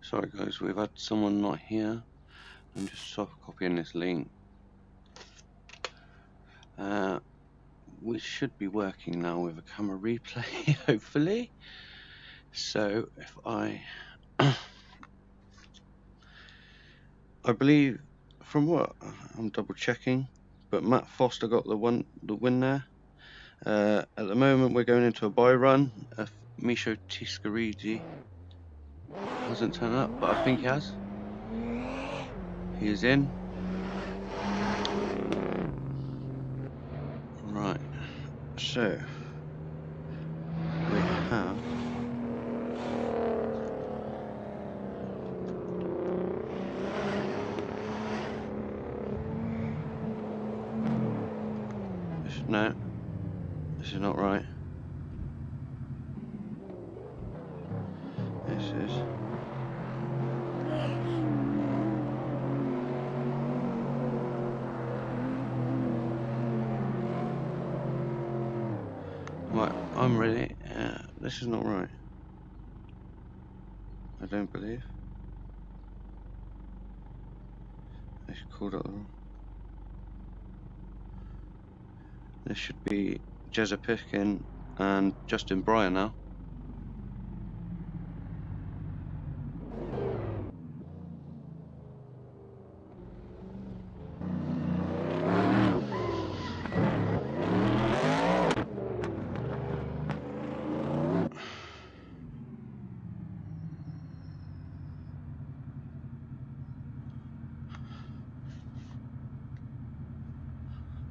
Sorry guys, we've had someone not here. I'm just soft copying this link. We should be working now with a camera replay, hopefully. So if I believe, from what I'm double checking, but Matt Foster got the win there. At the moment we're going into a buy run. Misho Tsujigiri hasn't turned up, but I think he has. He is in. Right, so we have no, this is not right. This is right. I'm ready. This is not right. I don't believe. It's called up. This should be Jezza Piskin and Justin Bryan now.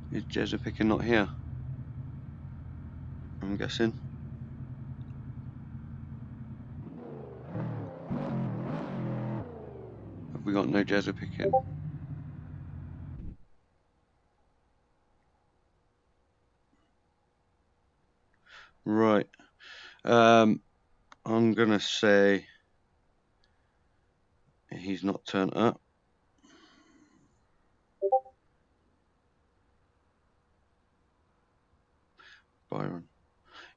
Is Jezza Piskin not here? I'm guessing. Have we got no Jezza Piskin? Right. I'm gonna say he's not turned up. Byron.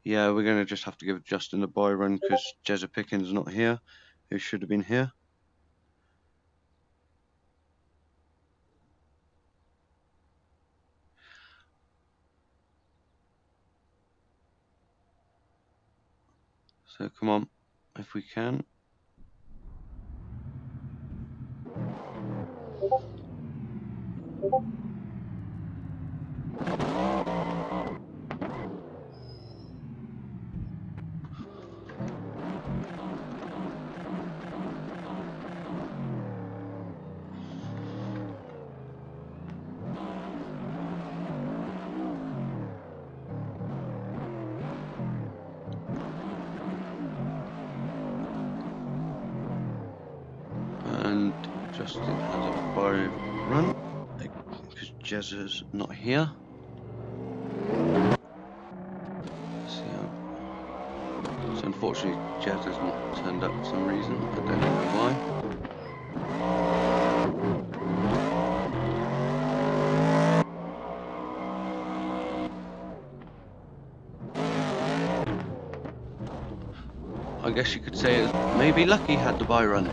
Yeah, we're gonna just have to give Justin a buy run because Jezza Piskin's not here, who should have been here. So come on, if we can. And Justin has a buy run because Jezza's not here. So unfortunately, Jezza's not turned up for some reason. I don't know why. I guess you could say it's maybe lucky had the buy run.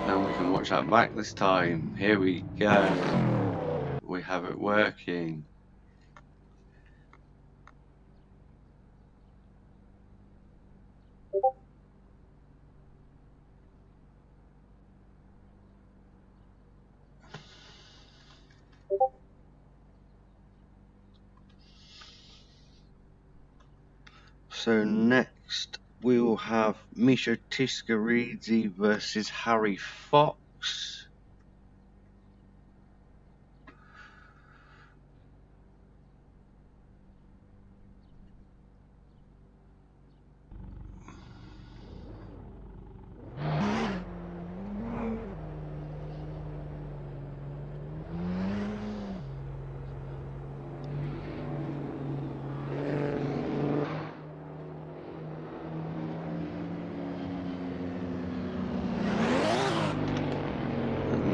And we can watch that back this time. Here we go. We have it working. So next we will have Misho Tsujigiri versus Harry Fox.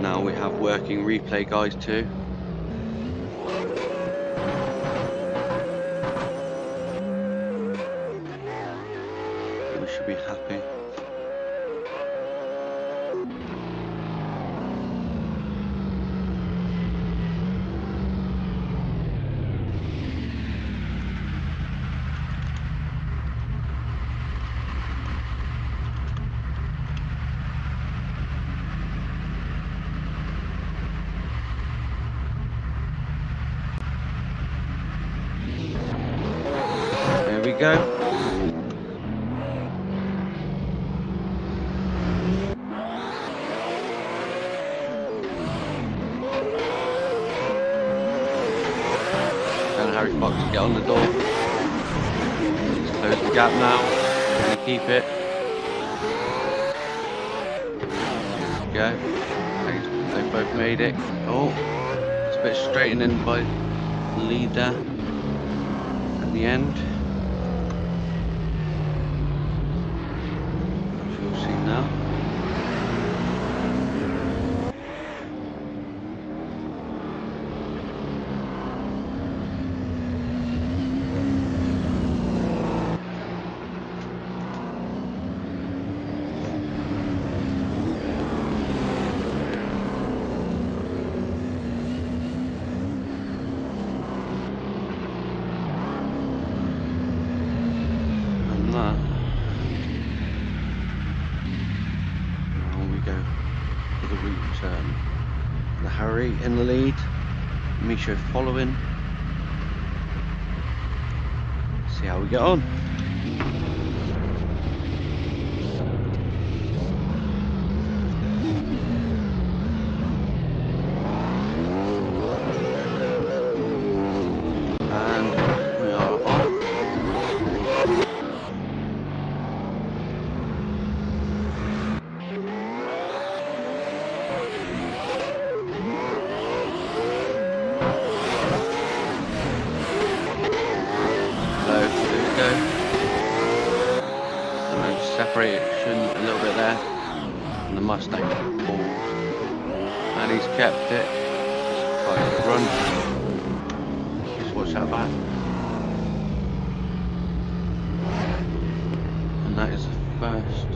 Now we have working replay guys too. go. And Harry Fox get on the door. He's closed the gap now. Can he keep it? Go. They've both made it. Oh, it's a bit straightened in by the lead there at the end. As you'll see now. Now we go for the route turn. The Harry in the lead, Misho following. See how we get on. Separation a little bit there, and the Mustang falls, and he's kept it. Just try to run. Just watch that back, and that is the first.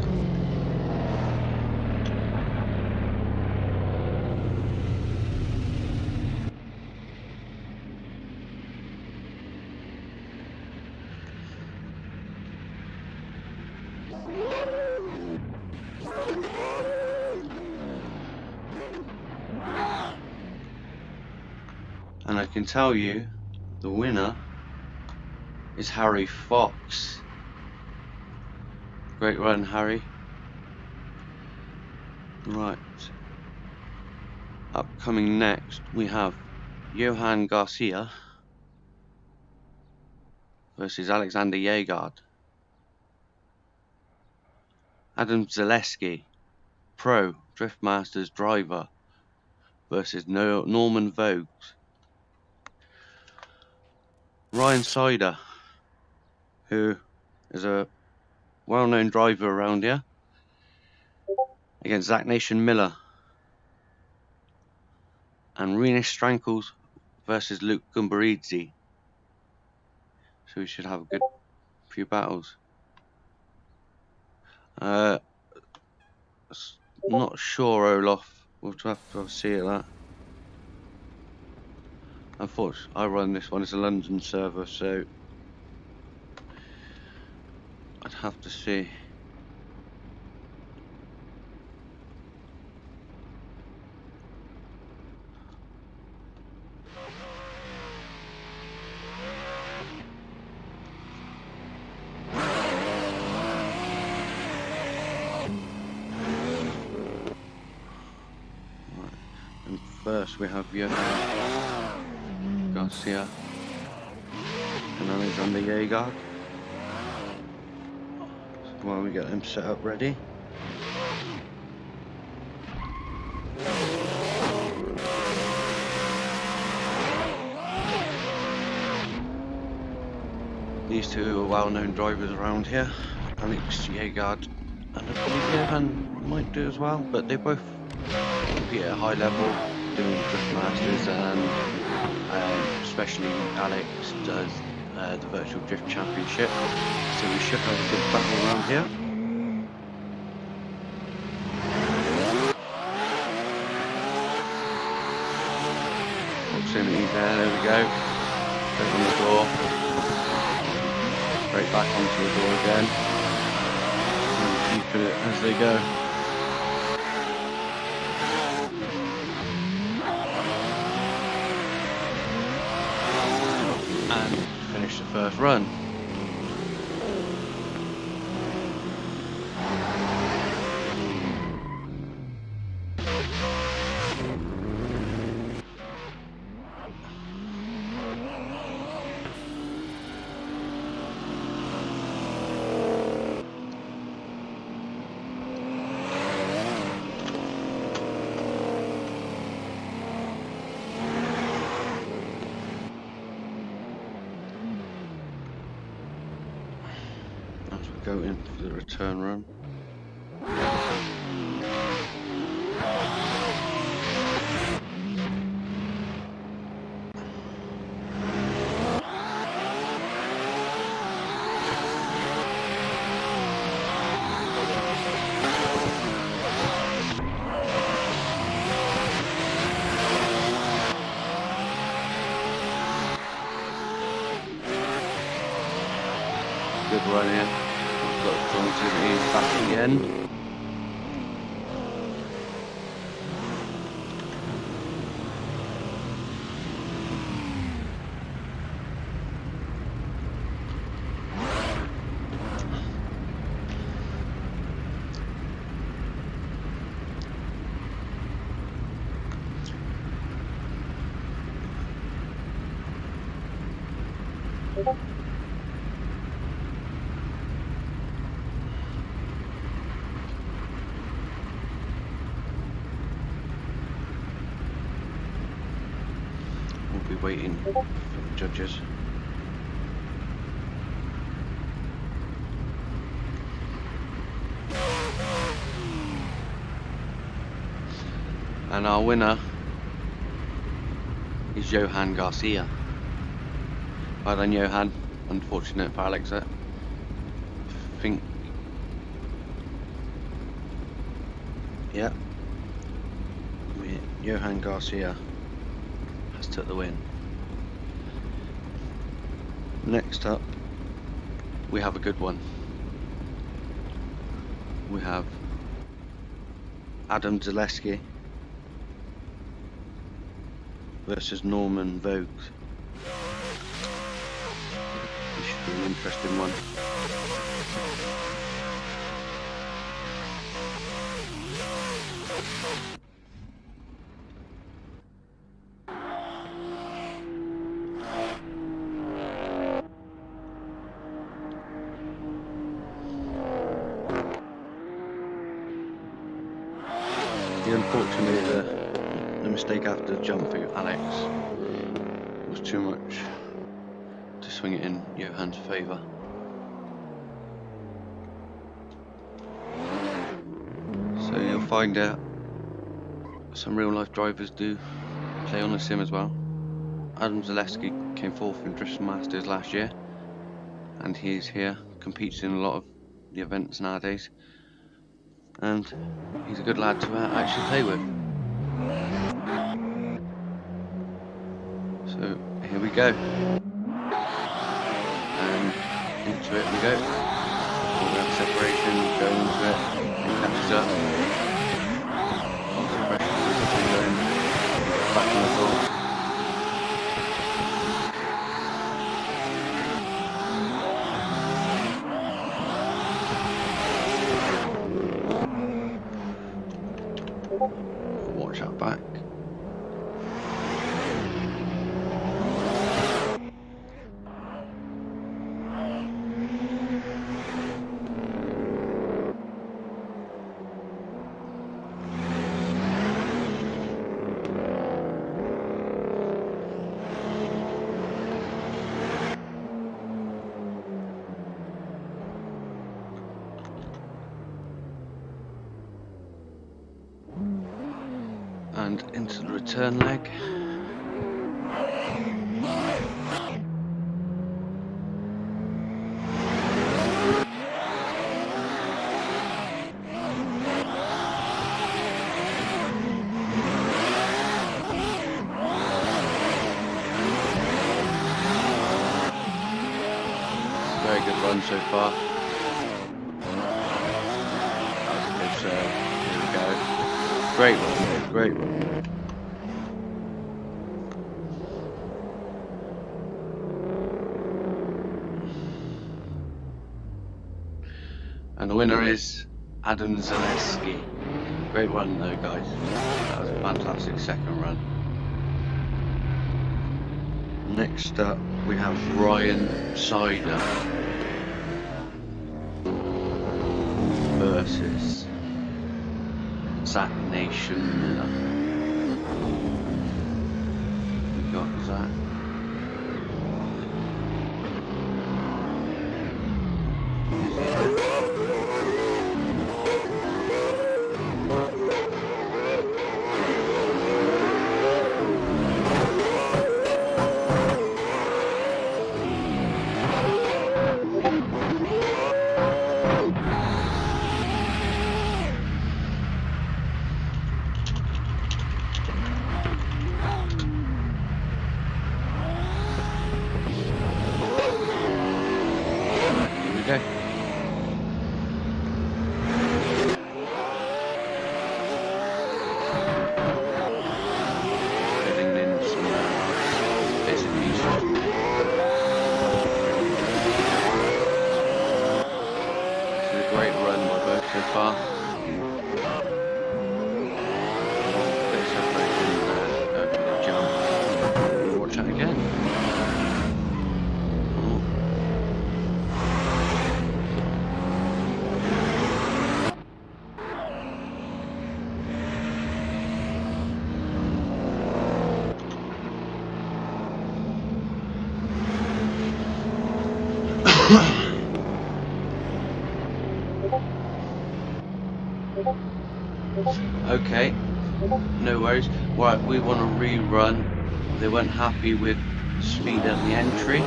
And I can tell you, the winner is Harry Fox. Great run, Harry. Right. Upcoming next, we have Johan Garcia versus Alexander Yegard. Adam Zaleski, Pro Drift Masters driver, versus Norman Vogts. Ryan Sider, who is a well-known driver around here, against Zach Nation Miller. And Renus Strankles versus Luke Gumbaridze. So we should have a good few battles. Not sure, Olaf. We'll have to see that. Unfortunately, I run this one as a London server, so I'd have to see. And first we have Johan Garcia and Alexander Yegard. While we get them set up ready. These two are well-known drivers around here. Alex Yegard and I believe Johan might do as well, but they both compete at a high level doing Drift Masters, and especially Alex does the Virtual Drift Championship, so we should have a good battle around here. Proximity there we go. Open the door. Straight back onto the door again. And keep it as they go. And finish the first run. go in for the return run. Good run here. We've got Tsujigiri back again. We'll be waiting for the judges. And our winner is Johan Garcia. Well done, Johan. Unfortunate for Alex. I think, yeah, Johan Garcia has took the win. Next up, we have a good one. We have Adam Zaleski versus Norman Vogt. This should be an interesting one. Unfortunately, the mistake after the jump for Alex was too much to swing it in Johan's favour. So you'll find out some real life drivers do play on the sim as well. Adam Zaleski came fourth in Drift Masters last year, and he's here, competes in a lot of the events nowadays, and he's a good lad to actually play with. So here we go, and into it we go. We have separation, going into it, and catches up. Lots of pressure, going back on the floor. Watch out back. And into the return leg. Very good run so far. That was a good serve. Here we go. Great run, great run. And the winner is Adam Zaleski. Great run though, guys. That was a fantastic second run. Next up, we have Ryan Sider versus Zach Nation Miller. We got Zach. Okay, no worries. Right, we want to rerun. They weren't happy with speed at the entry.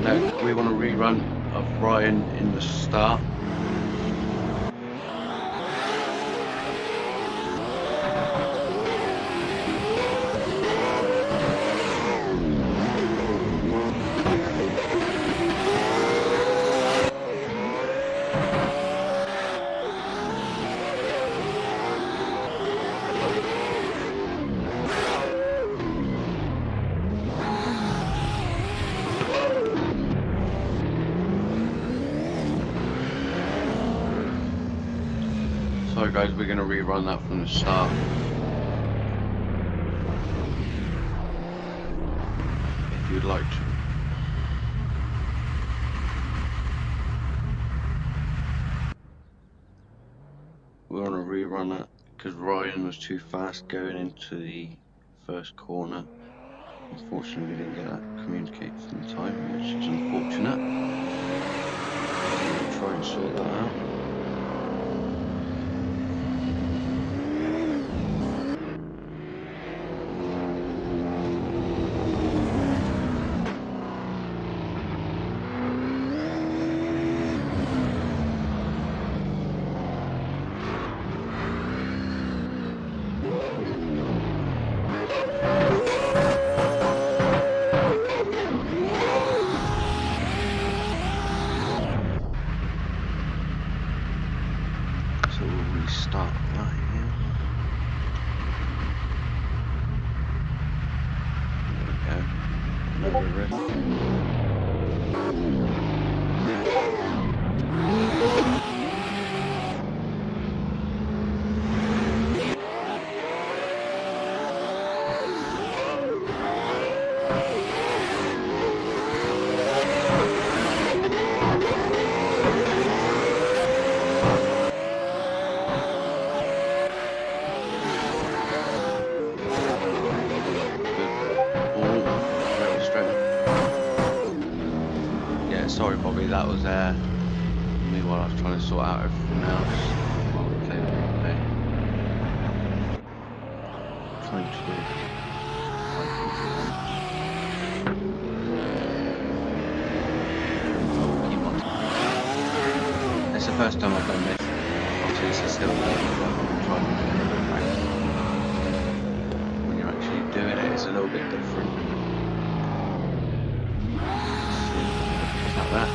No, we want a rerun of Ryan in the start. Sorry guys, we're going to rerun that from the start. If you'd like to. We want to rerun it because Ryan was too fast going into the first corner. Unfortunately, we didn't get that communicated in time, which is unfortunate. We'll try and sort that out. So we'll restart that here. There we go. Now we're ready. Sorry Bobby, that was me while I was trying to sort out everything else while we played the replay. Trying to keep on. It's the first time I've done this. Obviously it's a still I'm trying to do a little bit of practice. When you're actually doing it, it's a little bit different. Like that.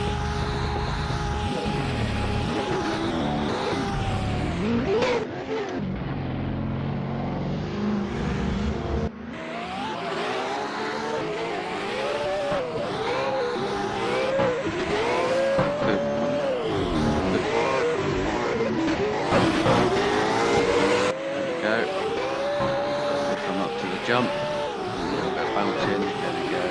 Jump, a little bit of bouncing, there we go.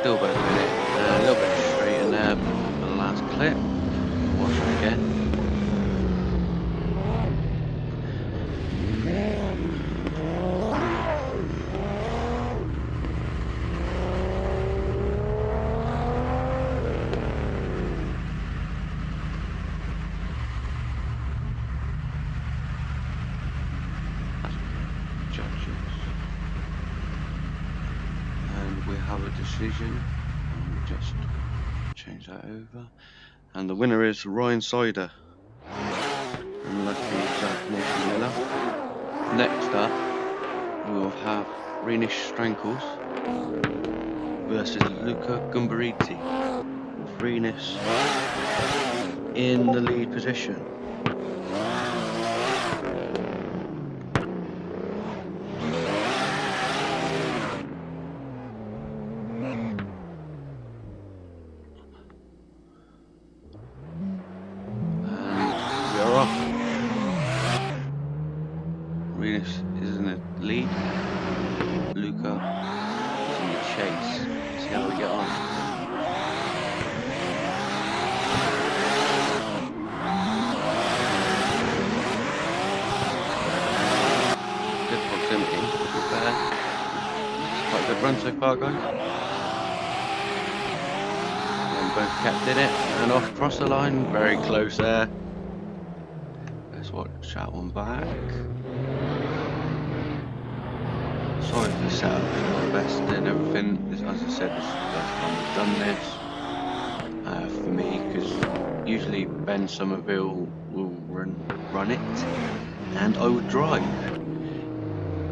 Still better than it. A little bit straight in there for the last clip. Watch it again. And we have a decision. Just change that over. And the winner is Ryan Sider. And that's the exact Nathan Miller. Next up, we will have Renish Strankles versus Luca Gumbariti. With Renish in the lead position. Renish is in the lead. Luca is in the chase. See how we get on. Good proximity. It's quite a good run so far, guys. And both kept in it and off across the line. Very close there. Let's watch that one back. Sorry if the setup's not best and everything. As I said, this is the first time we've done this for me, because usually Ben Somerville will run it and I would drive,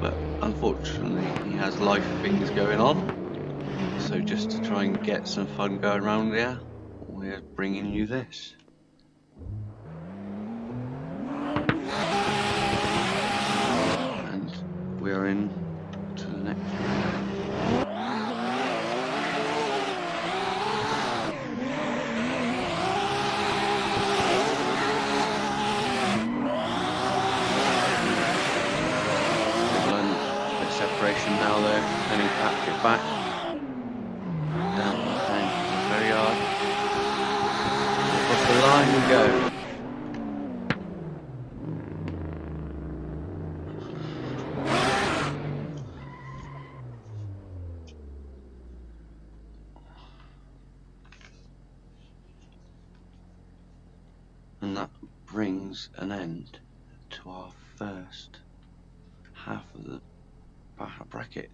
but unfortunately he has life things going on, so just to try and get some fun going around here, we're bringing you this. And we are in to the next one. Separation now though, then he packed it back down very hard. Across the line we go. And that brings an end to our first half of the bracket.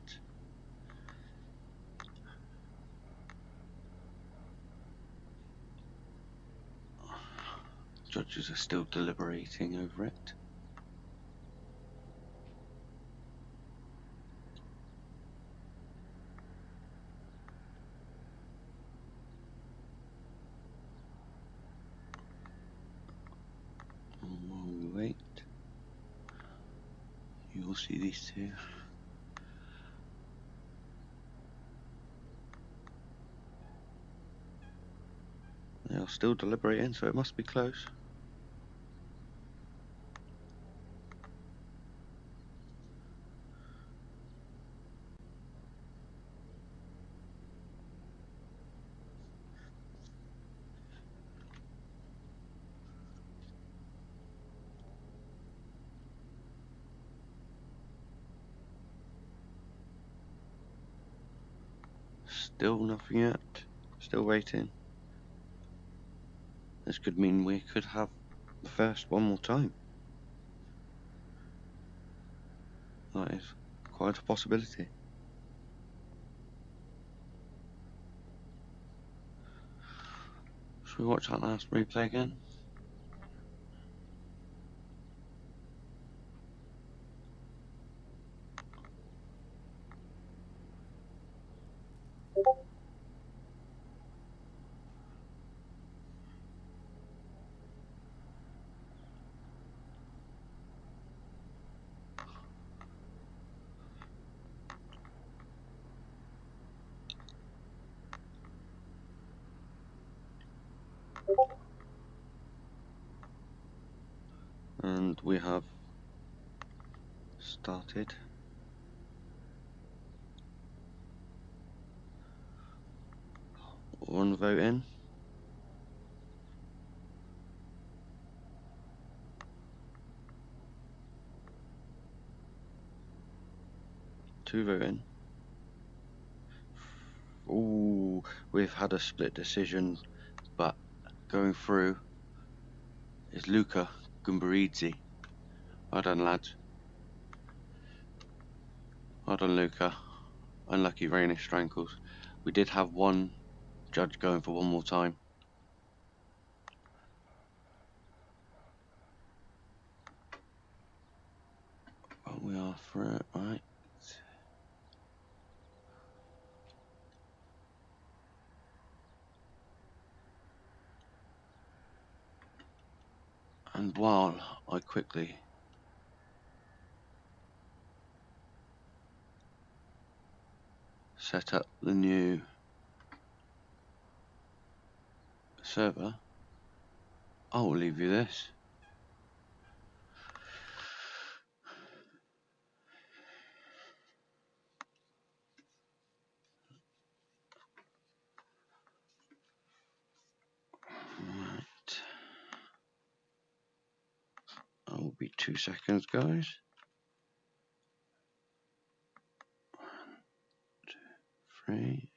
Judges are still deliberating over it. And while we wait, you will see these two. They are still deliberating, so it must be close. Still nothing yet. Still waiting. This could mean we could have the first one more time. That is quite a possibility. Should we watch that last replay again? And we have started. One vote in. Two vote in. Ooh, we've had a split decision, but going through is Luca Gumbaridze. Well done, lads. Well done, Luca. Unlucky Rainish Strankles. We did have one judge going for one more time. But we are through it, right? And while I quickly set up the new server, I will leave you this. Right. I will be 2 seconds, guys. 1, 2, 3.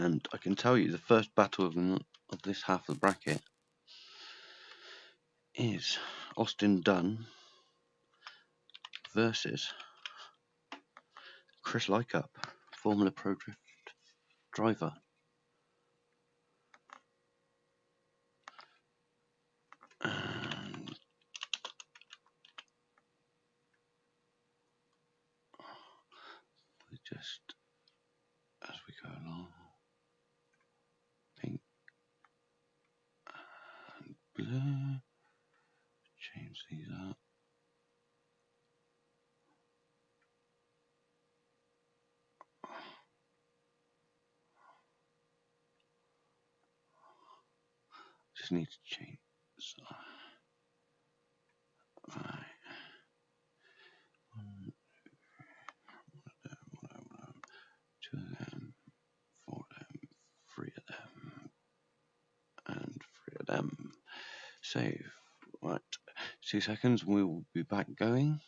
And I can tell you the first battle of this half of the bracket is Austin Dunn versus Chris Lycup, Formula Pro Drift driver. And we just, as we go along, pink and blue, change these up. Just need to change. So, right. 2 of them, 4 of them, 3 of them, and 3 of them. Save. Right. 2 seconds, we will be back going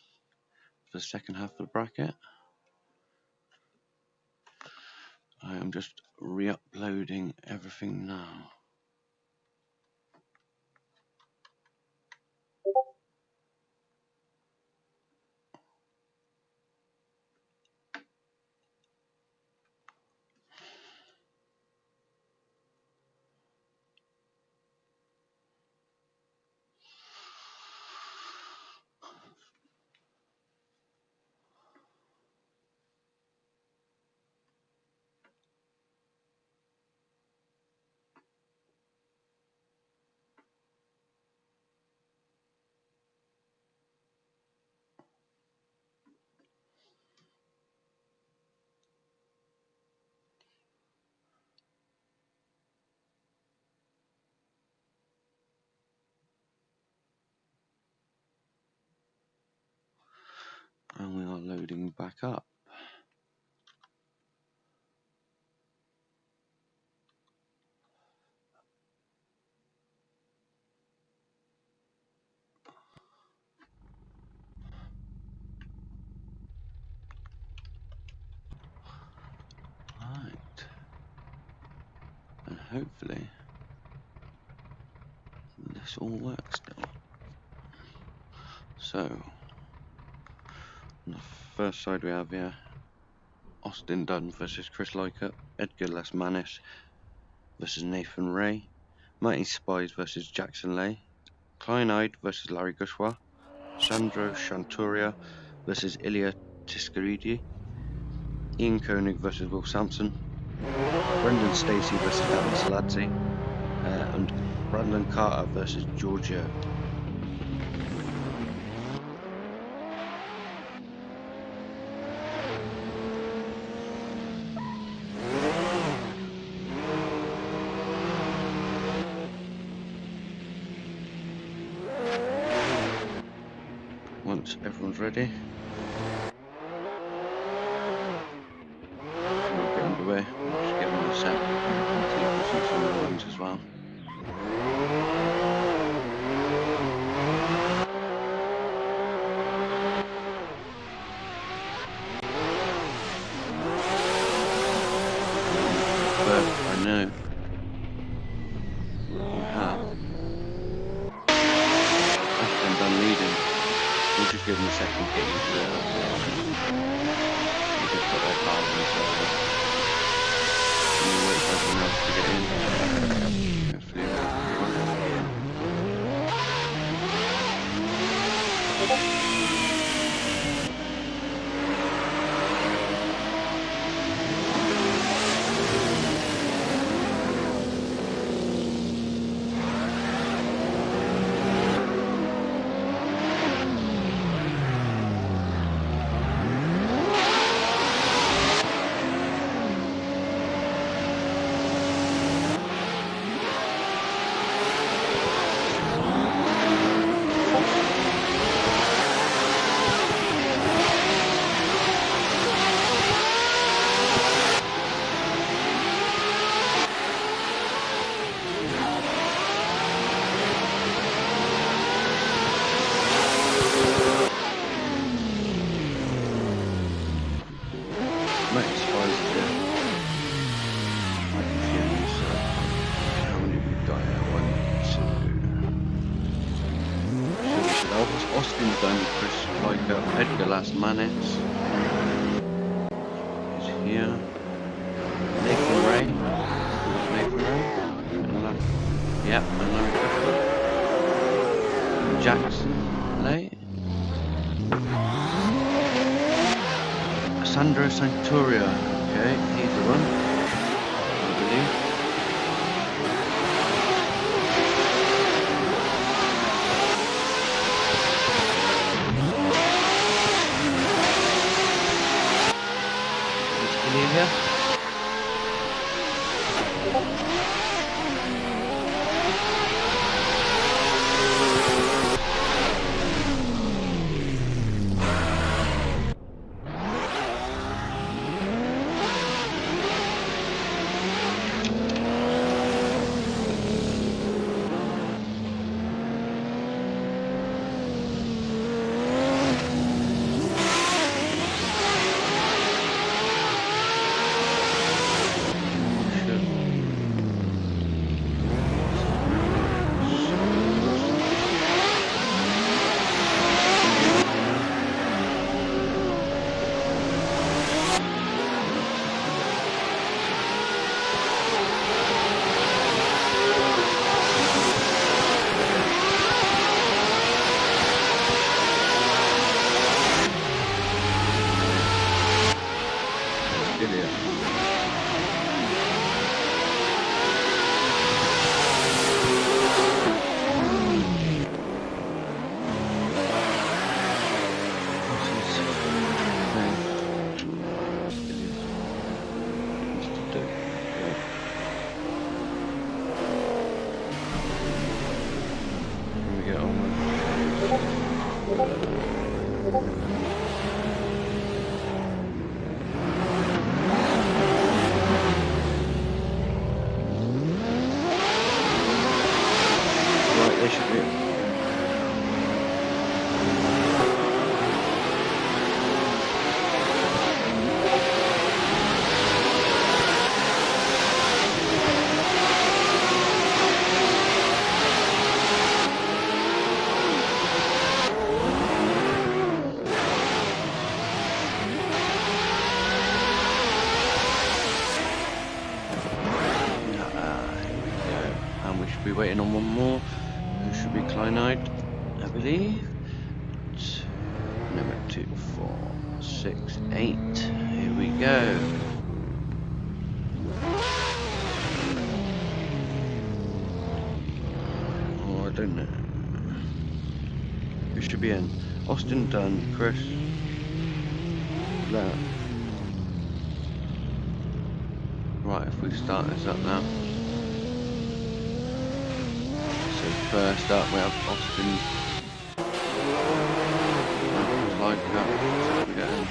for the second half of the bracket. I am just re-uploading everything now. And we are loading back up. Right. And hopefully this all works still. So, on the first side we have here Austin Dunn versus Chris Lycup, Edgar Lasmanis versus Nathan Ray, Matty Spies versus Jackson Lay, Klein-Eyed versus Larry Gushwa, Sandro Chanturia versus Ilya Tsujigiri, Ian Koenig versus Will Sampson, Brendan Stacey versus Gavin Saladzi, and Brandon Carter versus Giorgio. Once everyone's ready, we'll get underway. We'll just get them all set and see if we see some of the ones as well. But I know we have Austin Dunn leading. We'll just give them a second to get used to it. We'll just put their cars in further. And we'll wait for everyone else to get in. Hopefully everyone else will get in. like Edgar Lasmanis is here. Nathan Ray. Nathan Ray. Yep, and Larry Clifford. Jackson Late. Sandro Santuria. Okay, he's the one, I believe. Here. Be waiting on one more, who should be Kleinite, I believe. Number 2, 4, 6, 8. Here we go. Oh, I don't know. Who should be in? Austin Dunn, Chris. That. Right, if we start this up now. First up we have Austin like that. We get him.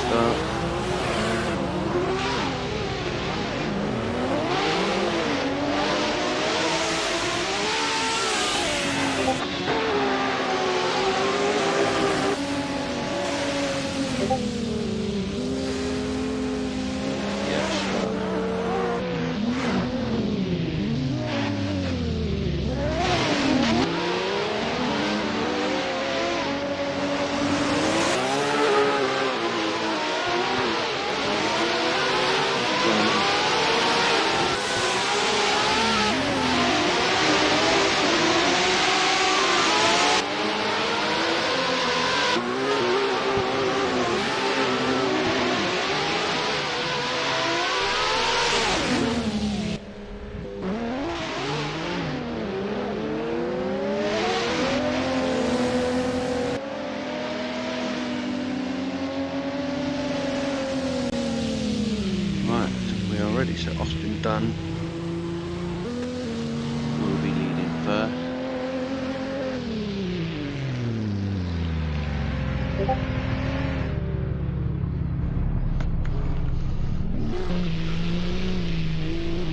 Start. So Austin Dunn will be leading first.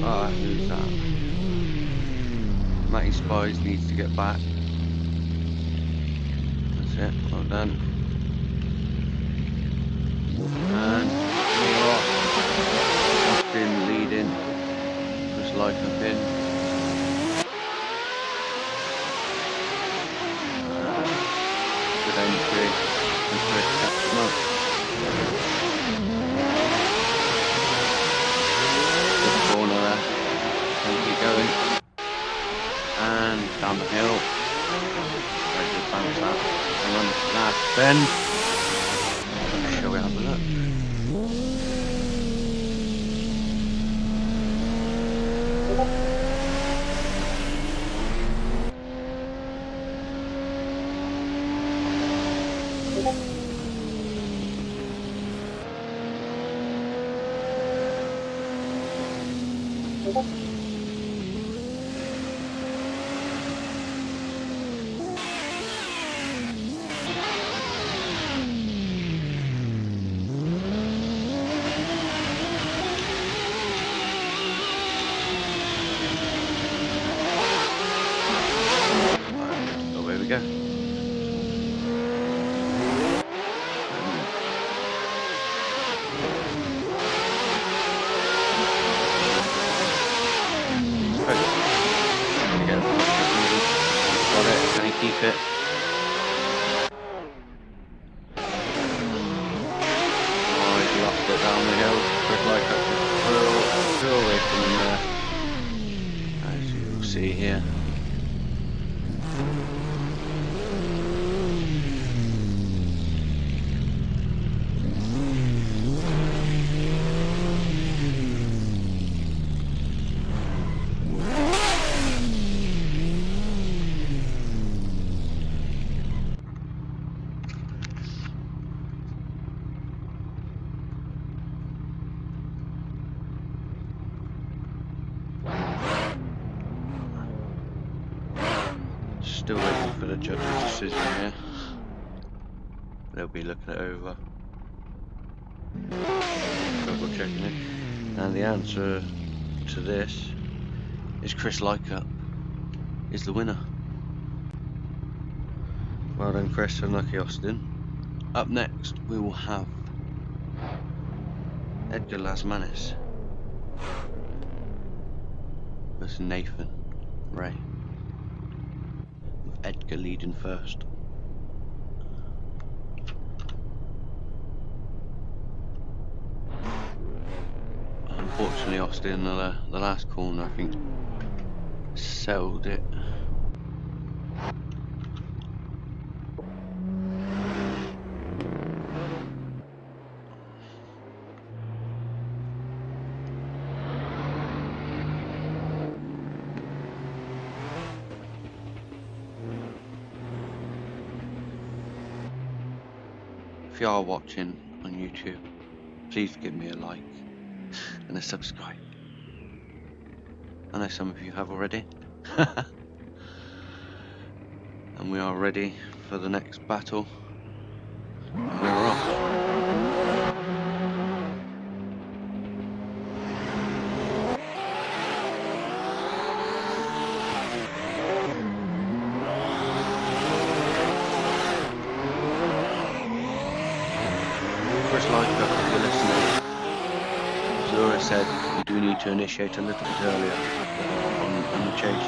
Ah, who's that? Matty Spies needs to get back. That's it, well done. And we are Austin leading, just like I've been. Good entry and Chris catch him up. Good corner there. And keep going. And down the hill. Very good bounce out. And on last bend. Shall we have a look? Away we go. Got it, can he keep it? Oh, he's lost it down the hill. Chris like up to away from him there. As you will see here. Still waiting for the judge's decision here. They'll be looking it over. Double checking it. And the answer to this is Chris Lycup is the winner. Well done Chris, unlucky Austin. Up next we will have Edgar Lasmanis versus Nathan Ray. Edgar leading first. Unfortunately, Austin, the last corner, I think, sold it. If you are watching on YouTube, please give me a like and a subscribe. I know some of you have already. And we are ready for the next battle. And we're off. Zora said we do need to initiate a little bit earlier on the chase.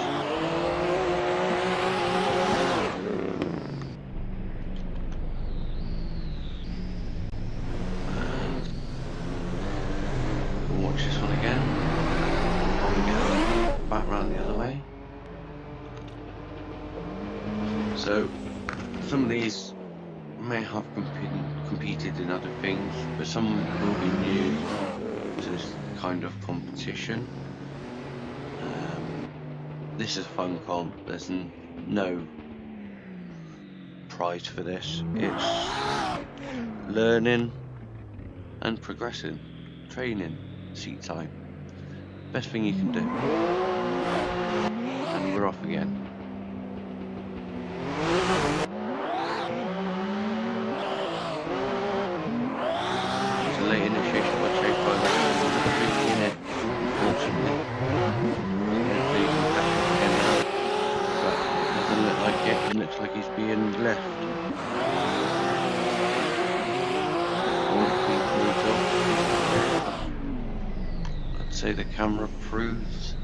We'll watch this one again. While we get back round the other way. So some of these may have competed in other things, but some will be new to this kind of competition. This is a fun comp. There's no prize for this. It's learning and progressing, training, seat time. Best thing you can do. And we're off again. Late initiation by chase by in it, unfortunately. But it doesn't look like it. It looks like he's being left. I'd say the camera proves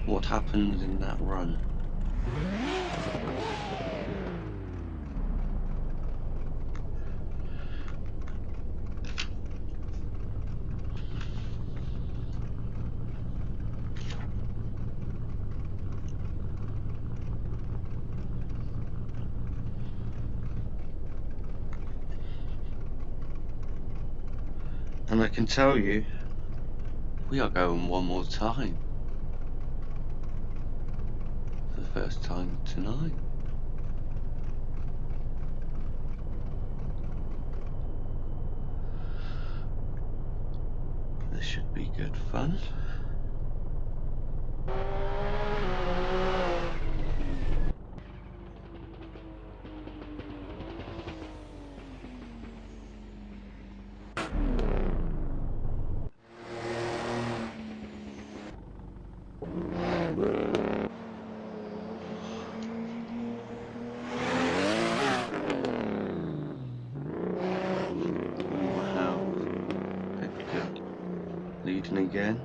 what happened in that run. And I can tell you, we are going one more time. For the first time tonight. This should be good fun. Leading again.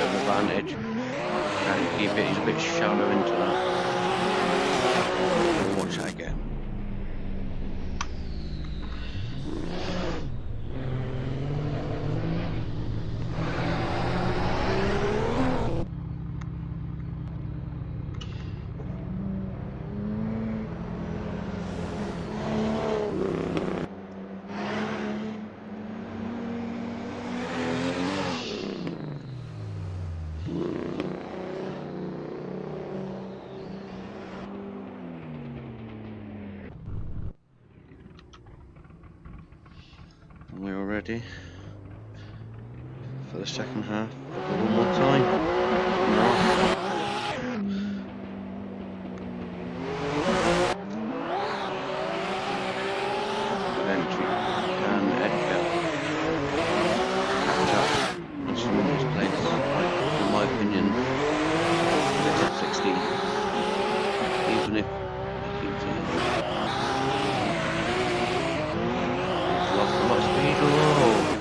Advantage. Trying to keep it, he's a bit shallow into that. Watch that again. We're all ready for the second half. One more time. Good entry. And Edgar catch up on some of his place. In my opinion, the top 16. Even if he keeps it. Lost a lot of speed. Oh.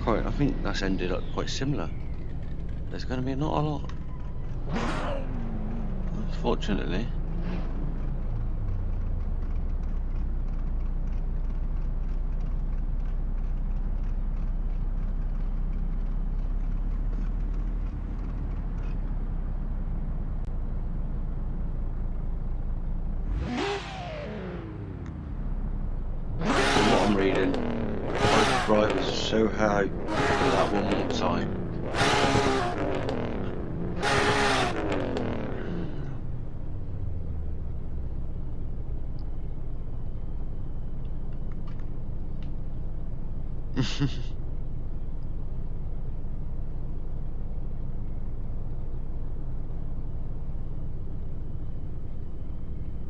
I think that's ended up quite similar. There's going to be not a lot. Unfortunately. Reading. Both drivers are so high for that one more time.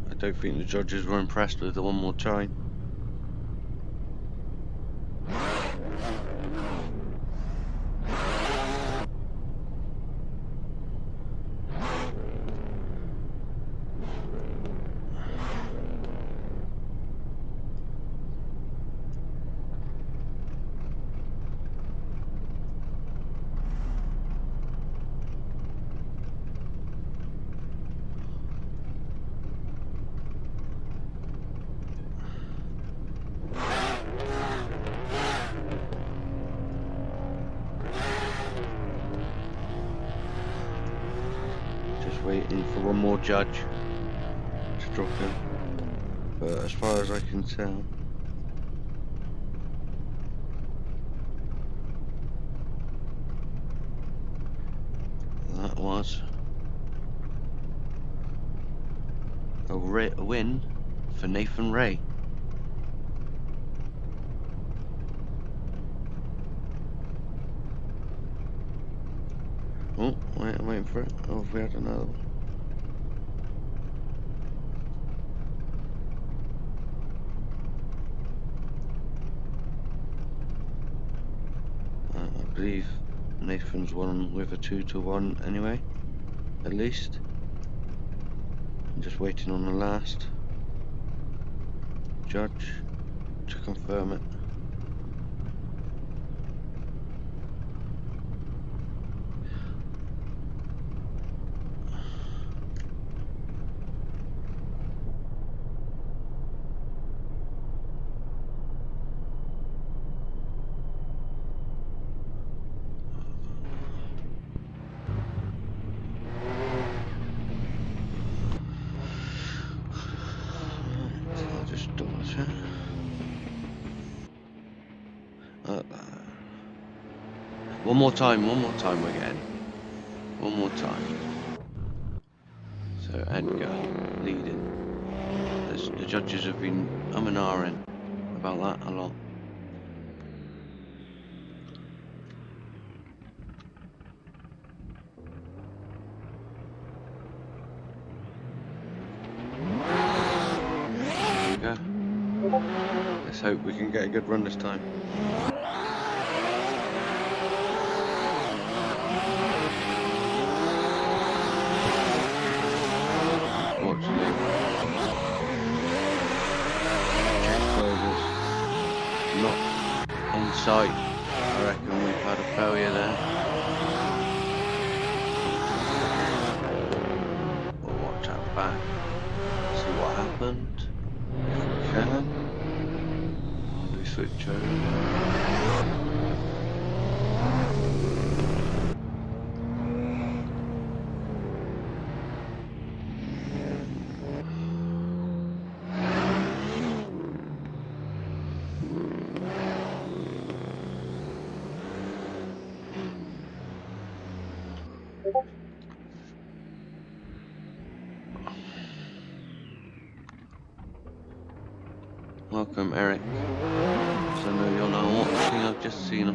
I don't think the judges were impressed with the one more time. Waiting for one more judge to drop him, but as far as I can tell, that was a win for Nathan Ray. Oh, wait, I'm waiting for it. Oh, have we had another one? I believe Nathan's won with a 2-1 anyway, at least. I'm just waiting on the last judge to confirm it. just double check. One more time we're getting. One more time. So Edgar leading. The judges have been and ahhing about that a lot. There we go. Let's hope we can get a good run this time. Unfortunately, check closures not in sight. I reckon we've had a failure there. We'll watch that back, see what happened. If we can, we switch over. Welcome, Eric. So I know you're now watching. I've just seen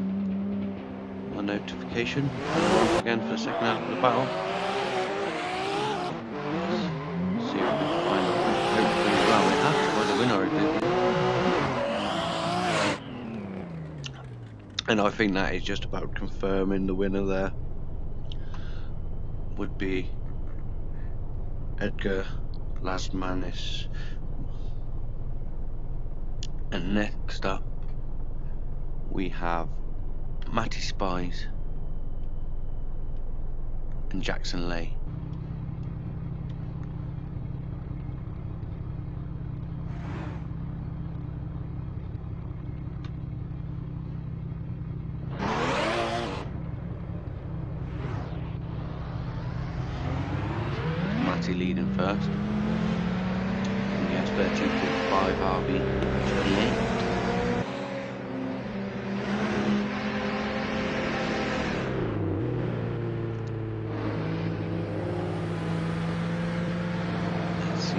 my notification. Once again for the second half of the battle. Let's see if we can find out. Hopefully, well, we have to find a winner, didn't we? And I think that is just about confirming the winner there. Would be Edgar Lasmanis. And next up, we have Matty Spies and Jackson Lay. Matty leading first. And he has 13.5 RB 28.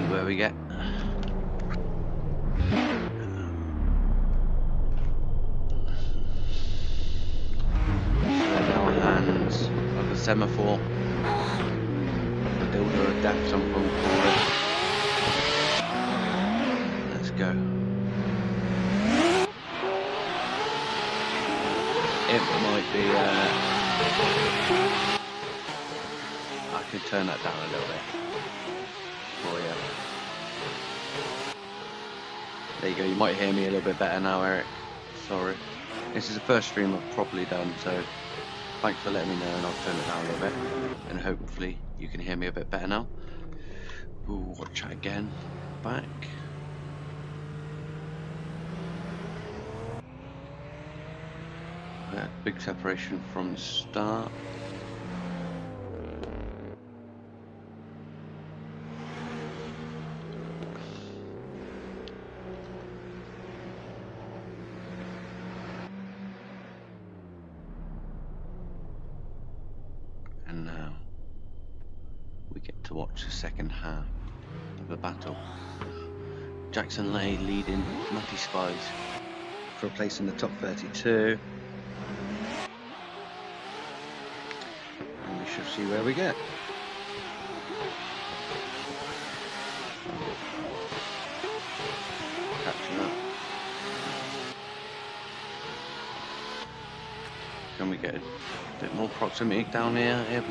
Where we get in our hands like a semaphore, the builder of death, some point forward. Let's go. It might be I can turn that down a little bit for you. There you go, you might hear me a little bit better now, Eric. Sorry. This is the first stream I've properly done, so thanks for letting me know, and I'll turn it down a little bit. And hopefully you can hear me a bit better now. We'll watch that again. Back. Yeah, big separation from the start. And now we get to watch the second half of the battle. Jackson Lay leading Matty Spies for a place in the top 32. And we shall see where we get. Catching up. Can we get a bit more proximity down here?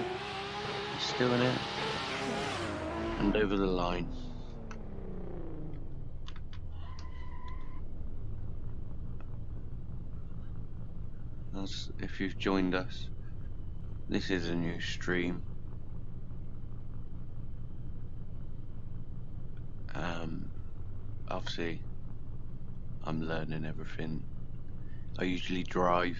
Still in it. And over the line. As if you've joined us, this is a new stream. Obviously, I'm learning everything. I usually drive.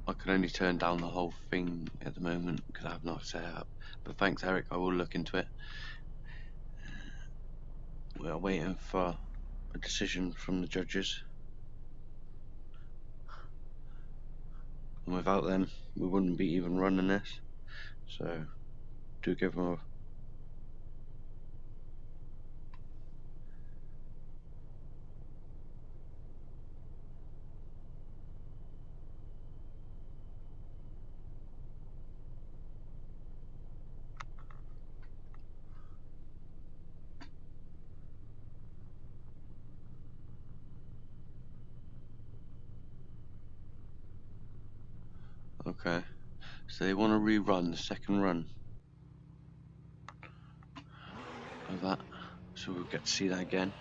I can only turn down the whole thing at the moment because I have not set it up. But thanks, Eric. I will look into it. We are waiting for a decision from the judges, and without them, we wouldn't be even running this. So, do give them a. Okay, so they want to rerun the second run of that, so we'll get to see that again.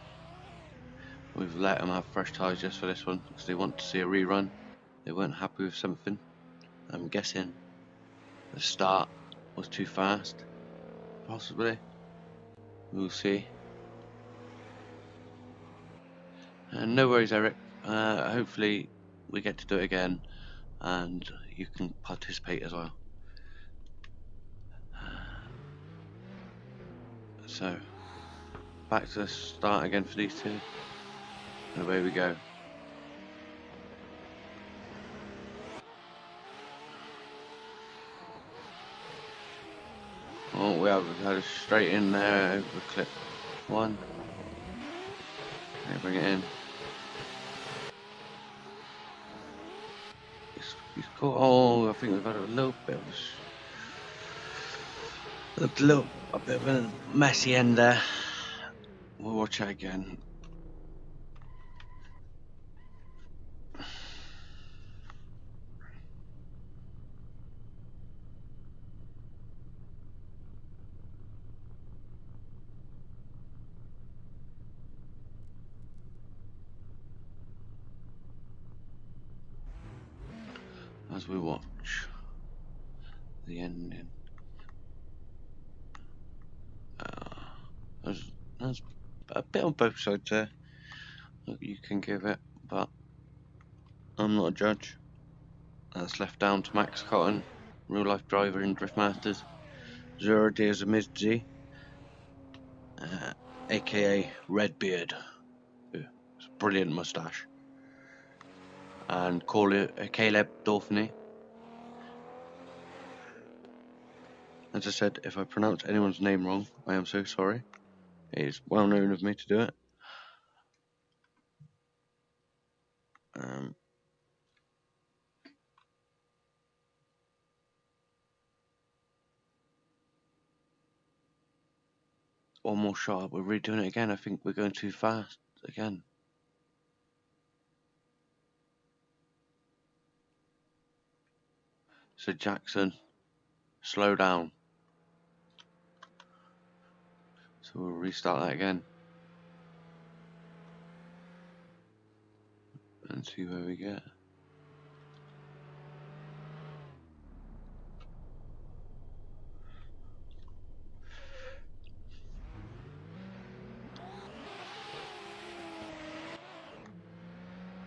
We've let them have fresh tyres just for this one because they want to see a rerun. They weren't happy with something. I'm guessing the start was too fast, possibly. We'll see. No worries, Eric. Hopefully we get to do it again and you can participate as well. So, back to the start again for these two. And away we go. Oh, we have had a straight in there over clip one. Okay, bring it in. He's caught. Oh, I think we've had a little bit of a messy end there. We'll watch it again. As we watch the ending. There's a bit on both sides there that you can give it, but I'm not a judge. That's left down to Max Cotton, real life driver in Drift Masters, Zura Diazamidzi, aka Redbeard, it's a brilliant moustache, and Caleb Dorfany. As I said, if I pronounce anyone's name wrong, I am so sorry. It is well known of me to do it. One more shot, we're redoing it again. I think we're going too fast again. So Jackson, slow down. So we'll restart that again. And see where we get.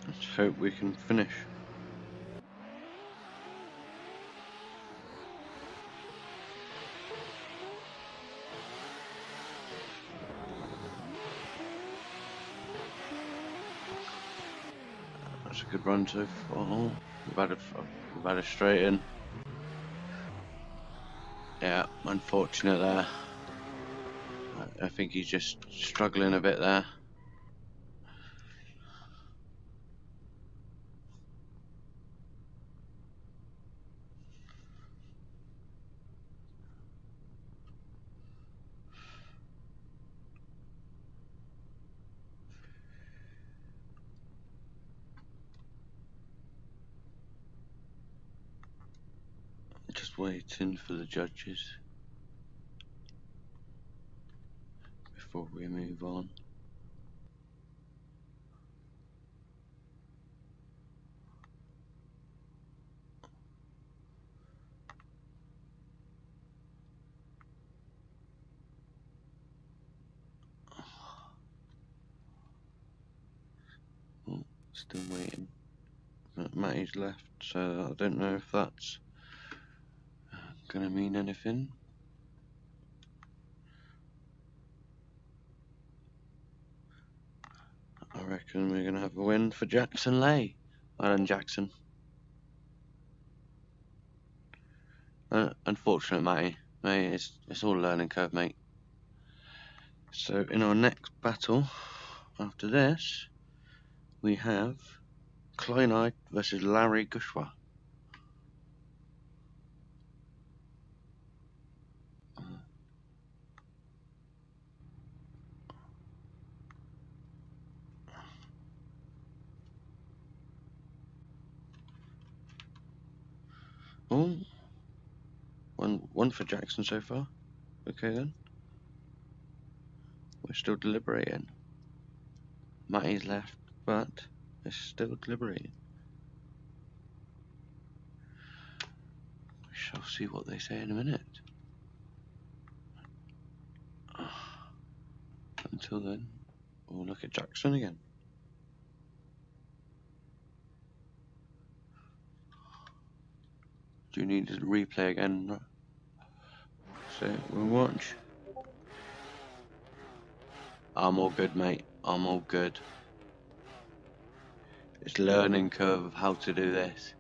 Let's hope we can finish. That's a good run so far. We've had a straight in. Yeah, unfortunate there. I think he's just struggling a bit there. Just waiting for the judges before we move on. Oh, still waiting. Matty's left, so I don't know if that's gonna mean anything. I reckon we're gonna have a win for Jackson Lay. Alan Jackson. Unfortunate, Matty. Mate, it's all a learning curve, mate. So in our next battle, after this, we have Kleinite versus Larry Gushwa. Oh, one for Jackson so far. Okay then. We're still deliberating. Matty's left, but it's still deliberating. We shall see what they say in a minute. Until then, we'll look at Jackson again. Do you need to replay again? So we'll watch. I'm all good, mate. I'm all good. It's learning curve of how to do this.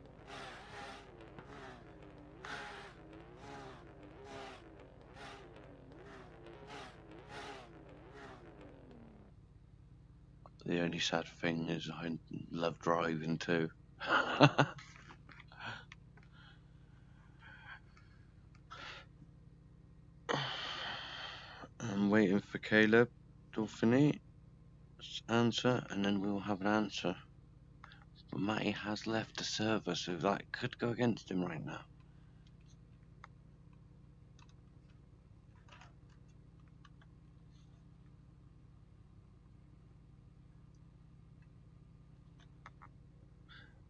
The only sad thing is I love driving too. I'm waiting for Caleb Dolphiny answer, and then we'll have an answer. But Matty has left the server, so that could go against him right now.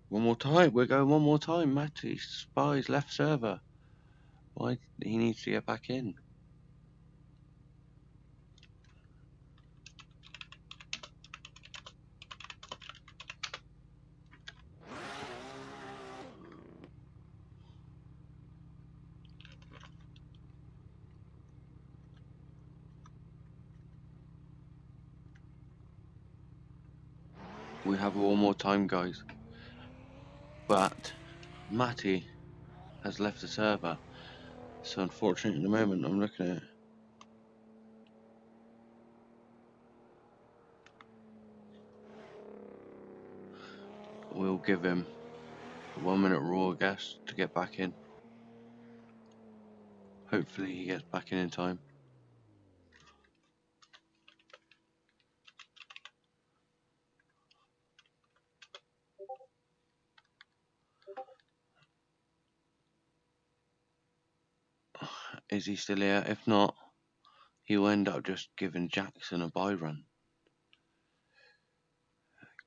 One more time, we're going one more time. Matty Spy's left server. Why he needs to get back in? We have one more time, guys. But Matty has left the server. So unfortunately, at the moment, I'm looking at it. We'll give him a 1 minute raw gas to get back in. Hopefully he gets back in time. Is he still here? If not, he'll end up just giving Jackson a bye run.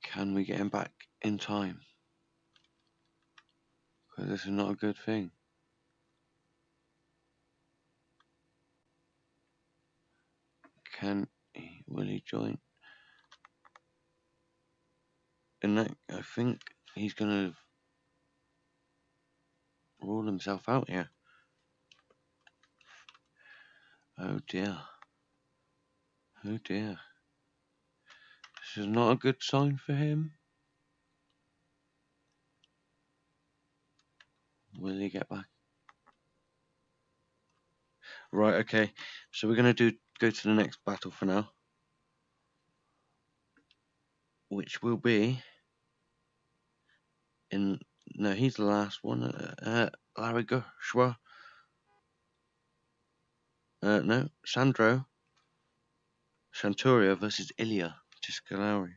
Can we get him back in time? Because this is not a good thing. Will he join? And that, I think he's gonna rule himself out here. Oh dear. Oh dear. This is not a good sign for him. Will he get back? Right, okay. So we're gonna go to the next battle for now. Which will be no, he's the last one. Larry Gushwa. No, Sandro Santoria versus Ilya Tsujigiri.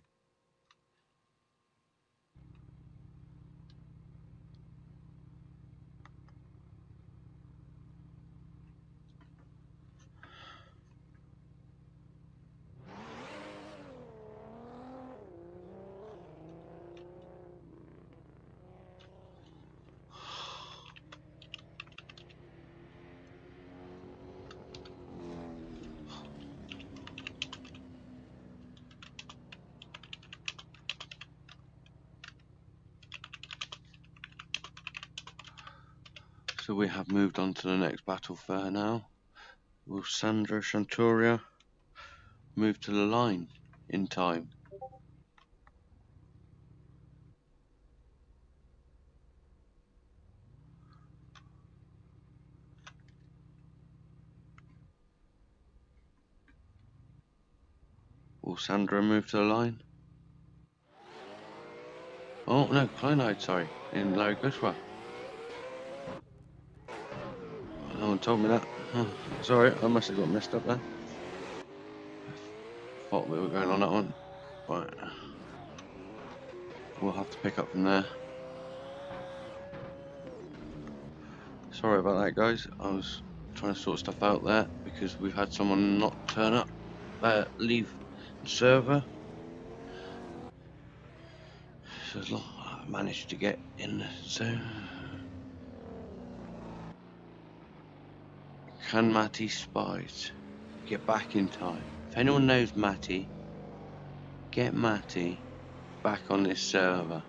So we have moved on to the next battle fair now. Will Sandro Santoria move to the line in time? Will Sandro move to the line? Oh no, Kleinheid, sorry, in Larry Kushwa. No one told me that. Oh, sorry, I must have got messed up there. Thought we were going on that one. Right. We'll have to pick up from there. Sorry about that, guys. I was trying to sort stuff out there because we've had someone not turn up, leave the server. So as long I managed to get in. So can Matty Spies get back in time? If anyone knows Matty, get Matty back on this server.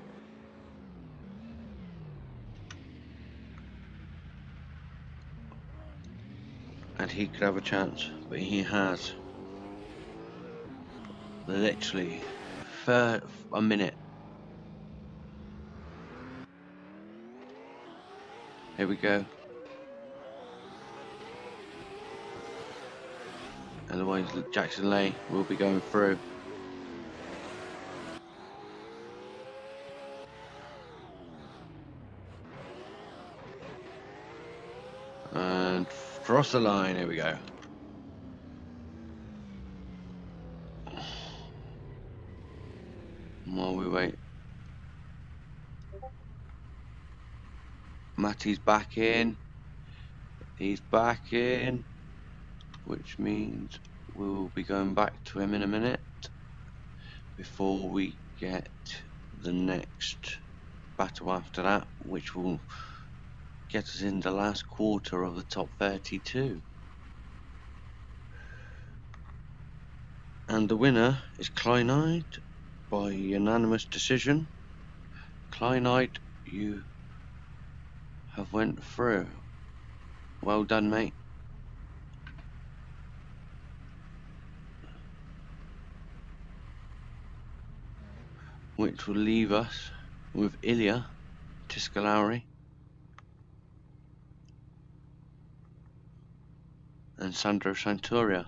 And he could have a chance, but he has literally for a minute. Here we go. Otherwise Jackson Lay will be going through. And cross the line, here we go. While we wait. Matty's back in. He's back in. Which means we'll be going back to him in a minute. Before we get the next battle after that, which will get us in the last quarter of the top 32. And the winner is Kleinheid by unanimous decision. Kleinheid, you have went through. Well done, mate. Which will leave us with Ilya Tiscalari and Sandro Santoria.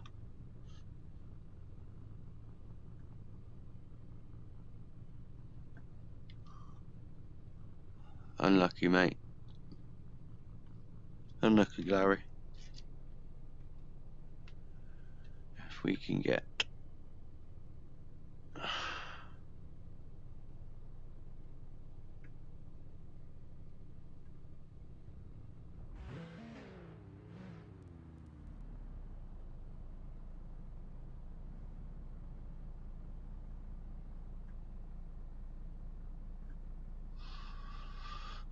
Unlucky, mate. Unlucky, Larry. If we can get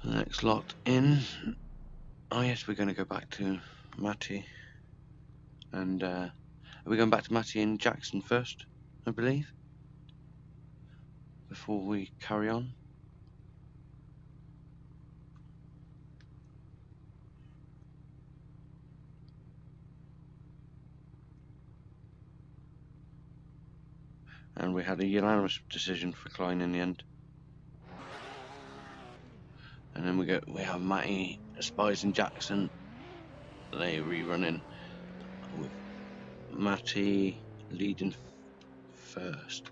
the next lot in. Oh yes, we're going to go back to Matty. And are we going back to Matty and Jackson first, I believe, before we carry on? And we had a unanimous decision for Klein in the end. And then we have Matty, Spies and Jackson. They rerunning with Matty leading first.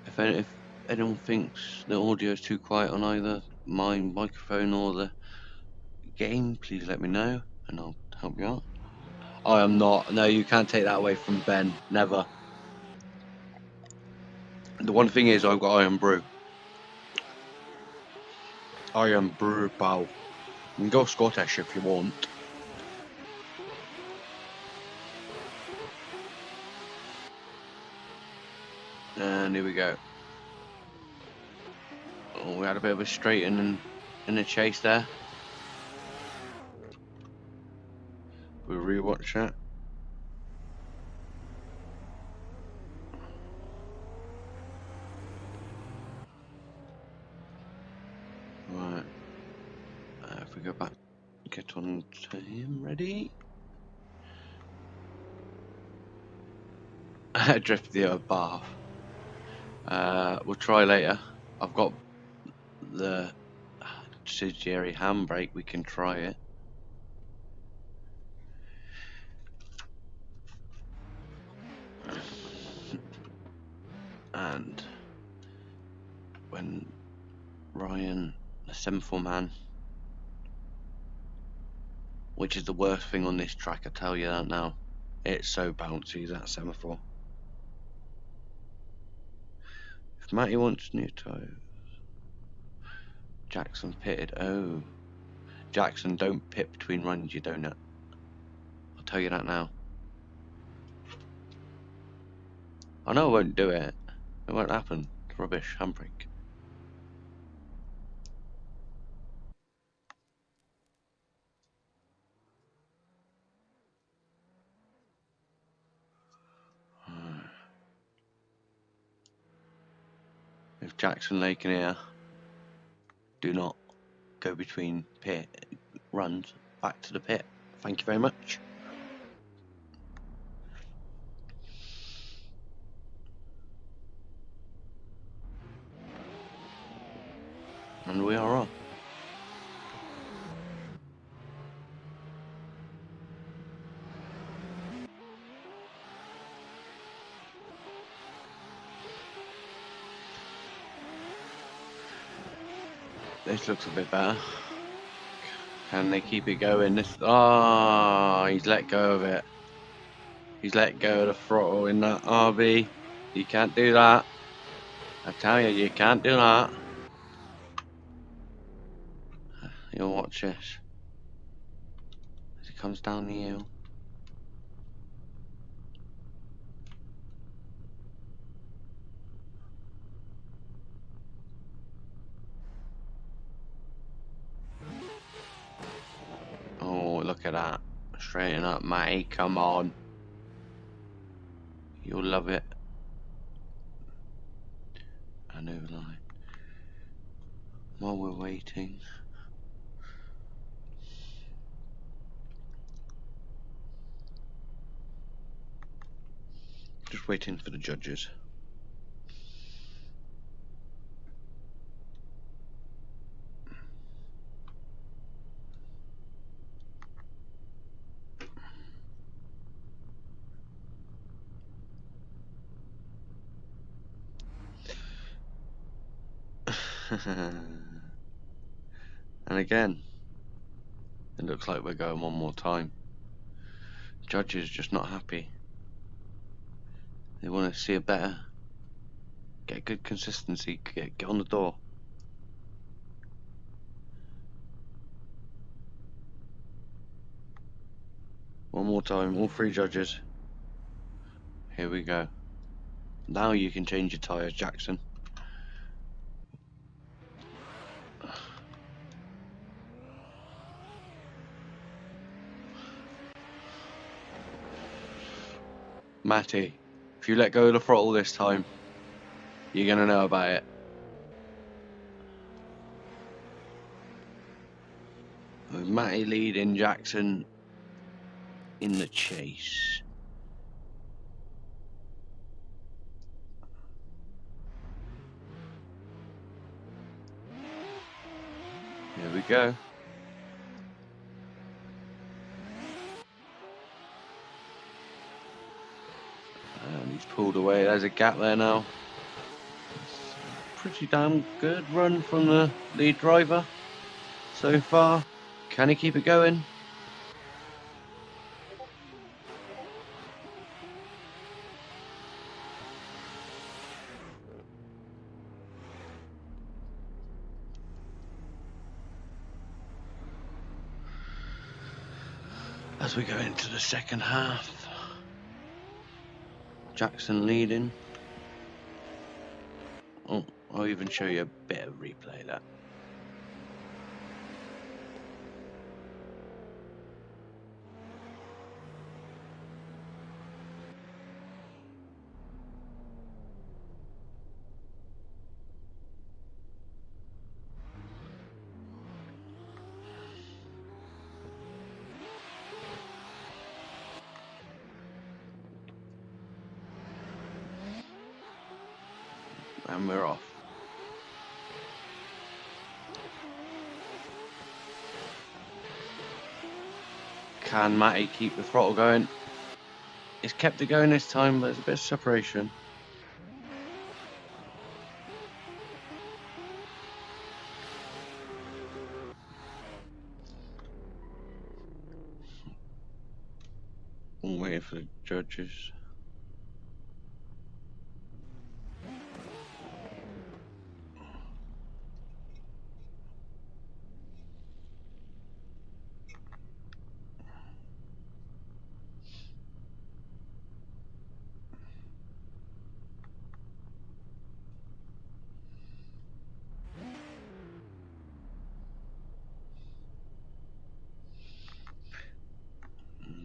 If anyone thinks the audio is too quiet on either my microphone or the game, please let me know and I'll help you out. I am not. No, you can't take that away from Ben. Never. The one thing is, I've got Iron Brew. Iron Brew, pal. You can go Scottish if you want. And here we go. Oh, we had a bit of a straighten in the chase there. We'll rewatch that. go back, get on to him, ready? Drift the other path. We'll try later. I've got the Tsujigiri handbrake, we can try it. And when Ryan, the semaphore man, which is the worst thing on this track, I tell you that now. It's so bouncy, that semaphore. If Matty wants new tyres, Jackson pitted. Oh, Jackson, don't pit between runs, you donut. I'll tell you that now. I know I won't do it. It won't happen. It's rubbish. Handbrake. If Jackson Lake in here, do not go between pit runs back to the pit. Thank you very much. And we are on. This looks a bit better. Can they keep it going? This, he's let go of it. He's let go of the throttle in that RB. You can't do that. I tell you, you can't do that. You'll watch this. As it comes down the hill. Oh, look at that. Straighten up, Matty. Come on. You'll love it. I know, like. While we're waiting. Just waiting for the judges. And again, it looks like we're going one more time. Judges just not happy. They want to see a better, get good consistency, get on the door. One more time, all three judges. Here we go. Now you can change your tyres, Jackson. Matty, if you let go of the throttle this time, you're going to know about it. With Matty leading Jackson in the chase. Here we go. And he's pulled away. There's a gap there now. Pretty damn good run from the lead driver so far. Can he keep it going? As we go into the second half, Jackson leading. Oh, I'll even show you a bit of replay of that. And we're off. Can Matty keep the throttle going? He's kept it going this time, but there's a bit of separation. I'm waiting for the judges.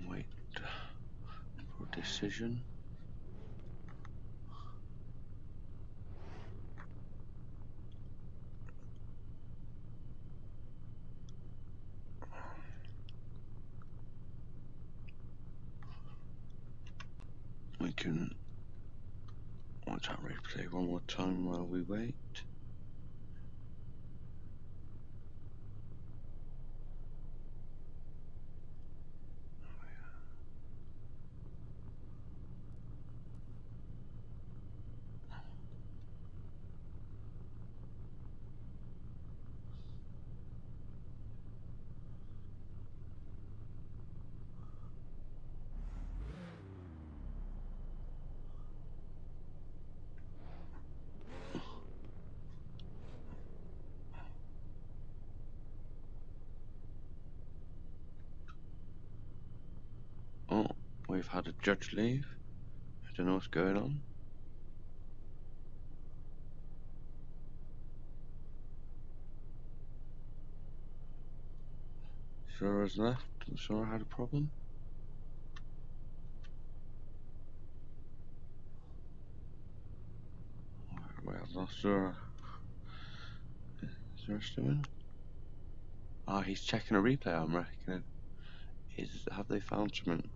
Wait for a decision. We can watch that replay one more time while we wait. Oh, we've had a judge leave. I don't know what's going on. Sura's left. Sura had a problem. We have lost Sura. Is Sura still in? Ah, he's checking a replay, I'm reckoning. Have they found something?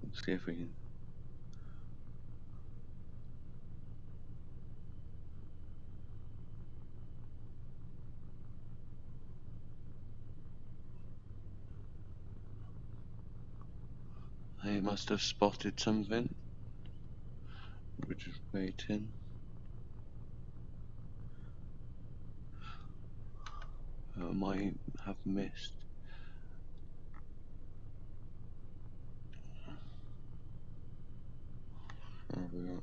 Let's see if we can. They must have spotted something. We're just waiting. Might have missed. Oh, we got.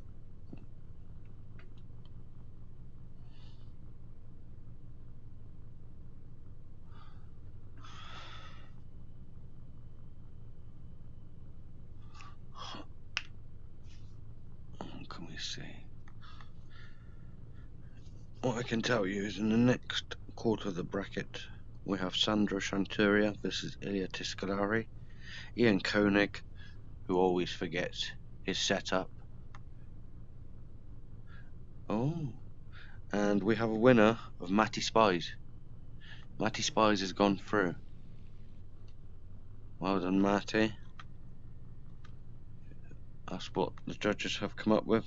What can we see? What I can tell you is in the next quarter of the bracket we have Sandro Chanturia versus Ilya Tiscalari, Ian Koenig, who always forgets his setup. Oh, and we have a winner of Matty Spies. Matty Spies has gone through. Well done, Matty. That's what the judges have come up with.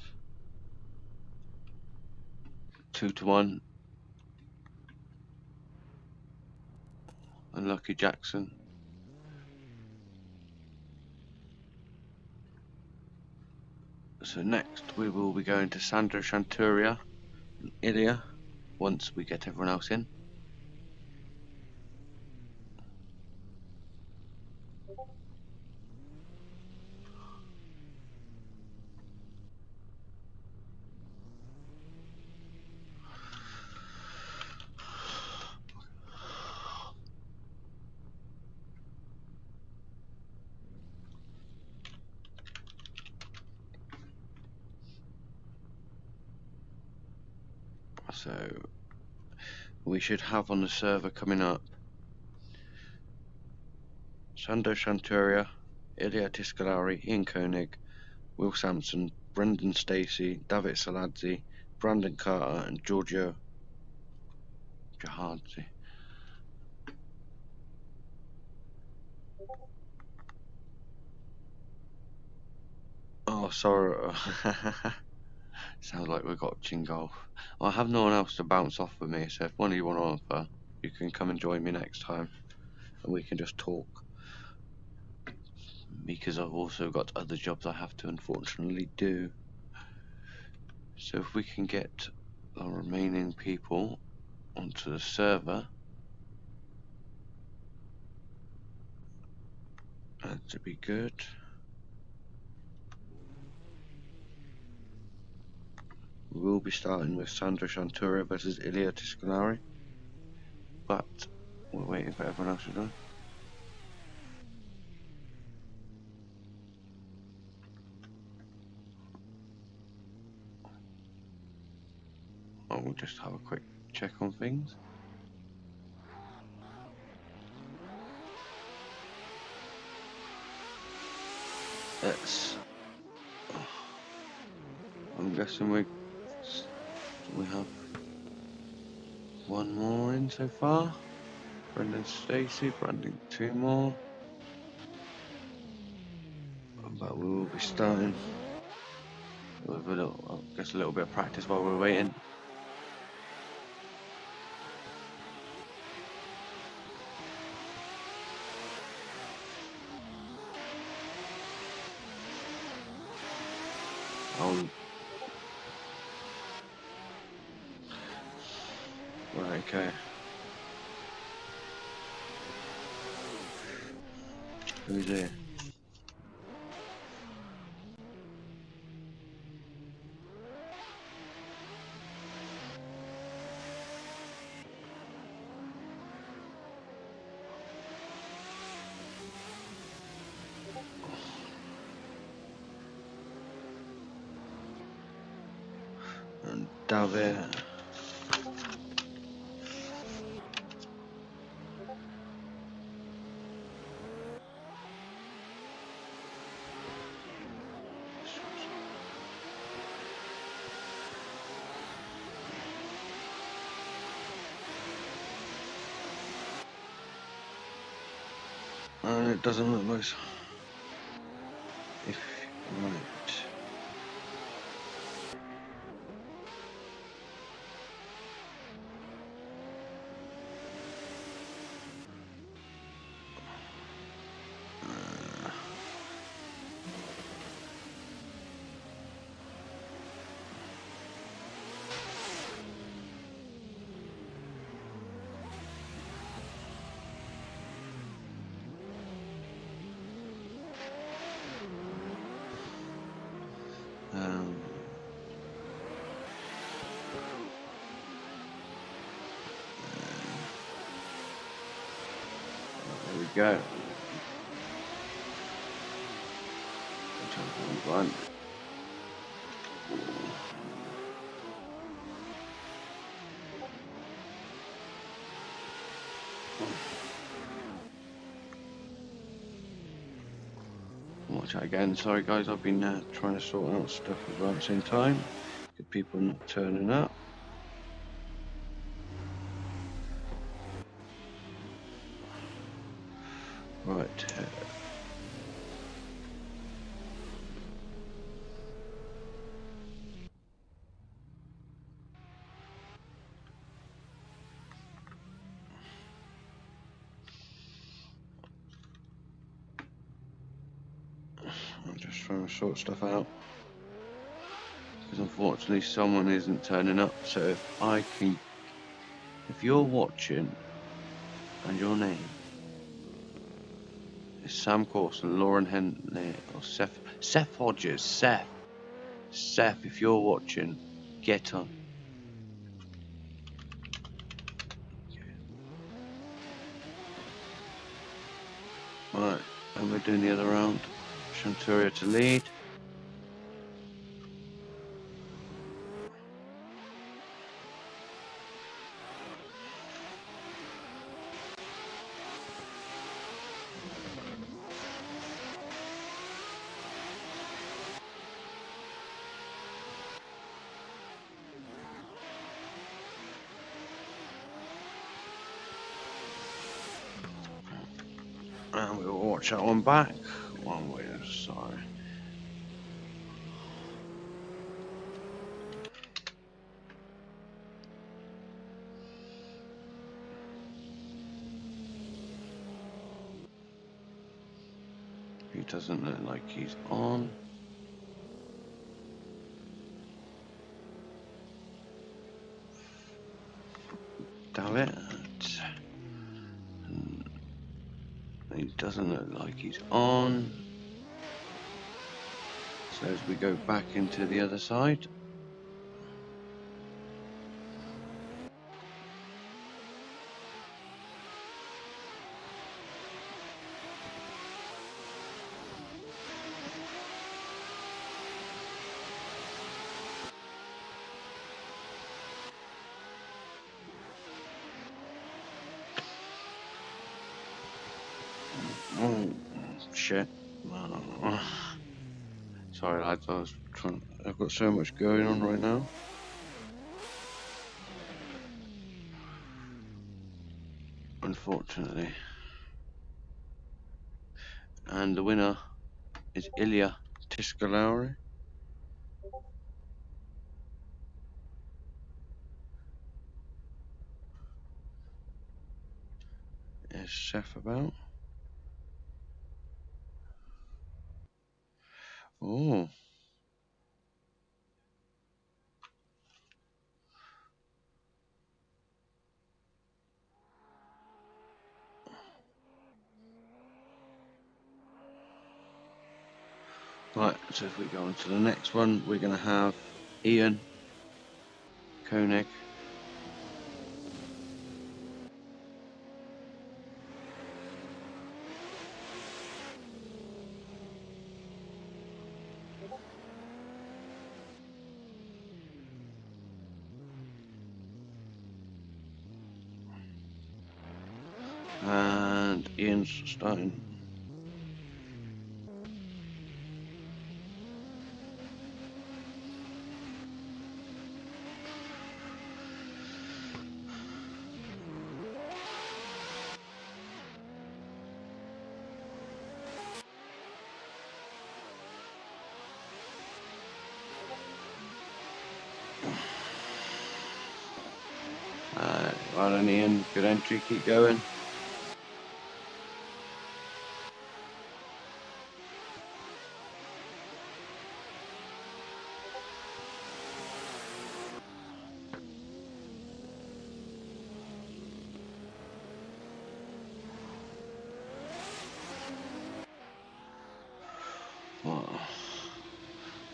2-1. Unlucky Jackson. So next we will be going to Sandro Chanturia and Ilya once we get everyone else in. So we should have on the server coming up Sando Shanturia, Ilya Tiscalari, Ian Koenig, Will Sampson, Brendan Stacey, David Saladzi, Brandon Carter, and Giorgio Jahadzi. Oh, sorry. Sounds like we've got golf. I have no one else to bounce off with me, so if one of you want to offer, you can come and join me next time, and we can just talk. Because I've also got other jobs I have to unfortunately do. So if we can get the remaining people onto the server, that should be good. We will be starting with Sandro Shantura versus Ilya Tiscanari, but we're waiting for everyone else to join. Oh, we'll just have a quick check on things. I'm guessing we have one more in so far. Brendan Stacey, Brandon 2 more. But we will be starting with a little bit of practice while we're waiting. Right, okay. Who's here? And David. And it doesn't look like so. Right. There we go. One. Watch that again. Sorry guys, I've been trying to sort out stuff as well at the same time. Good people not turning up. Right. I'm just trying to sort stuff out. Because unfortunately someone isn't turning up. So if you're watching and your name is Sam Corson, Lauren Henley, or Seth Hodges, Seth, if you're watching, get on. Right, and we're doing the other round. Shanturia to lead. And we'll watch that one back. One way, sorry. He doesn't look like he's on. Damn it. He doesn't look like he's on. So as we go back into the other side. Oh, shit. Oh. Sorry lads, I've got so much going on right now. Unfortunately. And the winner is Ilya Tiscalauri. Is Seth about? Oh. Right, so if we go on to the next one, we're going to have Ian Koenig. And Ian's starting. Well done Ian, good entry, keep going.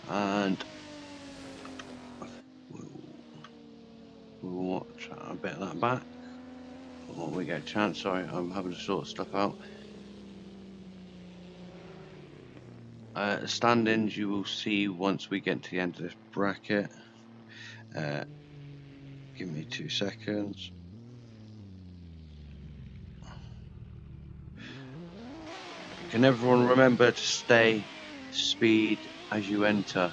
And we'll watch a bit of that back when we get a chance. Sorry, I'm having to sort stuff out. Stand-ins you will see once we get to the end of this bracket. Give me 2 seconds. Can everyone remember to stay speed as you enter?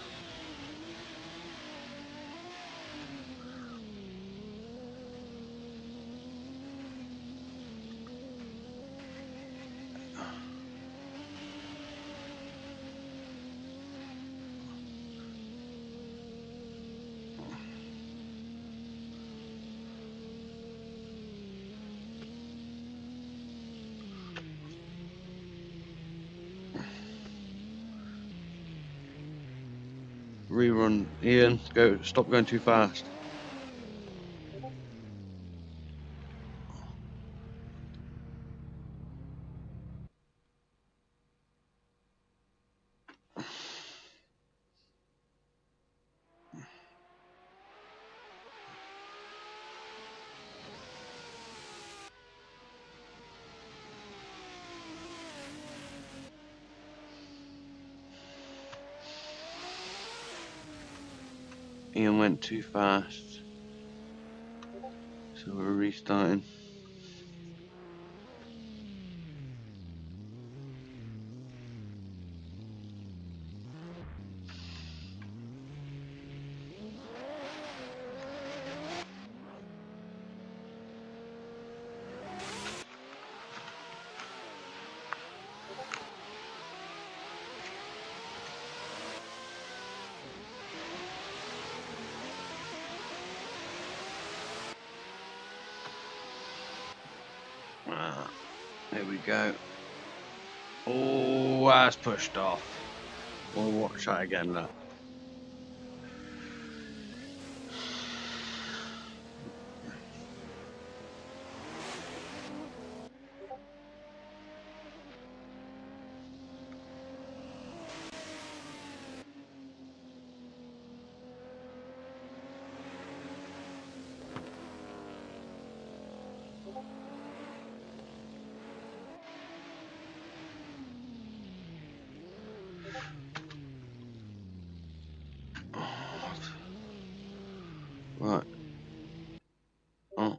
Rerun, Ian, go, stop going too fast. Ian went too fast, so we're restarting. There we go. Oh, that's pushed off. We'll watch that again, look. Right. Oh.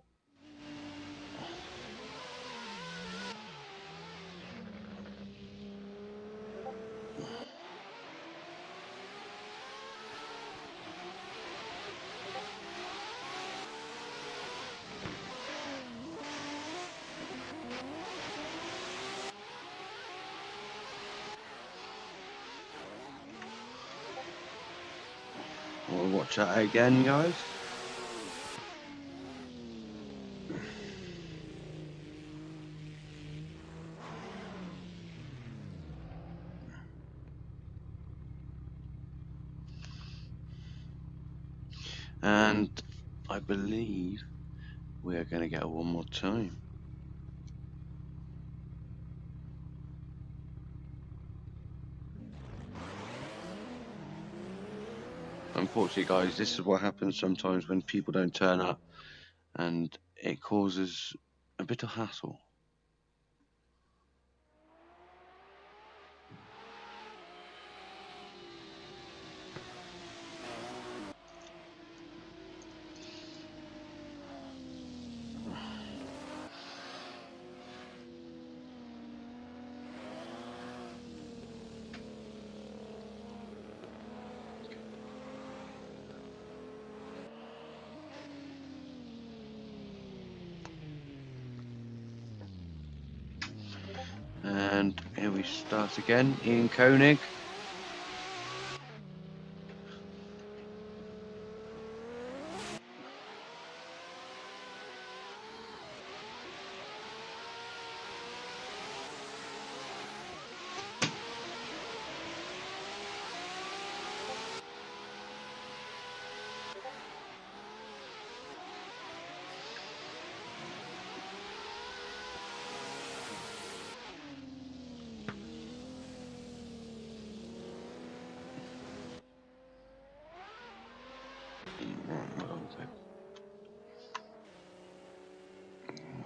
We'll watch that again, guys. And I believe we are going to get one more time. Unfortunately, guys, this is what happens sometimes when people don't turn up, and it causes a bit of hassle. And here we start again. Ian Koenig.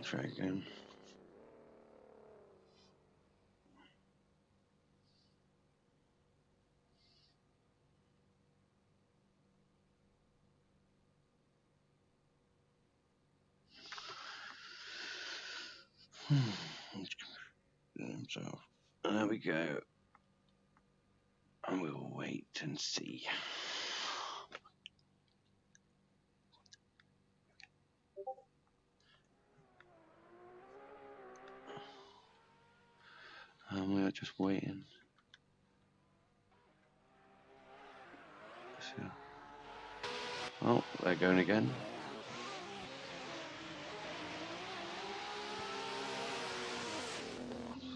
Try again. So there we go. And we'll wait and see. And we are just waiting. So, oh, they're going again.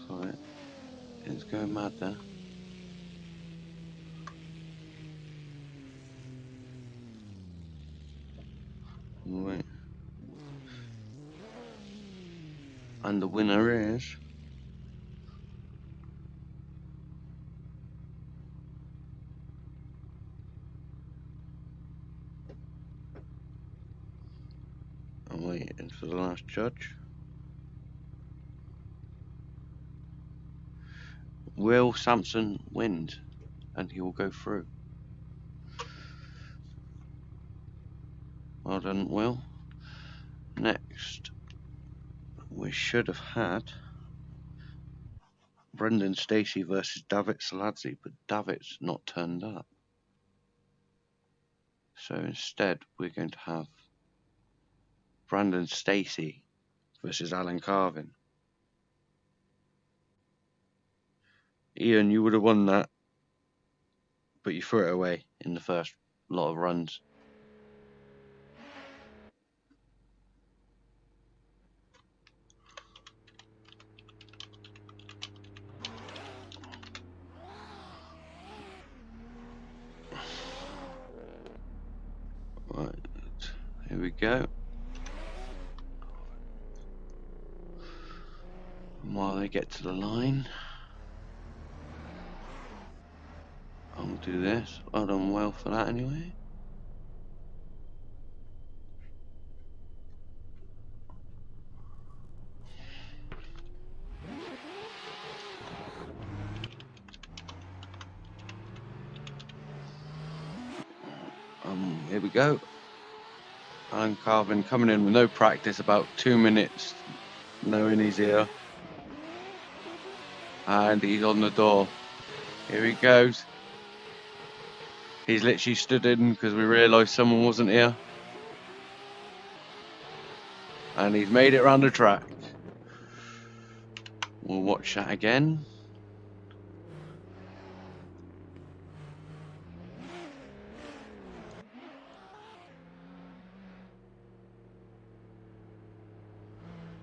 Sorry, it's going mad there. Wait. And the winner is... I'm waiting for the last judge. Will Sampson wins, and he will go through. Well done, Will. Next, we should have had Brendan Stacey versus David Saladzi, but David's not turned up. So instead, we're going to have Brandon Stacey versus Alan Carvin. Ian, you would have won that, but you threw it away in the first lot of runs. Here we go. And while they get to the line, I'll do this. I've done well for that anyway. Here we go. Alan Carvin coming in with no practice, about 2 minutes, knowing he's here. And he's on the door. Here he goes. He's literally stood in because we realised someone wasn't here. And he's made it around the track. We'll watch that again.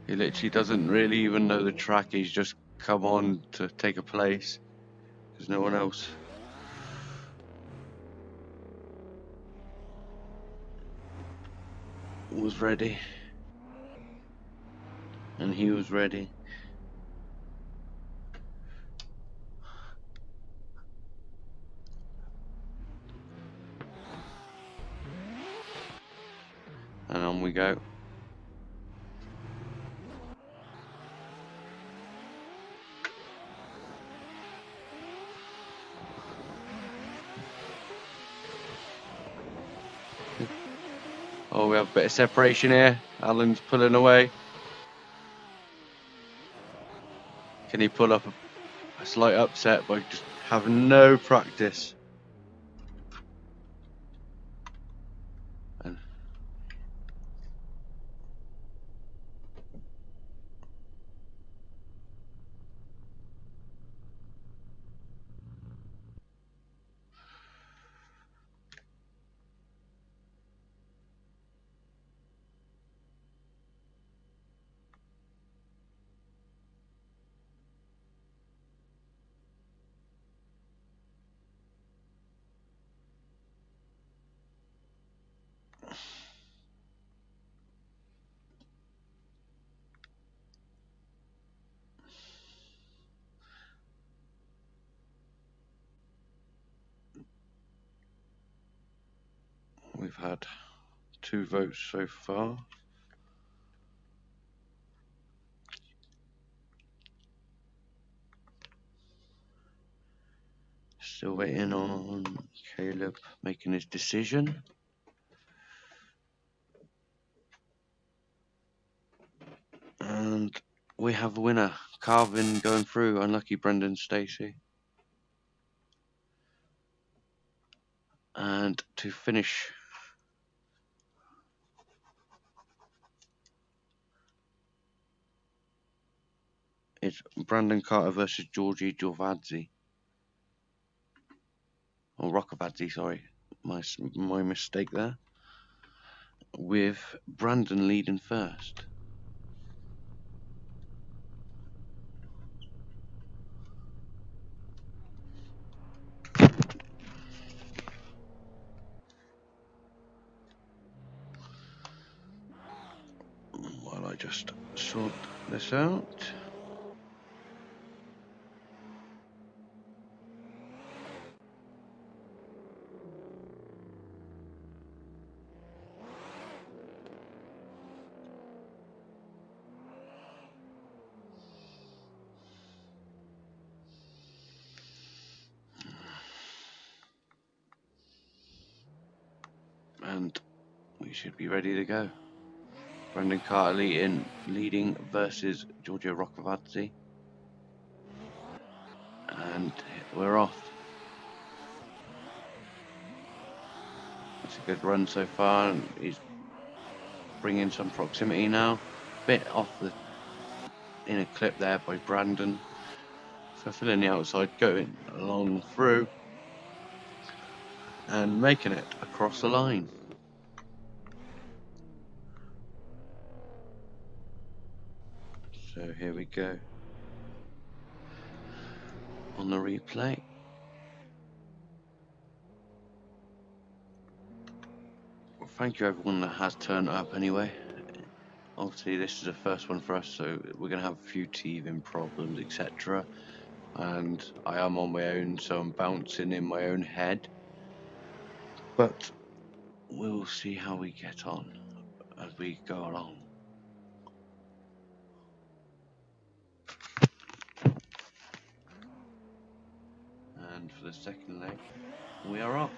He literally doesn't really even know the track. He's just come on to take a place. There's no one else. Was ready. And he was ready. And on we go. Oh, we have a bit of separation here. Alan's pulling away. Can he pull up a slight upset by just having no practice? And we've had 2 votes so far. Still waiting on Caleb making his decision. And we have a winner. Carvin going through. Unlucky Brendan Stacey. And to finish, it's Brandon Carter versus Georgie Giovazzi. Or Roccavazzi, sorry. My mistake there. With Brandon leading first. While I just sort this out. And we should be ready to go. Brendan Carter leading versus Giorgio Roccavazzi. And we're off. It's a good run so far. And he's bringing some proximity now. Bit off the inner clip there by Brandon. So filling the outside, going along through. And making it across the line. So here we go. On the replay. thank you everyone that has turned up anyway. Obviously this is the first one for us, so we're going to have a few teething problems, etc. And I am on my own, so I'm bouncing in my own head. But we'll see how we get on as we go along. And for the second leg, we are off.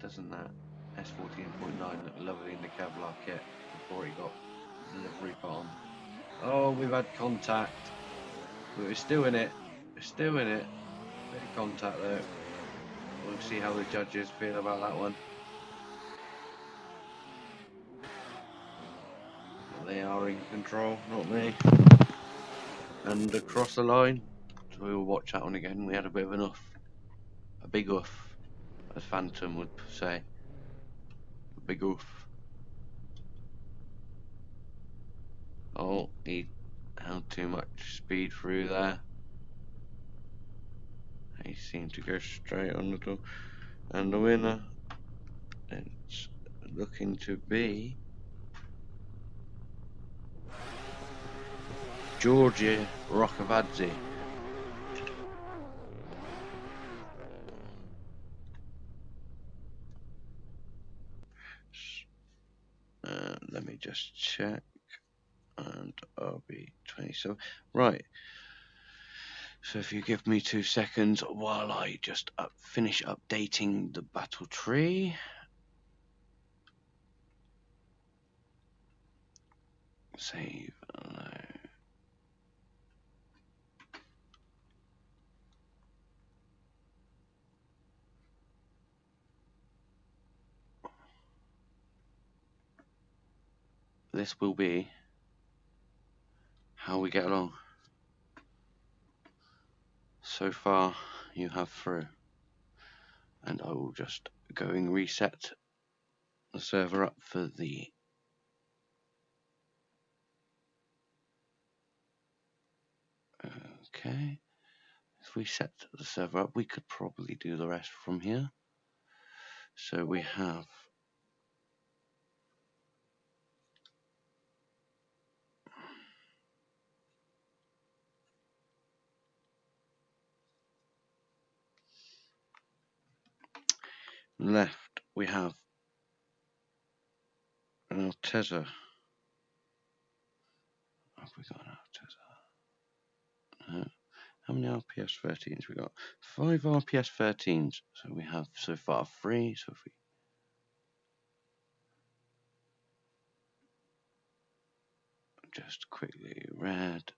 Doesn't that S14.9 look lovely in the Kevlar kit before he got delivery put on? Oh, we've had contact. But we're still in it. We're still in it. Bit of contact though. We'll see how the judges feel about that one. They are in control, not me. And across the line, so we'll watch that one again. We had a bit of an oof. A big oof, as Phantom would say. A big oof. Oh, he held too much speed through there. He seemed to go straight on the door. And the winner, it's looking to be Georgia Roccavazzi. Let me just check. And I'll be 27. Right. So if you give me 2 seconds while I just finish updating the battle tree. Save. This will be how we get along. So far you have through. And I will just go and reset the server up for the okay. If we set the server up, we could probably do the rest from here. So we have left, we have an Altezza. Have we got an Altezza? No. How many RPS 13s we got? 5 RPS 13s. So we have so far 3. So if we just quickly red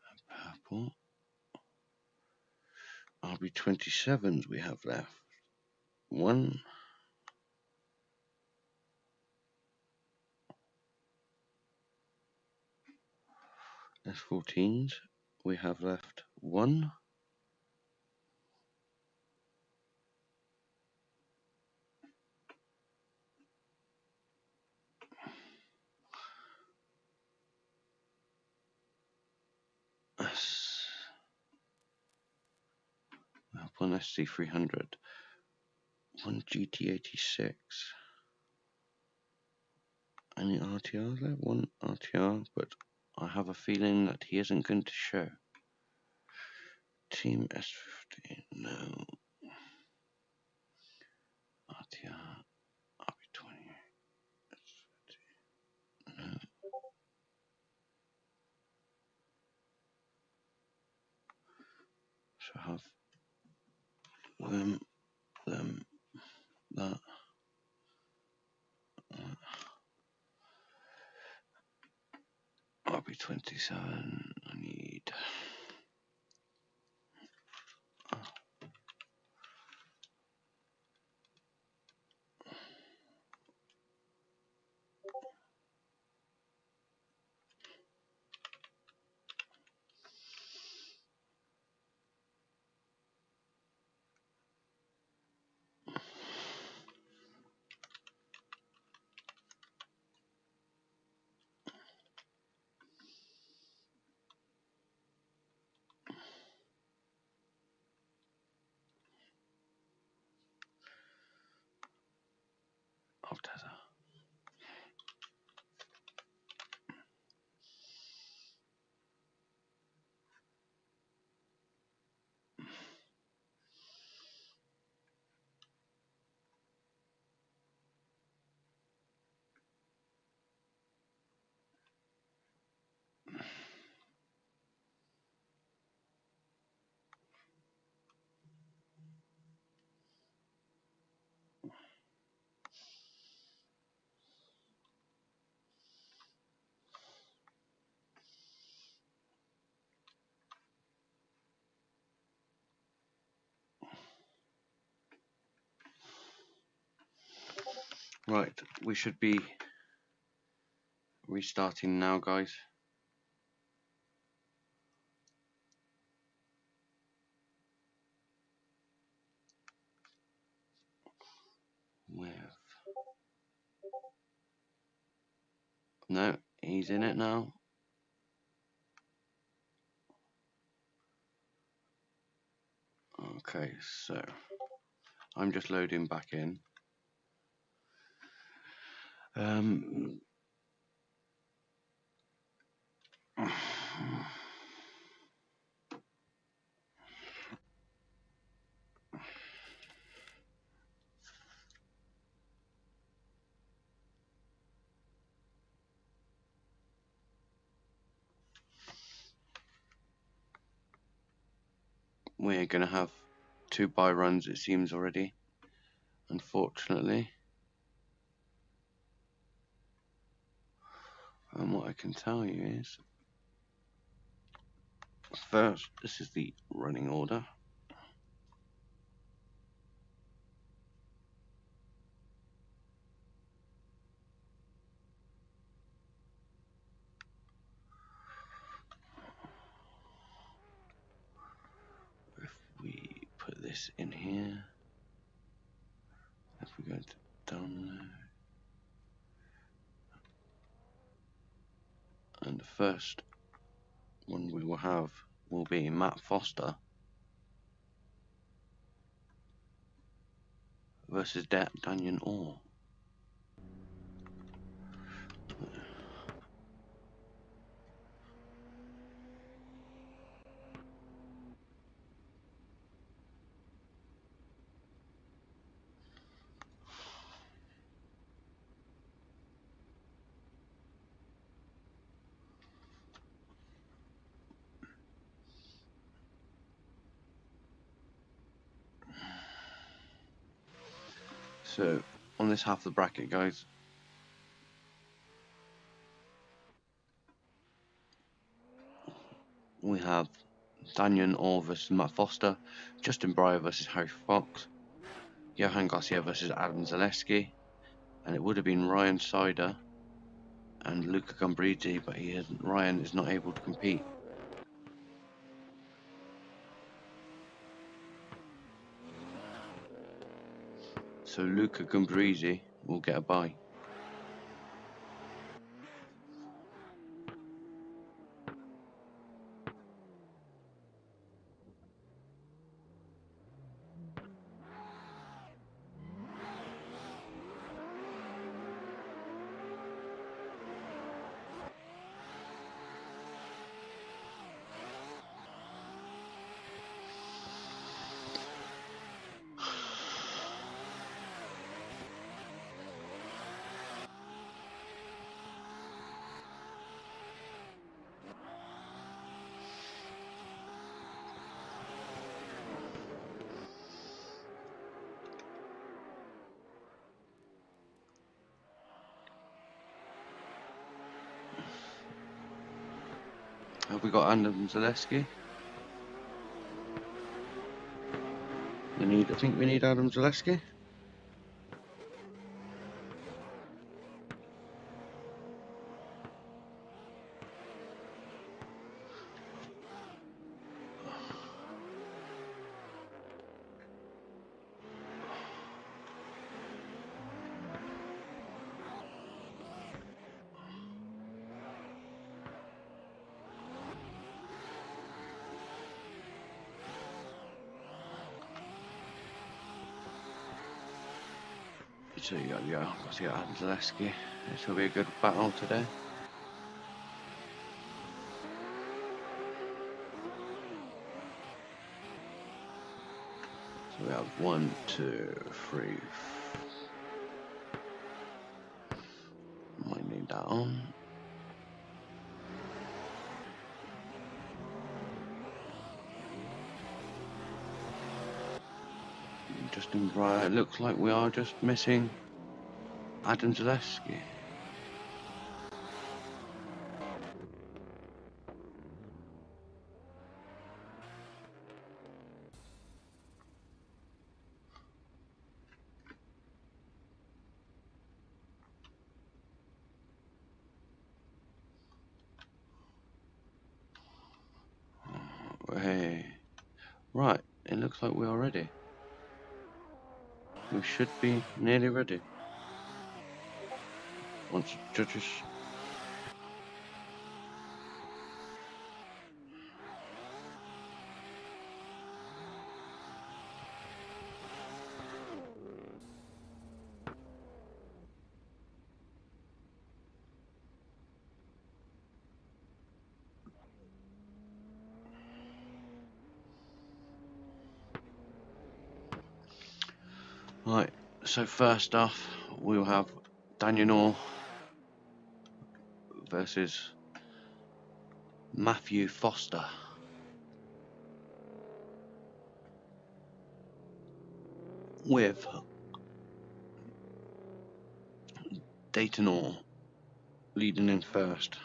and purple. RB27s we have left. 1. S14s we have left 1. One SC300, 1 GT86. Any RTRs there? 1 RTR, but I have a feeling that he isn't going to show. Team S15, no. RTR, RB20, S15, no. So I have them, that. RB27, I need. Right, we should be restarting now, guys. No, he's in it now. Okay, so I'm just loading back in. We're going to have 2 buy runs, it seems already, unfortunately. And what I can tell you is, first, this is the running order. If we put this in here, if we go to download, and the first one we will have will be Matt Foster versus Daniel Orr. So, on this half of the bracket, guys, we have Daniel Orr versus Matt Foster, Justin Breyer versus Harry Fox, Johan Garcia versus Adam Zaleski, and it would have been Ryan Sider and Luca Gumbriti, but Ryan is not able to compete. So Luca Gumbriti will get a bye. Have we got Adam Zaleski? I think we need Adam Zaleski. So you got Adam Zaleski. This will be a good battle today. So we have 1, 2, 3. Might need that on. Justin Breyer. It looks like we are just missing Adam Zaleski. Right, it looks like we are ready. We should be nearly ready. Once the judges... Right, so first off, we'll have Daniel versus Matthew Foster. With Dayton Orr leading in first.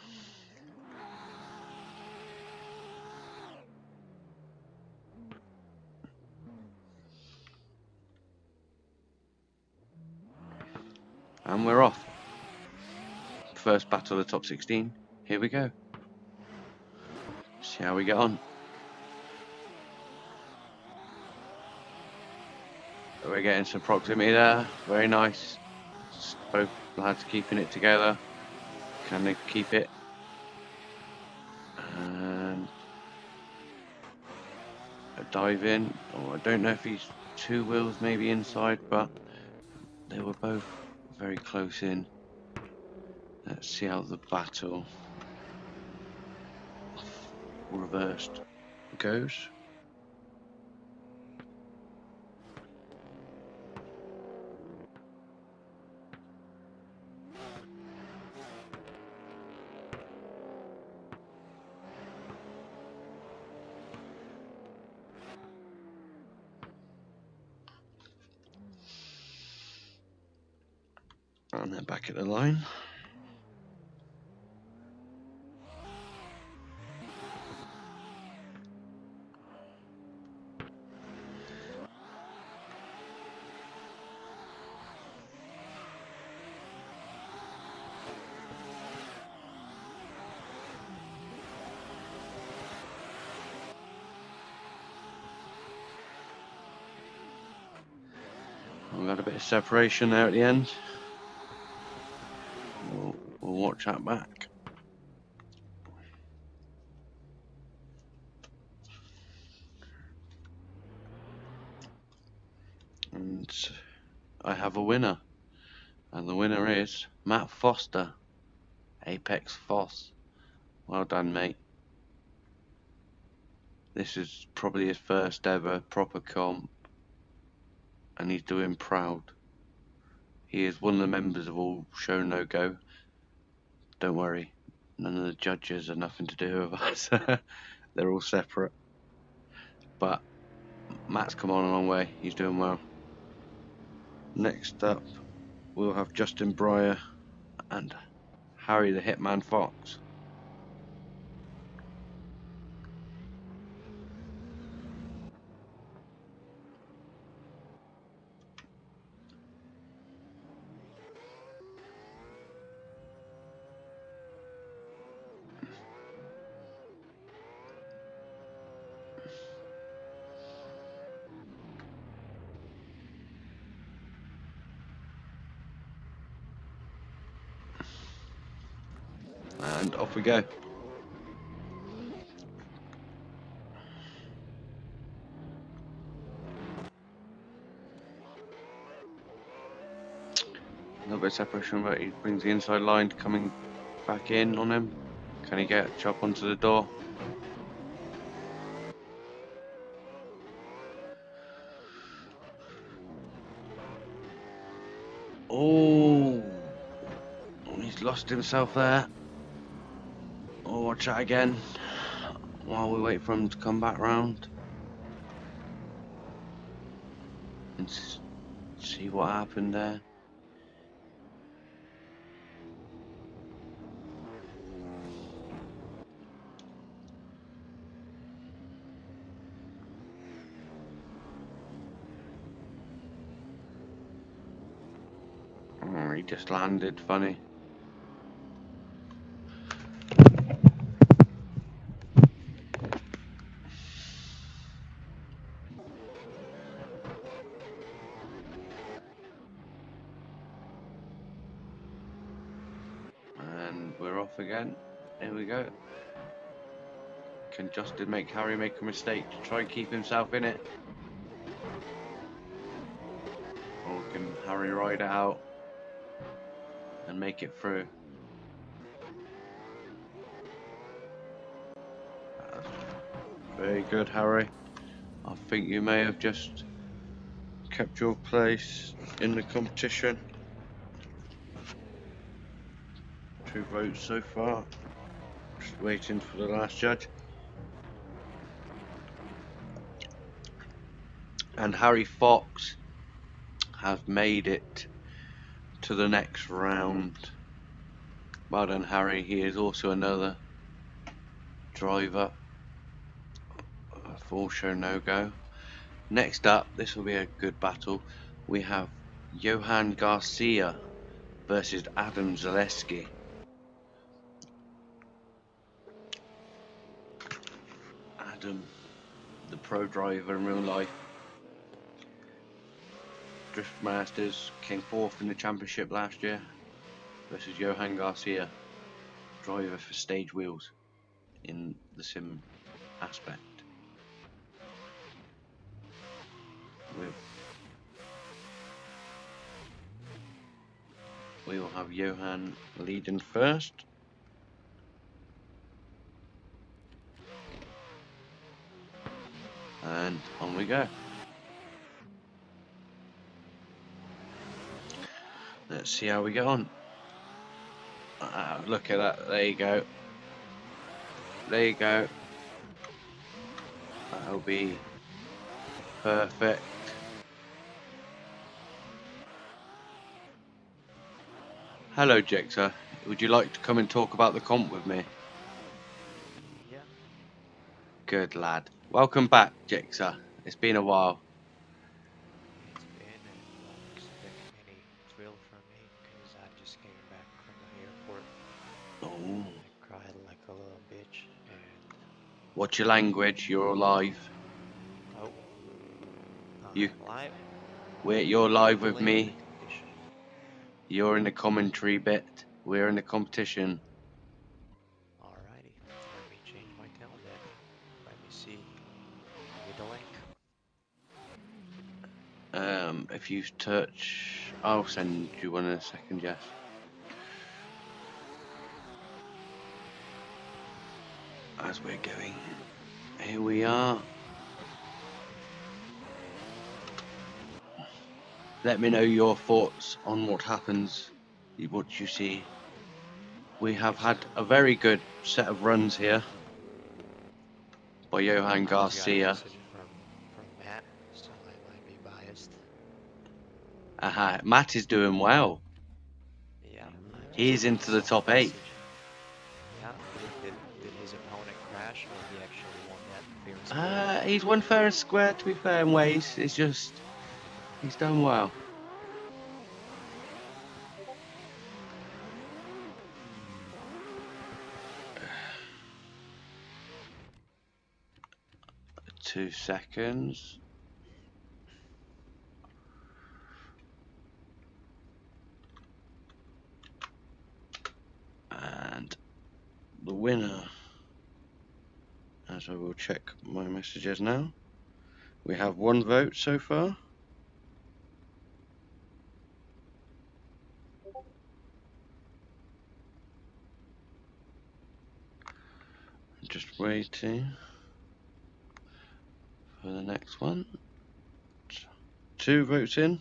And we're off. First battle of the top 16. Here we go. See how we get on. We're getting some proximity there. Very nice. Both lads keeping it together. Can they keep it? And a dive in. Oh, I don't know if he's two wheels maybe inside, but they were both very close in. Let's see how the battle reversed goes. And they're back at the line. We've got a bit of separation there at the end. We'll watch that back. And I have a winner. And the winner is Matt Foster. Apex Foss. Well done, mate. This is probably his first ever proper comp. And he's doing proud. He is one of the members of All Show No Go. Don't worry, none of the judges are nothing to do with us. They're all separate. But Matt's come on a long way. He's doing well. Next up, we'll have Justin Breyer and Harry the Hitman Fox. And off we go. A little bit of separation, but he brings the inside line coming back in on him. Can he get a chop onto the door? Oh, he's lost himself there. Oh, watch that again while we wait for him to come back round and see what happened there. Oh, he just landed funny. And we're off again. Here we go. Can Justin make Harry make a mistake to try and keep himself in it? Or can Harry ride it out and make it through? Very good, Harry. I think you may have just kept your place in the competition. 2 votes so far. Just waiting for the last judge. And Harry Fox has made it to the next round. Well done, Harry. He is also another driver. A full show no-go. Next up, this will be a good battle. We have Johan Garcia versus Adam Zaleski. Adam, the pro driver in real life. Drift Masters, came 4th in the championship last year, versus Johan Garcia, driver for stage wheels in the sim aspect. We will have Johan leading first. And on we go. Let's see how we get on. Look at that. There you go. There you go. That'll be perfect. Hello, Jexer. Would you like to come and talk about the comp with me? Yeah. Good lad. Welcome back, Jexer. It's been a while. It's been, and don't expect any thrill from me because I just came back from the airport. Oh. I cried like a little bitch, and What's your language? You're alive. oh, You, I'm live. you're live with Late in the me. competition. You're in the commentary bit. We're in the competition. Alrighty, let me change my tone then. Let me see. Give me the link. If you touch, I'll send you one in a second, Jess. As we're going, here we are. Let me know your thoughts on what happens, what you see. We have had a very good set of runs here by Johan I just got a Garcia. message from Matt, so I might be biased. Aha, Matt is doing well. Yeah, I just He's into the top 8. message. Yeah, did his opponent crash, or he actually won that fair and square? He's won fair and square, to be fair, in ways. It's just, he's done well. Two seconds. And the winner, as I will check my messages now, we have 1 vote so far. Just waiting for the next one. 2 votes in.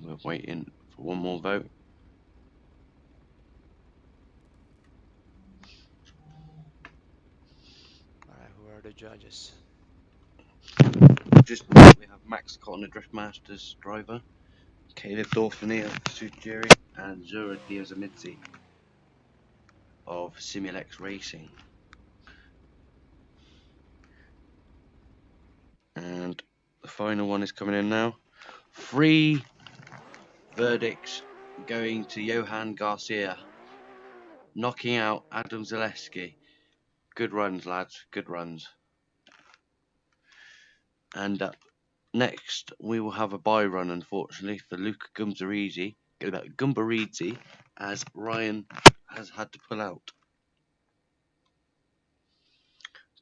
We're waiting for 1 more vote. Alright, who are the judges? We have Max Cotton, the Drift Masters driver, Caleb Dorfany of Tsujigiri, and Zura Diazamidze of Simulex Racing. And the final one is coming in now. 3 verdicts going to Johan Garcia. knocking out Adam Zaleski. Good runs, lads. Good runs. And next, we will have a bye run, unfortunately, for Luca Gumbaridze, as Ryan has had to pull out.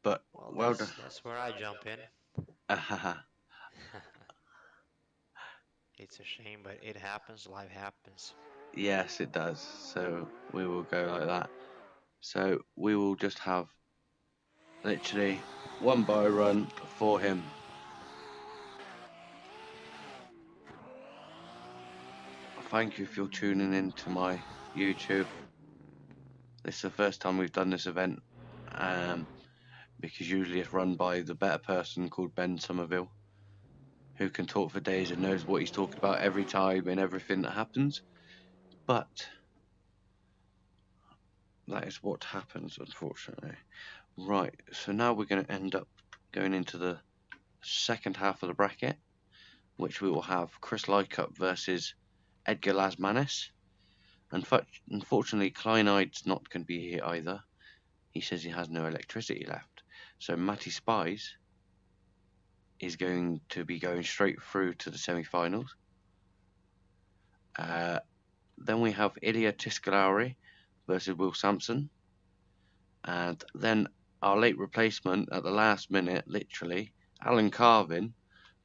But well done. That's where I jump in. It's a shame, but it happens. Life happens. Yes, it does. So we will go like that. So we will just have literally one bye run for him. Thank you if you're tuning in to my YouTube. This is the first time we've done this event, because usually it's run by the better person called Ben Somerville, who can talk for days and knows what he's talking about every time and everything that happens. But that is what happens, unfortunately. Right, so now we're going to end up going into the second half of the bracket, which we will have Chris Lycup versus Edgar Lasmanis. Unfortunately, Kleinide's not going to be here either. He says he has no electricity left. So Matty Spies is going to be going straight through to the semi-finals. Then we have Ilya Tiscalauri versus Will Sampson. And then our late replacement at the last minute, literally, Alan Carvin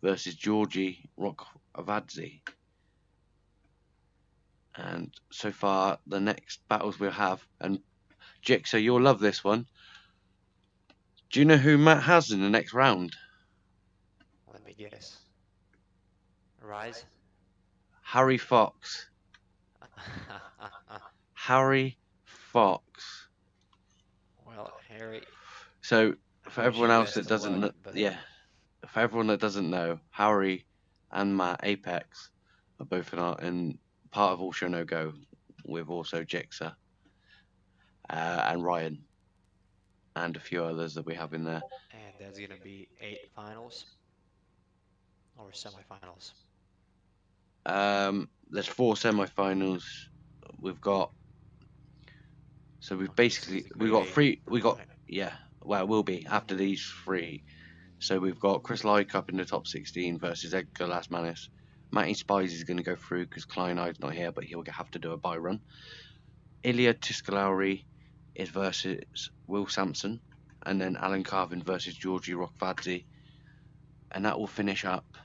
versus Georgi Rokvadze. And so far, the next battles we'll have, and Jixer, you'll love this one. Do you know who Matt has in the next round? Let me guess. Rise? Harry Fox. Harry Fox. Well, Harry. So for I wish everyone you else best that of doesn't, luck, but for everyone that doesn't know, Harry and Matt Apex are both in part of All Show No Go, with also Jixer and Ryan and a few others that we have in there. and that's gonna be 8 finals or semifinals. There's 4 semi-finals. We've got. So we've Okay, so basically it's a we grade got 8, 3. We got right? yeah. Well, it will be after these 3. So we've got Chris Lycup in the top 16 versus Edgar Lasmanis. Matty Spies is going to go through because Kleinide's not here, but he'll have to do a bye run. Ilya Tiscalauri is versus Will Sampson, and then Alan Carvin versus Georgi Rokvadze, and that will finish up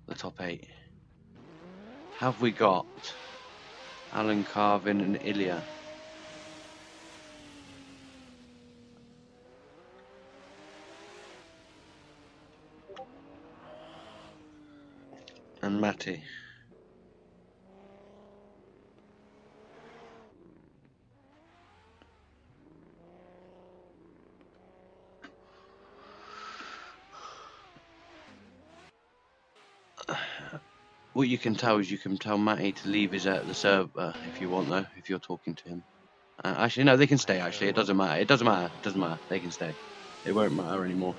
the top 8. Have we got Alan Carvin and Ilya? And Matty. What you can tell is you can tell Matty to leave his the server if you want, though, if you're talking to him. Actually, no, they can stay. I Actually, sure it will. doesn't matter. It doesn't matter. It doesn't matter. They can stay. It won't matter anymore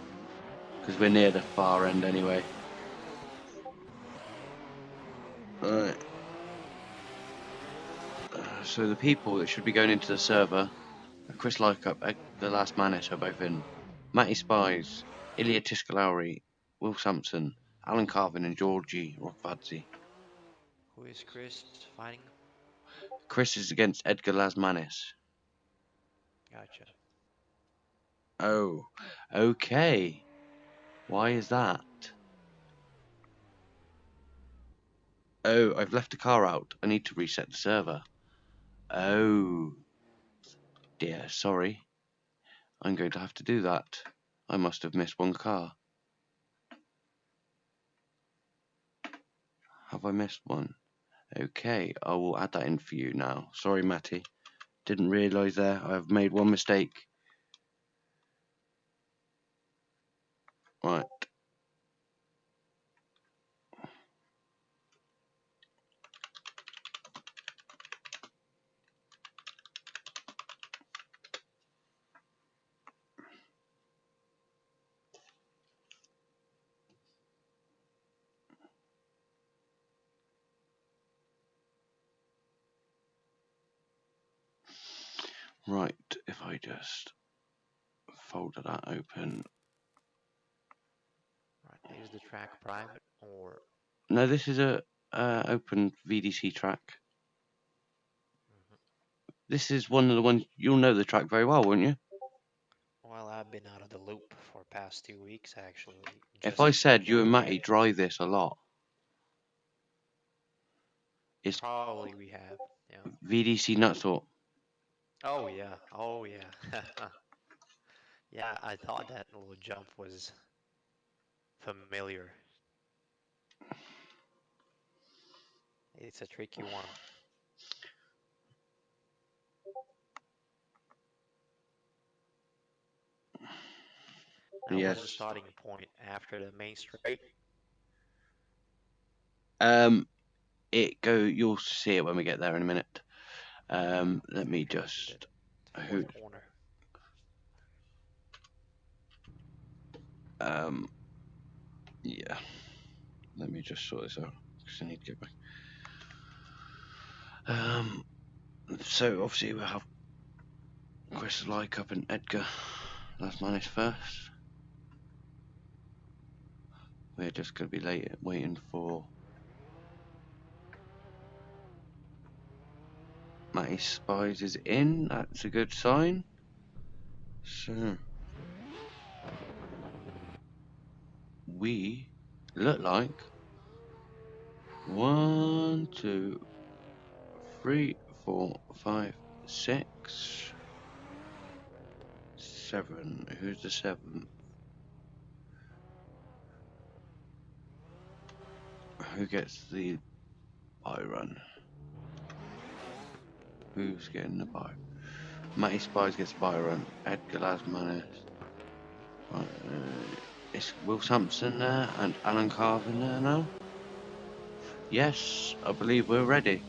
because we're near the far end anyway. Alright. So the people that should be going into the server are Chris Lycup, the last Manis are both in. Matty Spies, Ilya Tiscalauri, Will Sampson, Alan Carvin, and Georgi Rokvadze. Who is Chris fighting? Chris is against Edgar Lasmanis. Gotcha. Oh, okay. Why is that? Oh, I've left the car out. I need to reset the server. Oh, dear, sorry. I'm going to have to do that. I must have missed one car. Have I missed one? Okay, I will add that in for you now. Sorry, Matty. Didn't realise there. I've made one mistake. Right. Right, if I just fold that open. Right, is the track private or? No, this is a open VDC track. Mhm. This is one of the ones, you'll know the track very well, won't you? Well, I've been out of the loop for past 2 weeks actually. If Just I said you and looking at Matty it. drive this a lot, it's Probably we have. Yeah. VDC Nutsort. Oh yeah. Oh yeah. Yeah, I thought that little jump was familiar. It's a tricky one. Now, where's the Yes. starting point after the main straight? You'll see it when we get there in a minute. Let me Okay, so just, the who, fourth corner. yeah, let me just sort this out because I need to get back. So obviously we'll have Chris Lycup and Edgar Last Man is first. We're just going to be waiting for Matty Spies is in. That's a good sign. So we look like 1, 2, 3, 4, 5, 6, 7. Who's the 7th? Who gets the bye run? Who's getting the bye? Matty Spies gets the bye run. Edgar Lasmanis. Right, is Will Sampson there and Alan Carvin there now? Yes, I believe we're ready.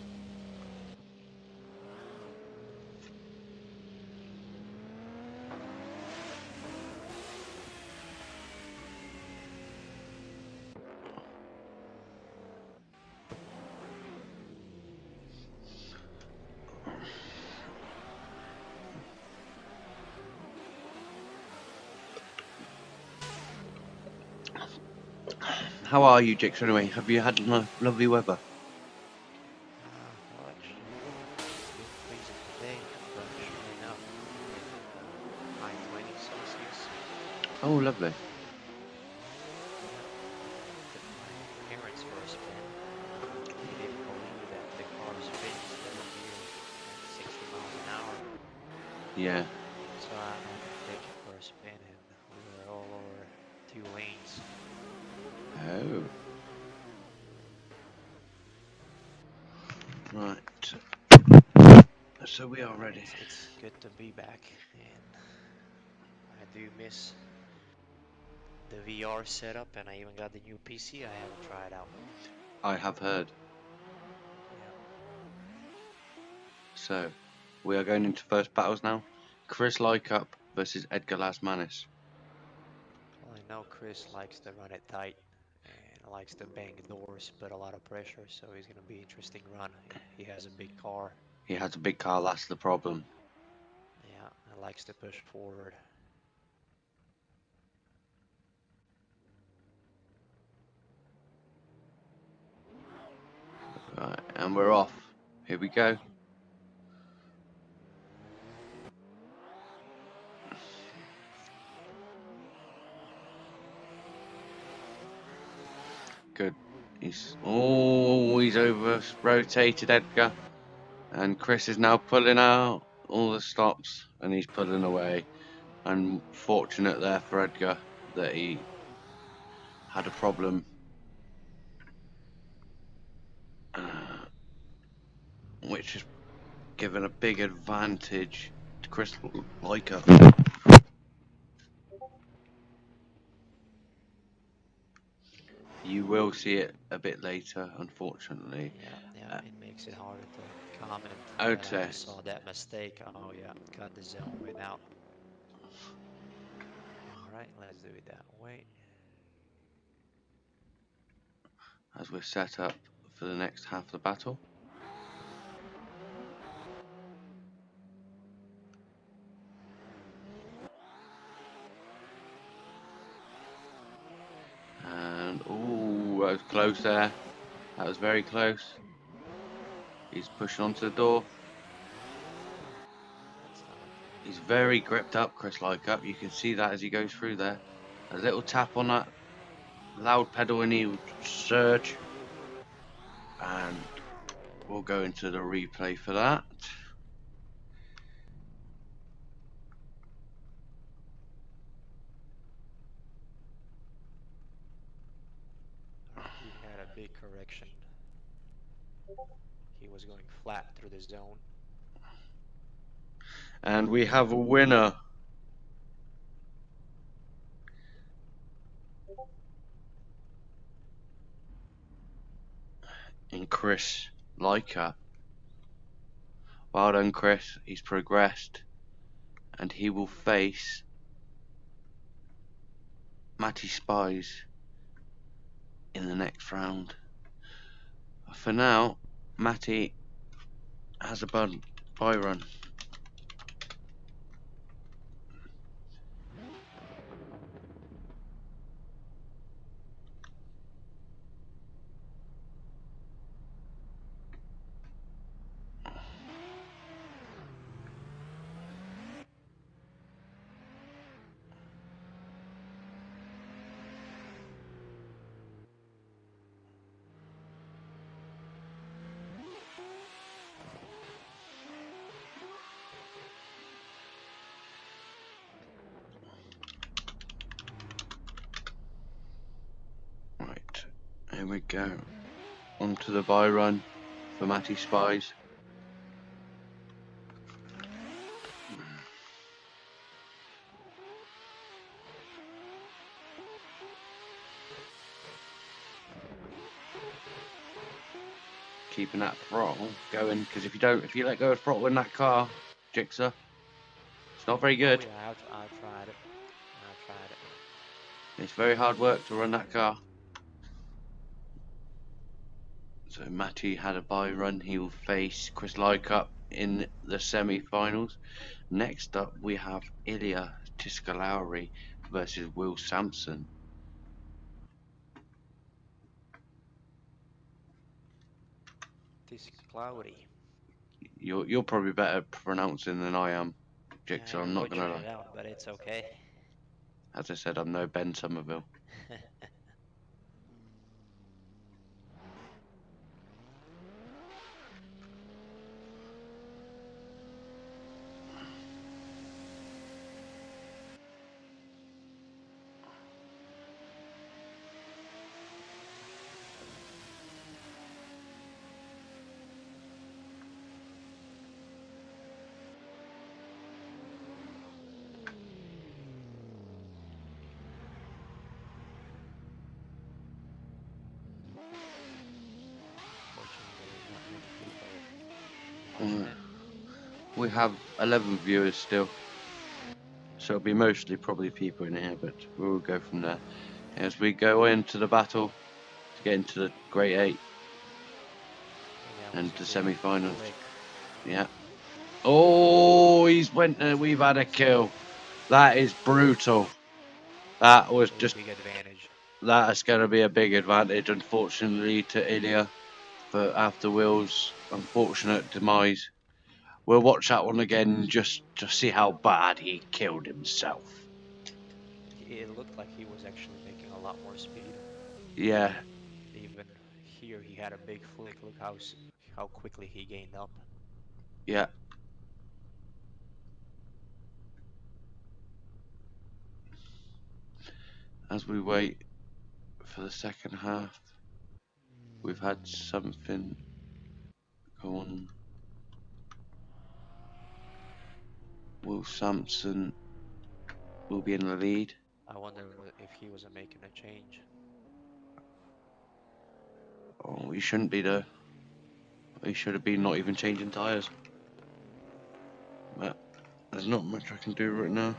How are you, Jix? Anyway, have you had lovely weather? Well, actually, it's been freezing today, but sure enough, high 20 Celsius. Oh, lovely. Yeah, took my parents for a spin. They didn't believe that the car spins down here at 60 miles an hour. Yeah. So I had to take it for a spin, and we were all over 2 lanes. Oh. Right. So we are But ready. it's good to be back, and I do miss the VR setup, and I even got the new PC. I haven't tried out. I have heard. Yeah. So we are going into first battles now. Chris Lycup versus Edgar Lasmanis. Well, I know Chris likes to run it tight and likes to bang doors, but a lot of pressure, so he's gonna be interesting run. He has a big car. He has a big car, that's the problem. Yeah, and likes to push forward. Right, and we're off. Here we go. Good. He's over rotated Edgar. And Chris is now pulling out all the stops and he's pulling away. Unfortunate there for Edgar that he had a problem, which has given a big advantage to Chris Lycup. You will see it a bit later, unfortunately. Yeah, it makes it harder to comment, but I Okay, just saw that mistake. Oh yeah, got the zone went out. All right, let's do it that way. as we're set up for the next half of the battle. was close there. That was very close. He's pushing onto the door. That's not. He's very gripped up, Chris Lycup. You can see that as he goes through there. A little tap on that loud pedal and he'll surge. And we'll go into the replay for that. He had a big correction. He was going flat through the zone. And we have a winner. In Chris Lycup. Well done, Chris. He's progressed. And he will face Matty Spies in the next round. For now, Matty has a bye run. Right, here we go. On to the bye run for Matty Spies. Keeping that throttle going, because if you let go of throttle in that car, Jigsaw, it's not very good. Oh, yeah, I tried it. I tried it. It's very hard work to run that car. So Matty had a bye run. He will face Chris Lycup in the semi-finals. Next up, we have Ilya Tiscalauri versus Will Sampson. This cloudy. You're probably better pronouncing than I am, Jigsaw. I'm not gonna lie. It out, but it's okay. As I said, I'm no Ben Somerville. We have 11 viewers still, so it'll be mostly probably people in here, but we'll go from there as we go into the battle to get into the Great 8 and the semi-finals. Yeah. Oh, he's went. We've had a kill. That is brutal. That was just big advantage. That is going to be a big advantage, unfortunately, to Ilya, but after Will's unfortunate demise. We'll watch that one again just to see how bad he killed himself. It looked like he was actually making a lot more speed. Yeah. Even here, he had a big flick. Look how quickly he gained up. Yeah. As we wait for the second half, we've had something go on. Will Sampson will be in the lead. I wonder if he wasn't making a change. Oh, he shouldn't be though. He should have been not even changing tyres. But there's not much I can do right now.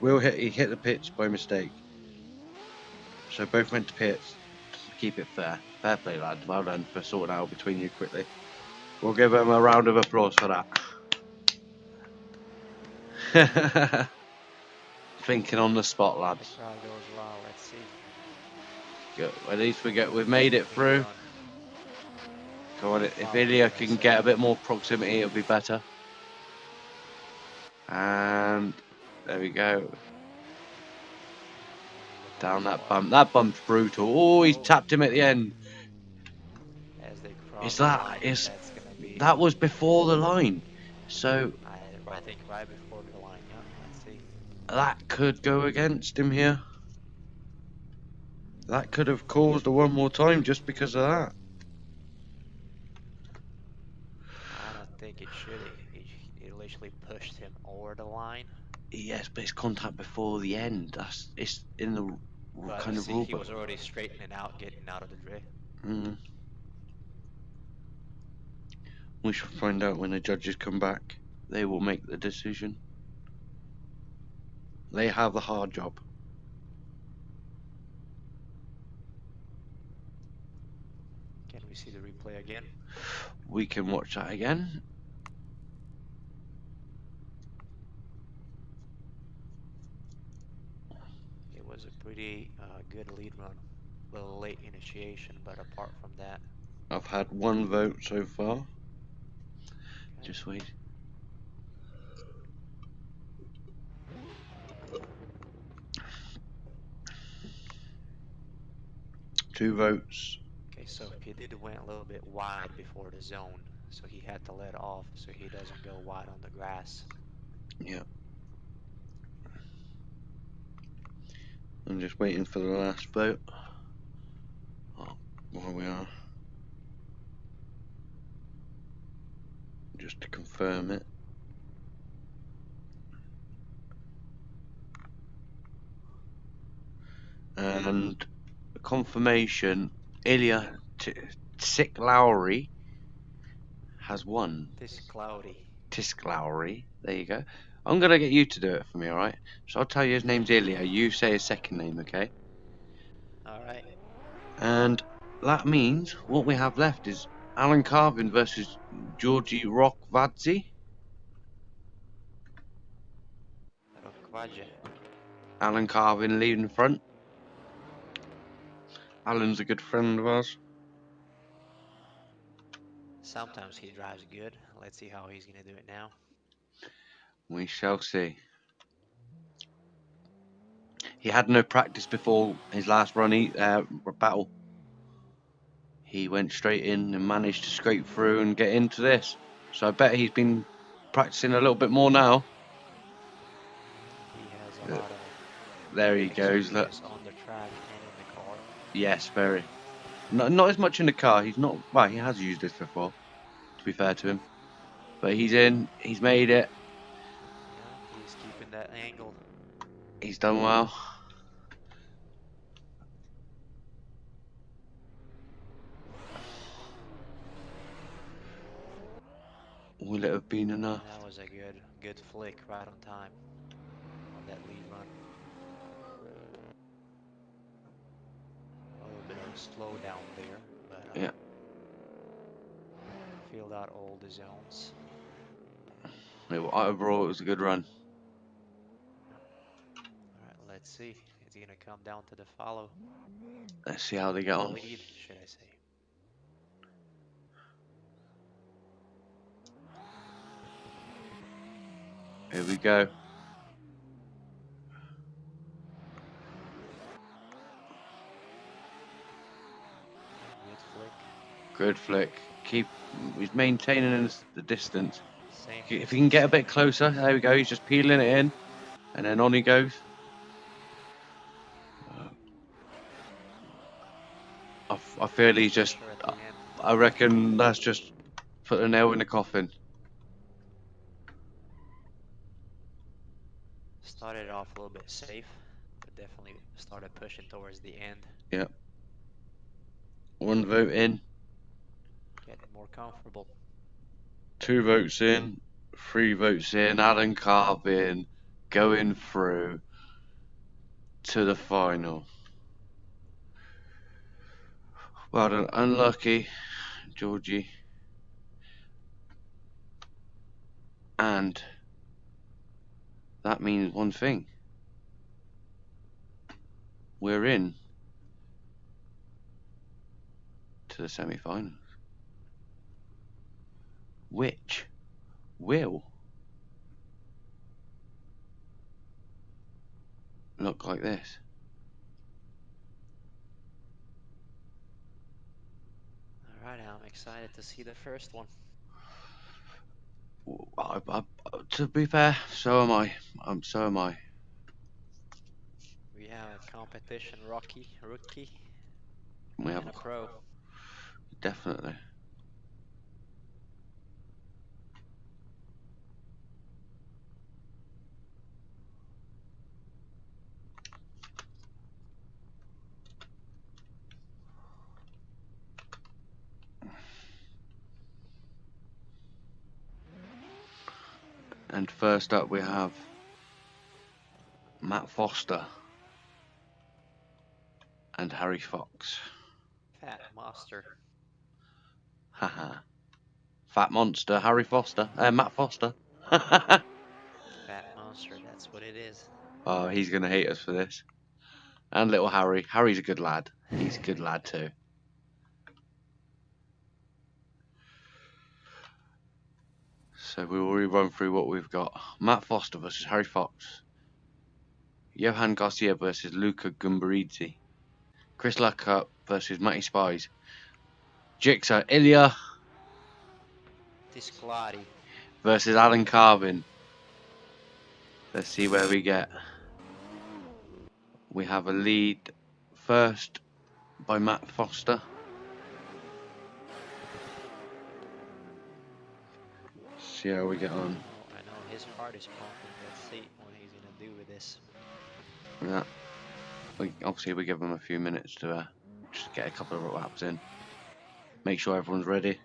He hit the pits by mistake. So both went to pits. Keep it fair. Fair play, lad. Well done for sorting out between you quickly. We'll give him a round of applause for that. Thinking on the spot, lads. The crowd goes, wow, let's see. Good. At least we've made it through. Run. Go on, if Wow, Ilya I can saw get a that. bit more proximity, it'll be better. And there we go. Down that bump. That bump's brutal. Oh, he's tapped him at the end. As they cross the line, that's gonna be. That was before the line, so I think right before the line. Yeah, let's see. that could go against him here. That could have caused a one more time just because of that. I don't think it should. It literally pushed him over the line. Yes, but it's contact before the end. It's in the kind of See, rule he book. was already straightening out, getting out of the drift. We shall find out when the judges come back. They will make the decision. They have the hard job. Can we see the replay again? We can watch that again. It was a pretty good lead run. A little late initiation, but apart from that, I've had one vote so far. okay. Just wait. Two votes. Okay, so he did went a little bit wide before the zone, so he had to let off so he doesn't go wide on the grass. Yeah. I'm just waiting for the last vote. Oh, where we are. Just to confirm it. And confirmation, Ilya Tisk Lowry has won. Tisk Lowry. There you go. I'm going to get you to do it for me, alright? So I'll tell you his name's Ilya. You say his second name, okay? Alright. And that means what we have left is Alan Carvin versus Georgi Rokvadze. Alan Carvin leading front. Alan's a good friend of ours. Sometimes he drives good. Let's see how he's going to do it now. We shall see. He had no practice before his last run battle. He went straight in and managed to scrape through and get into this. So I bet he's been practicing a little bit more now. He has a lot of there he goes. Look. on the track and in the car. Yes, very. Not as much in the car. He's not. Well, he has used this before. To be fair to him, but he's in. He's made it. Yeah, he's keeping that angle. He's done well. Will it have been enough? That was a good flick right on time on that lead run. A little bit of a slowdown there, but yeah. Filled out all the zones. Overall, it was a good run. Alright, let's see. It's gonna come down to the follow. Let's see how they get on. Lead, should I say. Here we go. Good flick. He's maintaining the distance. If he can get a bit closer, there we go. He's just peeling it in, and then on he goes. I feel he's just. I reckon that's just put a nail in the coffin. Started off a little bit safe, but definitely started pushing towards the end. Yeah. One vote in. Getting more comfortable. 2 votes in. 3 votes in. Alan Carvin going through to the final. Well done. Unlucky, Georgie. And that means one thing. We're in to the semi-finals, which will look like this. Alright, I'm excited to see the first one. To be fair, so am I. So am I. We have a competition rookie, We have and a pro. definitely. And first up we have Matt Foster and Harry Fox. Fat Monster. Haha. Fat monster, Harry Foster. Matt Foster. Fat Monster, that's what it is. Oh, he's gonna hate us for this. And little Harry. Harry's a good lad. He's a good lad too. So we will run through what we've got. Matt Foster versus Harry Fox. Johan Garcia versus Luca Gumbaridze. Chris Lucker versus Matty Spies. Jigsaw Ilya Tisclari. versus Alan Carvin. Let's see where we get. We have a lead first by Matt Foster. See how we get on. Oh, I know his heart is pumping. Let's see what he's gonna do with this. Yeah. Obviously we give him a few minutes to just get a couple of laps in. Make sure everyone's ready.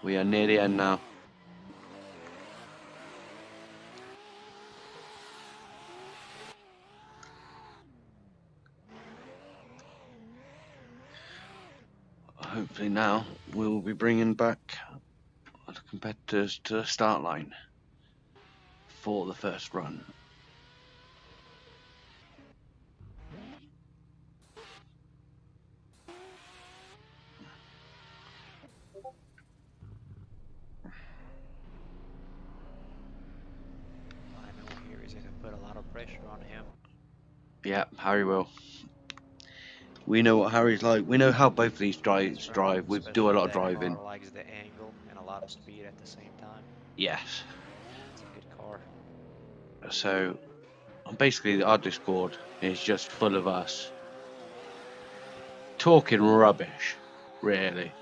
We are near the end now. Hopefully now we will be bringing back the competitors to the start line for the first run. I know here he's gonna put a lot of pressure on him. Yeah, Harry will. We know what Harry's like. We know how both of these drives drive. We do a lot of driving. Car likes the angle and a lot of speed at the same time. Yes. It's a good car. So, basically our Discord is just full of us talking rubbish, really.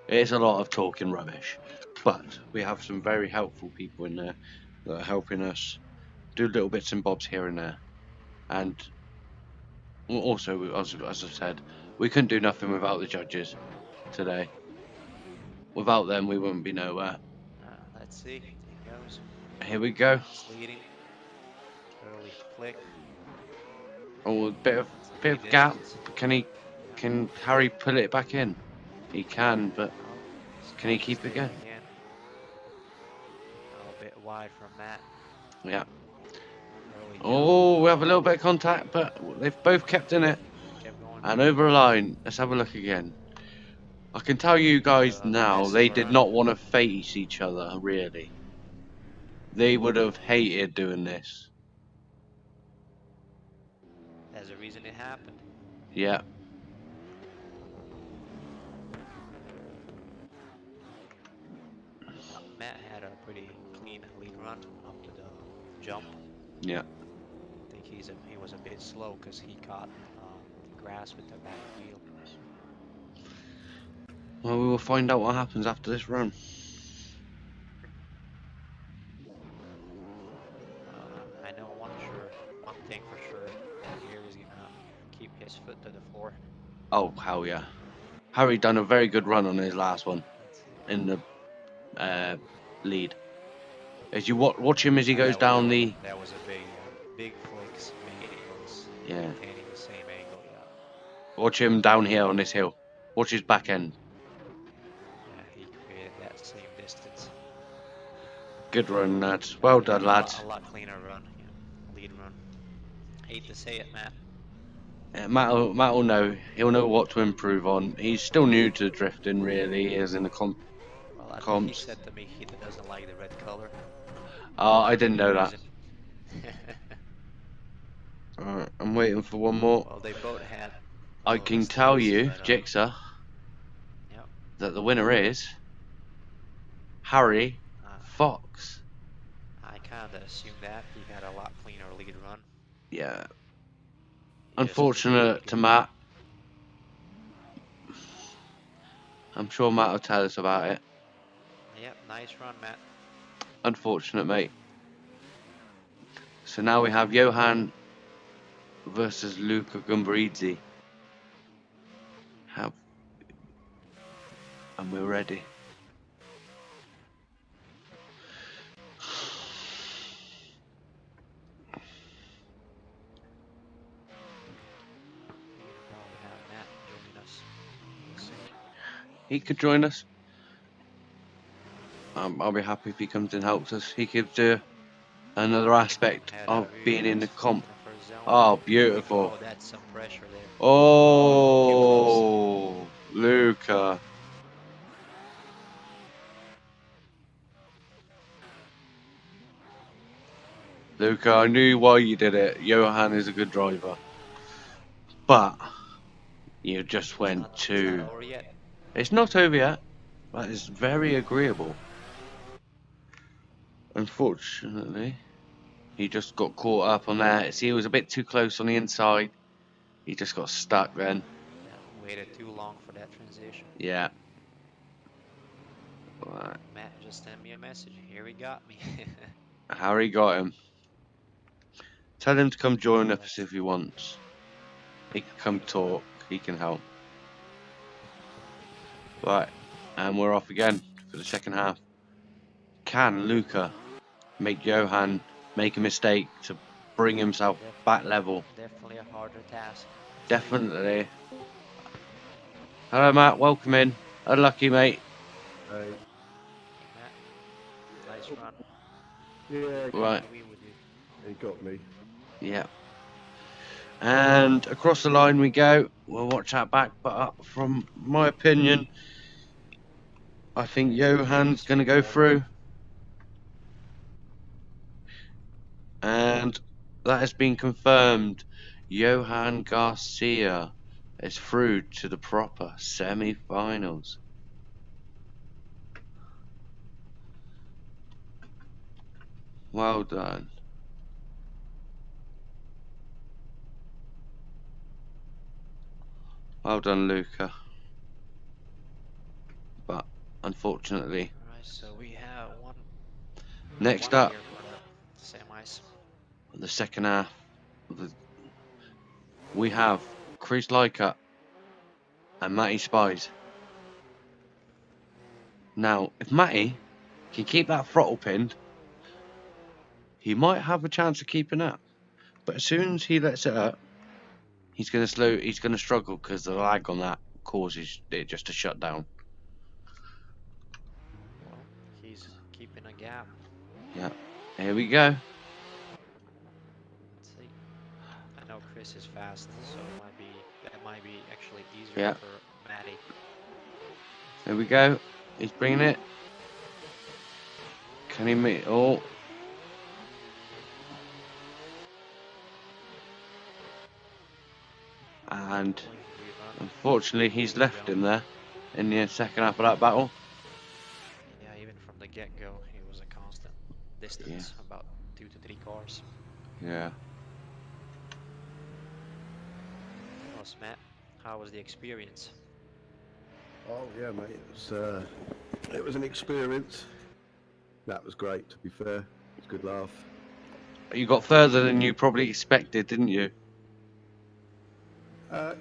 It's a lot of talking rubbish. But we have some very helpful people in there that are helping us do little bits and bobs here and there. And also, as I said, we couldn't do nothing without the judges today. Without them, we wouldn't be nowhere. Let's see. It goes. Here we go. It's leading. Early flick. Oh, a bit of Distance. gap. Can Harry pull it back in? He can, but can he keep it going? Again. A bit wide from Matt. Yeah. Oh, we have a little bit of contact, but they've both kept in it. And over a line. Let's have a look again. I can tell you guys now, they did not want to face each other, really. They would have hated doing this. There's a reason it happened. Yeah. Matt had a pretty clean lead run up to the jump. Yeah. I think he was a bit slow because he caught the grass with the back wheel. Well, we will find out what happens after this run. I know one thing for sure, that Gary's gonna keep his foot to the floor. Oh, hell yeah. Harry done a very good run on his last one in the lead. As you watch him as he goes down the... That was a big flicks, big angles. Yeah. Maintaining the same angle, yeah. Watch him down here on this hill. Watch his back end. Yeah, he created that same distance. Good run, lads. Well done, lads. A lot cleaner run, yeah. Lead run. Hate to say it, Matt. Matt will know. He'll know what to improve on. He's still new to drifting, really, as in the Well, I think he comps. said to me he doesn't like the red color. I didn't know that. Reason. Alright, I'm waiting for one more. Well, they both had I little can tell mistakes, you, but Jigsaw, yeah. that the winner is Harry Uh, Fox. I kinda assumed that he had a lot cleaner lead run. Yeah. He just couldn't make Unfortunate it. to Matt. I'm sure Matt will tell us about it. Yep, nice run, Matt. Unfortunate, mate. So now we have Johan versus Luca Gumbaridze. And we're ready. We can probably have Matt join us soon. He could join us. I'll be happy if he comes and helps us. He gives another aspect Head out of of here, being in Matt. the comp. In the first zone. Oh, Here we beautiful. go. That's some pressure there. Too close. Oh, Luca. Luca, I knew why you did it. Johan is a good driver. But you just went It's not too... over yet. It's not over yet. That is very agreeable. Unfortunately, he just got caught up on that. See, he was a bit too close on the inside. He just got stuck then. Yeah, waited too long for that transition. Yeah. Right. Matt just sent me a message. Here he got me. Harry got him. Tell him to come join us Let's if he wants. He can come talk. He can help. Right. And we're off again for the second half. Can Luca make Johan make a mistake to bring himself back level? Definitely a harder task. Definitely. Hello, Matt. Welcome in. Unlucky, mate. Hey. Matt, nice run. Yeah, Right. Agree with you. he got me. Yeah. And across the line we go. We'll watch that back. But from my opinion, I think Johan's going to go through. And that has been confirmed. Johan Garcia is through to the proper semi-finals. Well done. Well done, Luca. But unfortunately, Alright, so we have one next up, here for the semis. the second half, we have Chris Leica and Matty Spies. Now, if Matty can keep that throttle pinned, he might have a chance of keeping up. But as soon as he lets it up, he's going to struggle because the lag on that causes it just to shut down. Well, he's keeping a gap. Yeah, here we go. Let's see. I know Chris is fast, so that might be actually easier Yeah. for Matty. Here we go. He's bringing it. Can he meet? Oh. And unfortunately, he's left him there in the second half of that battle. Yeah, even from the get-go, he was a constant distance, about 2 to 3 cars. Yeah. Well, Matt, how was the experience? Oh yeah, mate. It was an experience. That was great. To be fair, it's a good laugh. You got further than you probably expected, didn't you?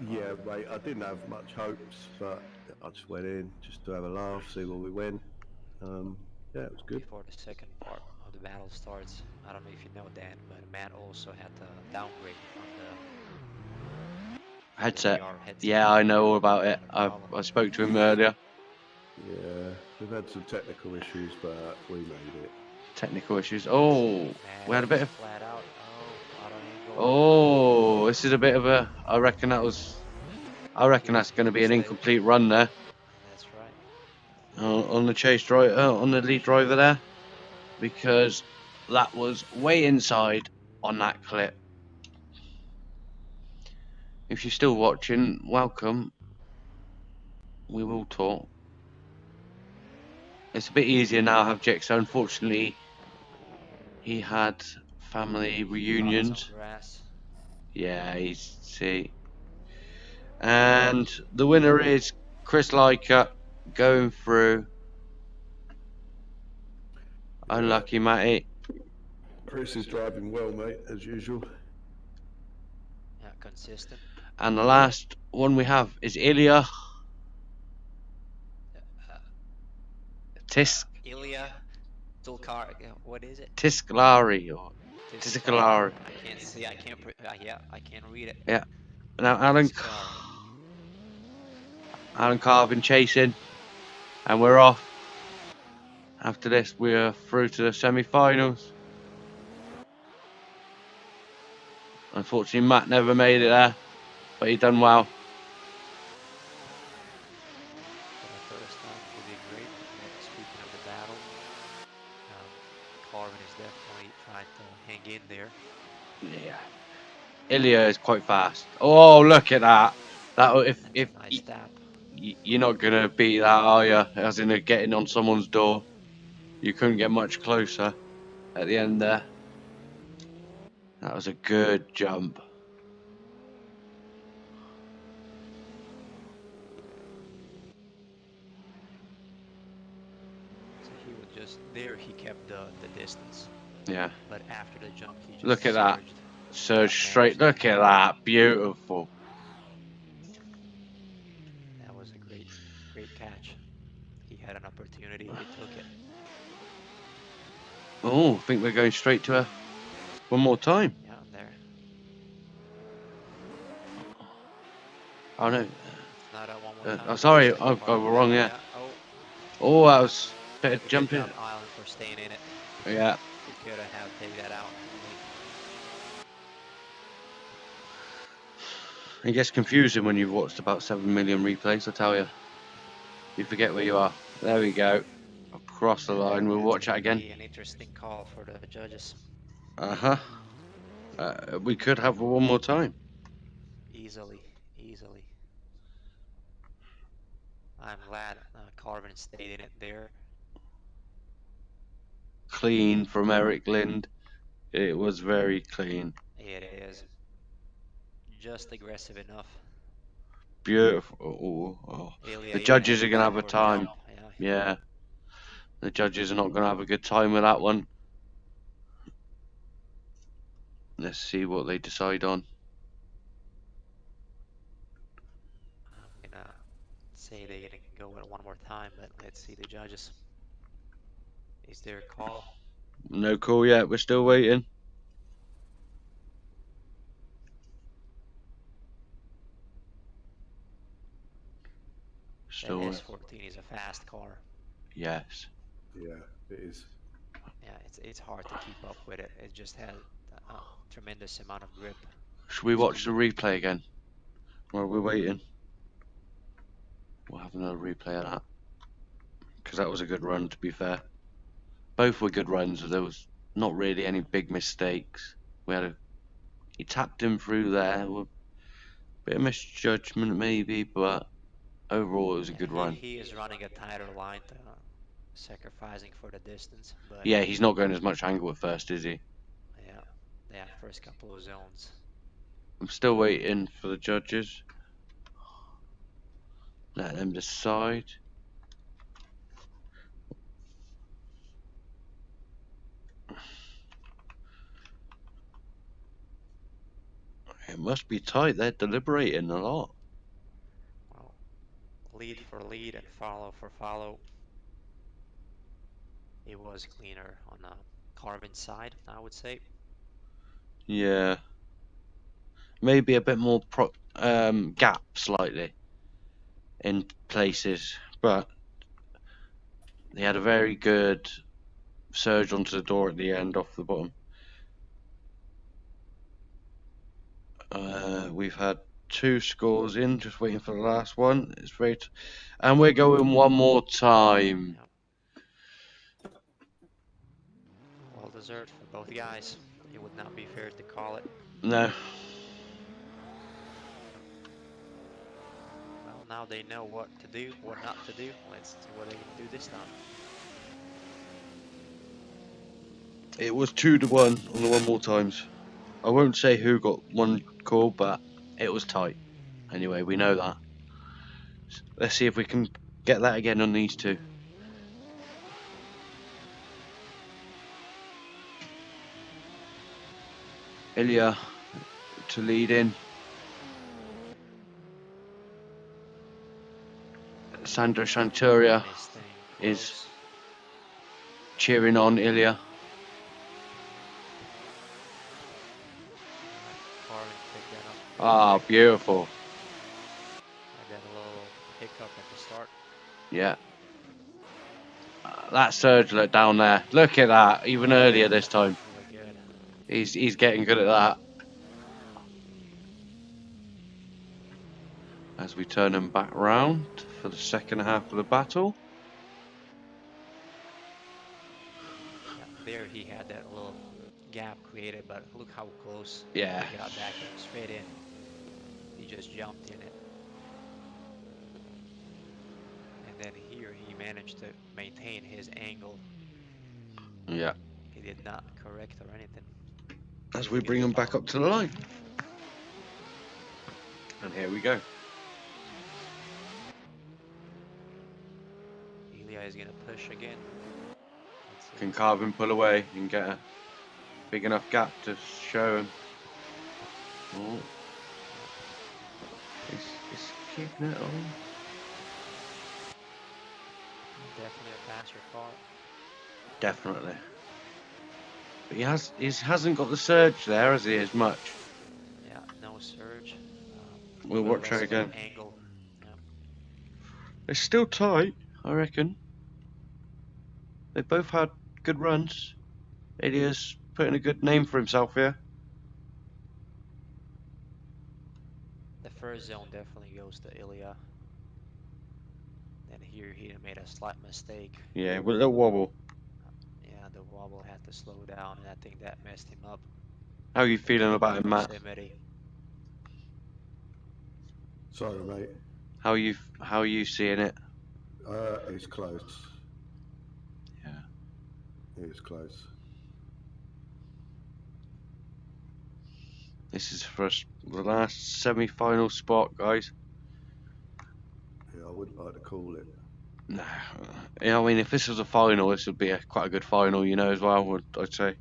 Yeah, mate. I didn't have much hopes, but I just went in just to have a laugh, see where we went. Yeah, it was good. Before the second part of the battle starts, I don't know if you know, Dan, but Matt also had to downgrade on the Headset. VR headset. Yeah, I know all about it. I spoke to him earlier. Yeah, we've had some technical issues, but we made it. Technical issues. Oh, Man, we had a bit of. flat out. Oh, out of angle. Oh, this is a bit of a. I reckon that's going to be an Mistake. incomplete run there That's right. on the chase driver, on the lead driver there, because that was way inside on that clip. If you're still watching, welcome. We will talk. It's a bit easier now. I have Jexo. Unfortunately, he had family reunions. Grass. Yeah, he's see. And the winner is Chris Leica going through. Unlucky, Matty. Chris is driving well, mate, as usual. Yeah, consistent. And the last one we have is Ilya Ilya Tulkar. What is it? Tiskalari or Tiskalari. I can't see. I can't. Yeah, I can't read it. Yeah. Now Alan Carr been chasing, and we're off. After this, we're through to the semi-finals. Unfortunately, Matt never made it there, but he done well. For the first time, he did great. Speaking of the battle, Carvin is definitely trying to hang in there. Yeah. Ilya is quite fast. Oh, look at that! If nice tap. You're not gonna beat that, are you? As in getting on someone's door. You couldn't get much closer at the end there. That was a good jump. So he was just there. He kept the distance. Yeah. But after the jump, he just look at that. Surged straight. Look at that. Beautiful. That was a great catch. He had an opportunity. He took it. Oh, I think we're going straight to her one more time. Yeah, I'm there. Oh no. Not a one more time. Oh, sorry, I was wrong. Yeah. Oh, that was a bit of jumping. Good job, Island, for staying in it. Yeah. We could have taken that out. It gets confusing when you've watched about 7 million replays, I tell you. You forget where you are. There we go. Across the line. We'll watch that again. An interesting call for the judges. We could have one more time. Easily. I'm glad Carvin stayed in it there. Clean from Eric Lind. It was very clean. It is. Just aggressive enough. Beautiful. The judges are going to have a time. Yeah. The judges are not going to have a good time with that one. Let's see what they decide on. I'm going to say they're going to go it one more time, but let's see the judges. Is there a call? No call yet. We're still waiting. The S14 is a fast car. Yes. Yeah, it is. Yeah, it's hard to keep up with it. It just has a tremendous amount of grip. Should we watch the replay again? While we're waiting. We'll have another replay of that. Because that was a good run, to be fair. Both were good runs. There was not really any big mistakes. He tapped him through there. A bit of misjudgment maybe, but overall it was a good run. He is running a tighter line, sacrificing for the distance. But yeah, he's not going as much angle at first, is he? Yeah, first couple of zones. I'm still waiting for the judges. Let them decide. It must be tight. They're deliberating a lot. Well, lead for lead and follow for follow. It was cleaner on Carvin's side, I would say. Yeah. Maybe a bit more gap slightly in places, but they had a very good surge onto the door at the end off the bottom. We've had 2 scores in, just waiting for the last one. It's very and we're going one more time. Yep. Well deserved for both guys. It would not be fair to call it. No. Well, now they know what to do, what not to do. Let's see what they can do this time. It was 2-1 on the one more times. I won't say who got one call, but it was tight. Anyway, we know that. Let's see if we can get that again on these 2. Ilya to lead in. Sandro Santuria is cheering on Ilya. Ah, beautiful. I got a little hiccup at the start. Yeah. That surge look down there. Look at that. Even earlier this time. Really good. He's getting good at that. As we turn him back round for the second half of the battle. Yeah, there he had that little gap created, but look how close Yeah. he got back straight in. He just jumped in it. And then here he managed to maintain his angle. Yeah. He did not correct or anything. As we bring him back up to the line. And here we go. Ilya is going to push again. Can Carvin pull away and get a big enough gap to show him? Oh. He's keeping it on. Definitely a faster car. Definitely. But he hasn't got the surge there, has he, as much? Yeah, no surge. We'll watch her again. Angle. Yeah. It's still tight, I reckon. They both had good runs. Ilya's putting a good name for himself here. The first zone definitely goes to Ilya. And here he made a slight mistake. Yeah, with a little wobble. Yeah, the wobble had to slow down, and I think that messed him up. How are you feeling about him, Matt? Sorry, mate. How are you seeing it? It's close. Yeah. It's close. This is for us, the last semi-final spot, guys. Yeah, I wouldn't like to call it. No. Yeah, I mean, if this was a final, this would be quite a good final, you know, as well, I'd say.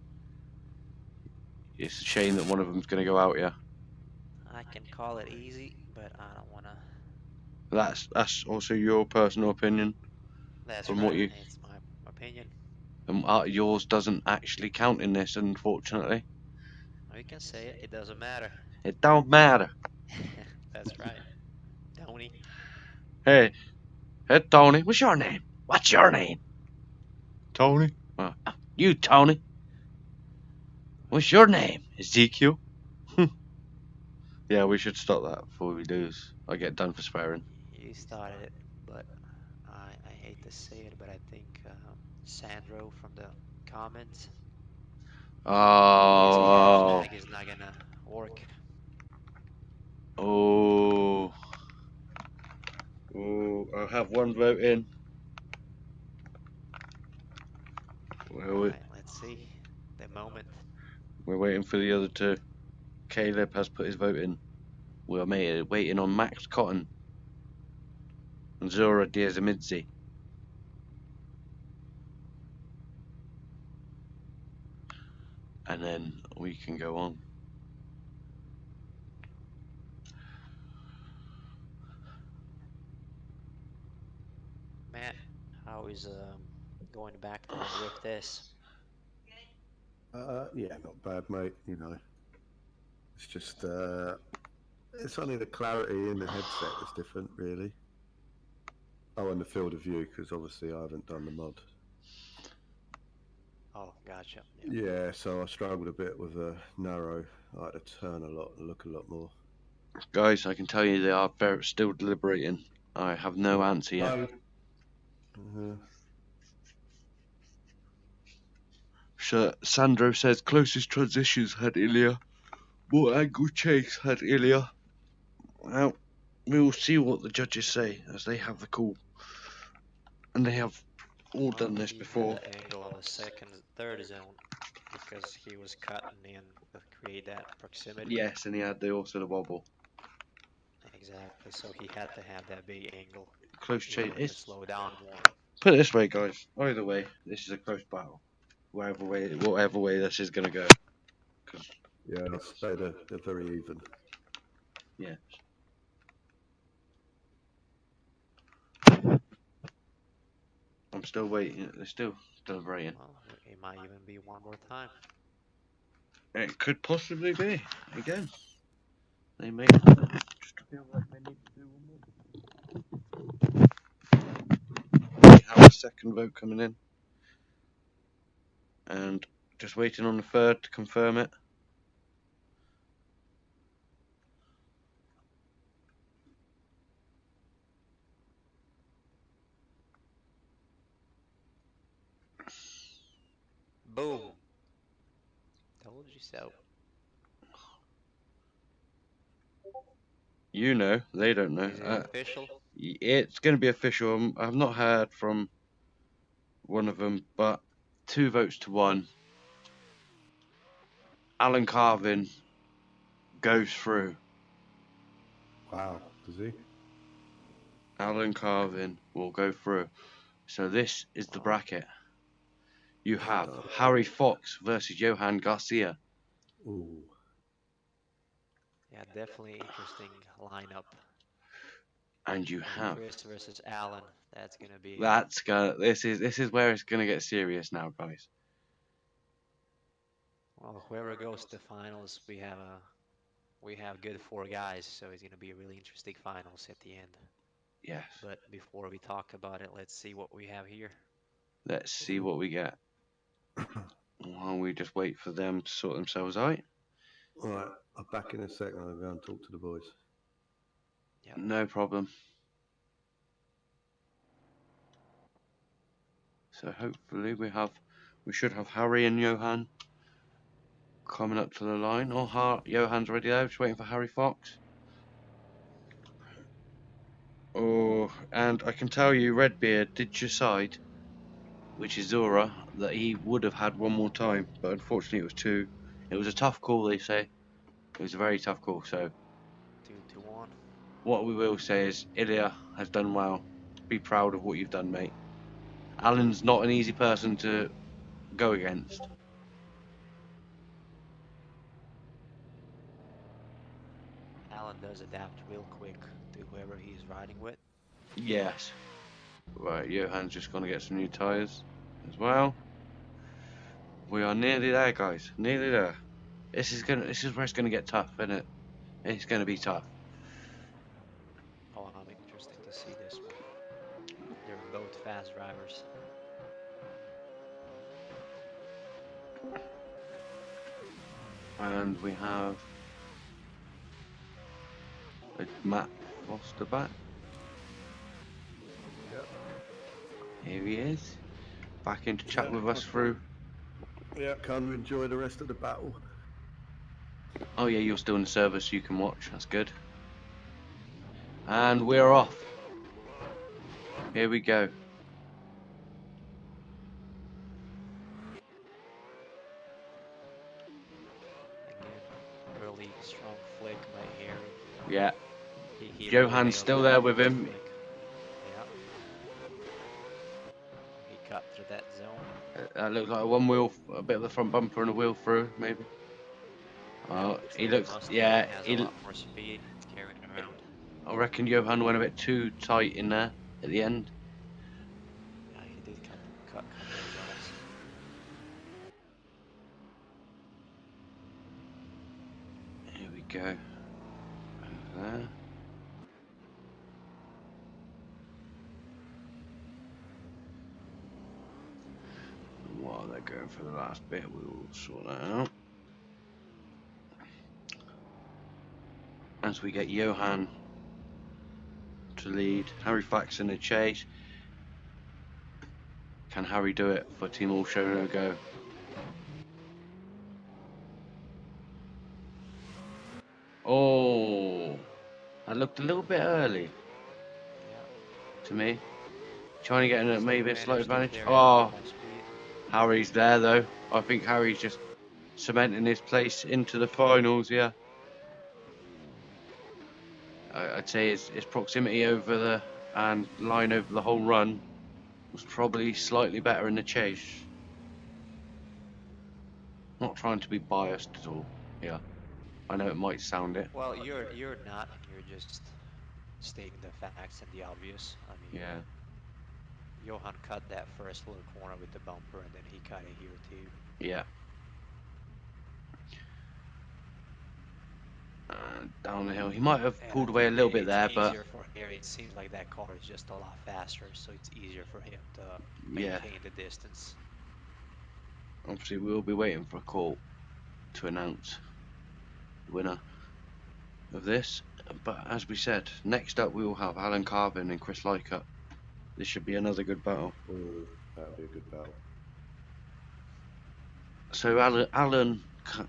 It's a shame that one of them's going to go out, yeah. I can call it easy, but I don't want to. That's also your personal opinion. That's from right. What you, it's my opinion. And yours doesn't actually count in this, unfortunately. You can say it. It doesn't matter. It don't matter. That's right. Tony. Hey, Tony. What's your name? What's your name? Tony. You, Tony. What's your name? Ezekiel. Yeah, we should stop that before we lose. I get done for swearing. You started it, but I hate to say it, but I think Sandro from the comments. Oh. His hashtag is not gonna work. Oh. Oh, I have one vote in. Alright, let's see. The moment. We're waiting for the other 2. Caleb has put his vote in. We're waiting on Max Cotton and Zora Diazamidze. And then we can go on. Matt, how is going back to drift this? Yeah, not bad, mate. You know, it's just it's only the clarity in the headset that's different, really. Oh, and the field of view, because obviously I haven't done the mod. Oh, gotcha. Yeah. Yeah, so I struggled a bit with a narrow. I had to turn a lot and look a lot more. Guys, I can tell you they are still deliberating. I have no Yeah. answer yet. So Sandro says closest transitions had Ilya. More angle chase had Ilya. Well, we will see what the judges say as they have the call. And they have all Well, done this he had before. the angle on the second, third zone because he was cutting in to create that proximity. Yes, and he had also the wobble. Exactly. So he had to have that big angle Close in chase order to is. slow down more. Put it this way, guys. Either way, this is a close battle. Whatever way this is gonna go. Yeah, I'd say they're very even. Yeah. I'm still waiting. They're still deliberating. Well, it might even be one more time. It could possibly be again. They may just feel like they need to do one more. We have a second vote coming in, and just waiting on the third to confirm it. Boom. Told you so. You know, they don't know. Is it official? It's going to be official. I've not heard from one of them, but 2 votes to 1. Alan Carvin goes through. Wow, does he? Alan Carvin will go through. So this is the bracket. You have Harry Fox versus Johan Garcia. Ooh. Yeah, definitely interesting lineup. And you have Chris versus Allen. That's gonna be. this is where it's gonna get serious now, guys. Well, whoever goes to finals, we have good 4 guys, so it's gonna be a really interesting finals at the end. Yes. But before we talk about it, let's see what we have here. Let's see what we get. While we just wait for them to sort themselves out. All right, I'm back in a second. I'll go and talk to the boys. Yep. No problem. So hopefully we should have Harry and Johan coming up to the line. Oh, Johan's already there, just waiting for Harry Fox. Oh, and I can tell you, Redbeard did decide, which is Zora, that he would have had one more time, but unfortunately it was 2. It was a tough call, they say. It was a very tough call, so 2-1. what we will say is Ilya has done well. Be proud of what you've done, mate. Alan's not an easy person to go against. Allen does adapt real quick to whoever he's riding with. Yes. Right, Johan's just going to get some new tyres as well. We are nearly there, guys. Nearly there. This is where it's gonna get tough, isn't it? It's gonna be tough. Oh, I'm interested to see this one. They're both fast drivers. And we have Matt Foster back. Yep. Here he is. Back in to chat with us through. Yeah, can we enjoy the rest of the battle? Oh yeah, you're still in the service, you can watch. That's good. And we're off. Here we go. Again, early strong flick by Harry. Yeah. He really Johan's nailed still that there with first him. flick. Yeah. He cut through that zone. Looks like a bit of the front bumper and a wheel through, maybe. Oh, Looks he like looks, Mustang yeah. has a lot more speed carrying it around. I reckon Johan went a bit too tight in there at the end. Yeah, he did cut a couple of zones. Here we go. Over there. What are they're going for the last bit. We will sort that out. As we get Johan to lead, Harry Fax in the chase. Can Harry do it for Team All Show No Go? Oh, that looked a little bit early Yeah. to me. Trying to get in maybe a slight advantage. There, Oh, high speed. Harry's there though. I think Harry's just cementing his place into the finals. Yeah, I'd say his proximity over the and line over the whole run was probably slightly better in the chase. Not trying to be biased at all. Yeah, I know it might sound it. Well, you're not. You're just stating the facts and the obvious. I mean, Yeah. Johan cut that first little corner with the bumper, and then he cut it here too. Yeah. Down the hill, he might have And pulled I away a think little bit it's there, but easier for Harry. It seems like that car is just a lot faster, so it's easier for him to yeah. maintain the distance. Obviously, we'll be waiting for a call to announce the winner of this. But as we said, next up we will have Alan Carvin and Chris Leicutt. This should be another good battle. Ooh, that'll be a good battle. So Alan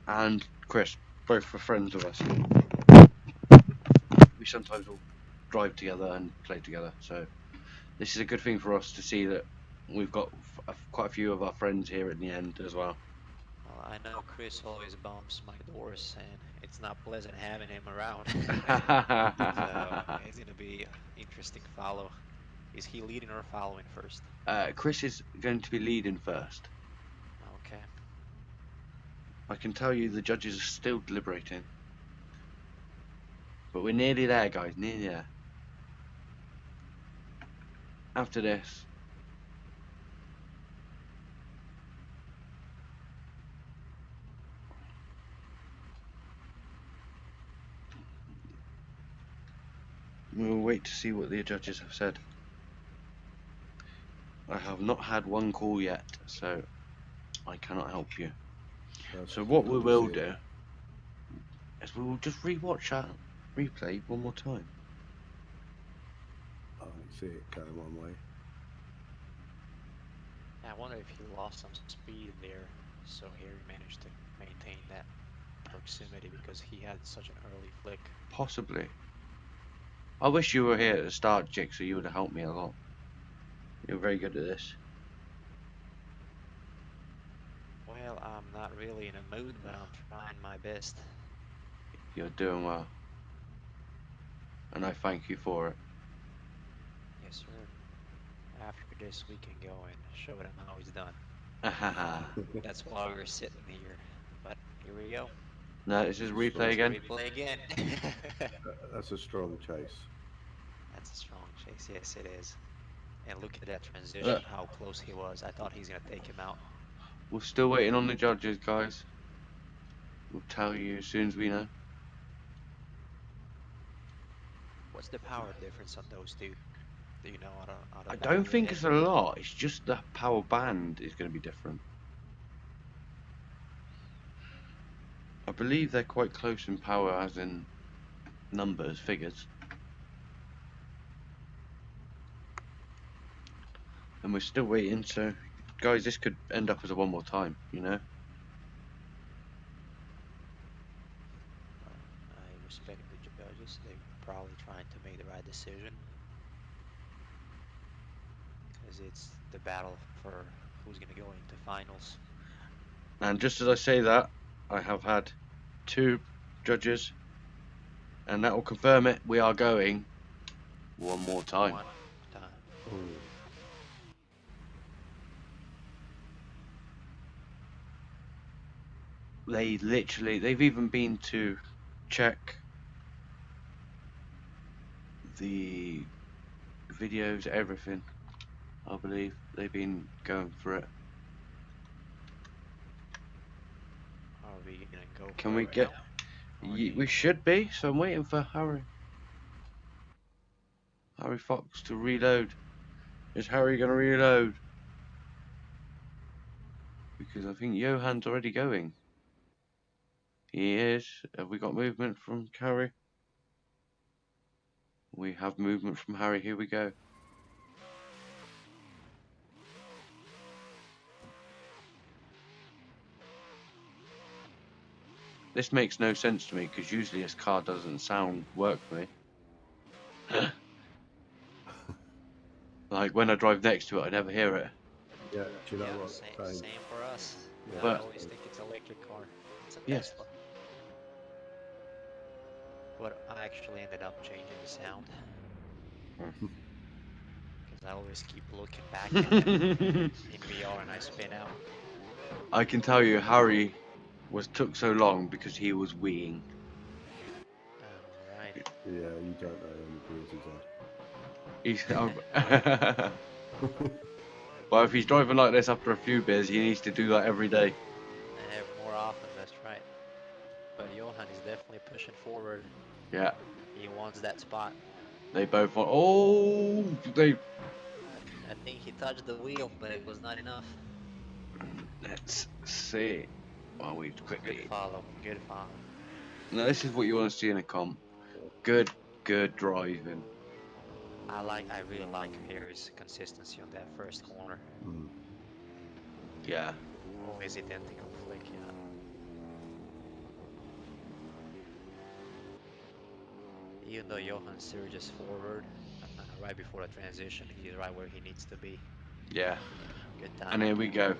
and Chris, both were friends of us. We sometimes will drive together and play together. So this is a good thing for us to see that we've got quite a few of our friends here at the end as well. Well, I know Chris always bumps my doors, and it's not pleasant having him around. So it's gonna be interesting follow. Is he leading or following first? Chris is going to be leading first. Okay. I can tell you the judges are still deliberating. But we're nearly there, guys, nearly there. After this, we'll wait to see what the judges have said. I have not had one call yet, so I cannot help you. So what we will do is we will just rewatch that replay one more time. I see it going one way. I wonder if he lost some speed there, so Harry managed to maintain that proximity because he had such an early flick. Possibly. I wish you were here at the start, Jake, so you would have helped me a lot. You're very good at this. Well, I'm not really in a mood, but I'm trying my best. You're doing well. And I thank you for it. Yes, sir. After this, we can go and show them how it's done. That's why we're sitting here. But here we go. No, this is replay again. Replay again. That's a strong chase. That's a strong chase. Yes, it is. And look at that transition, how close he was. I thought he's going to take him out. We're still waiting on the judges, guys. We'll tell you as soon as we know. What's the power difference on those two? Do you know? I don't think it's a lot. It's just the power band is going to be different. I believe they're quite close in power, as in numbers, figures. And we're still waiting, so guys, this could end up as a one more time, you know? I respect the judges. They're probably trying to make the right decision. Because it's the battle for who's going to go into finals. And just as I say that, I have had 2 judges, and that will confirm it. We are going one more time. One time. Ooh. They've even been to check the videos, everything. I believe they've been going for it. Are we going to go Can for we it get... now? We should be, so I'm waiting for Harry Fox to reload. Is Harry going to reload? We because I think Johan's already going. He is. Have we got movement from Harry? We have movement from Harry. Here we go. This makes no sense to me because usually this car doesn't work for me. Like when I drive next to it, I never hear it. Yeah, do you know Yeah, what? same for us. Yeah. I But- always think it's an electric car. It's a Yeah. Tesla. But I actually ended up changing the sound. Because I always keep looking back at them in VR and I spin out. I can tell you, Harry took so long because he was weeing. Right. Yeah, you don't know how many beers he's had. Well, if he's driving like this after a few beers, he needs to do that every day. More often, that's right. But Johan is definitely pushing forward. Yeah, He wants that spot. they both want. Oh, I think he touched the wheel, but it was not enough. Let's see. Well, we quickly. Good follow. Good follow. Now, this is what you want to see in a comp. Good driving. I really like Harry's consistency on that first corner. Yeah. Always identical flick, yeah. Even though Johan surges forward, right before the transition, he's right where he needs to be. Yeah. Good time. And here we go.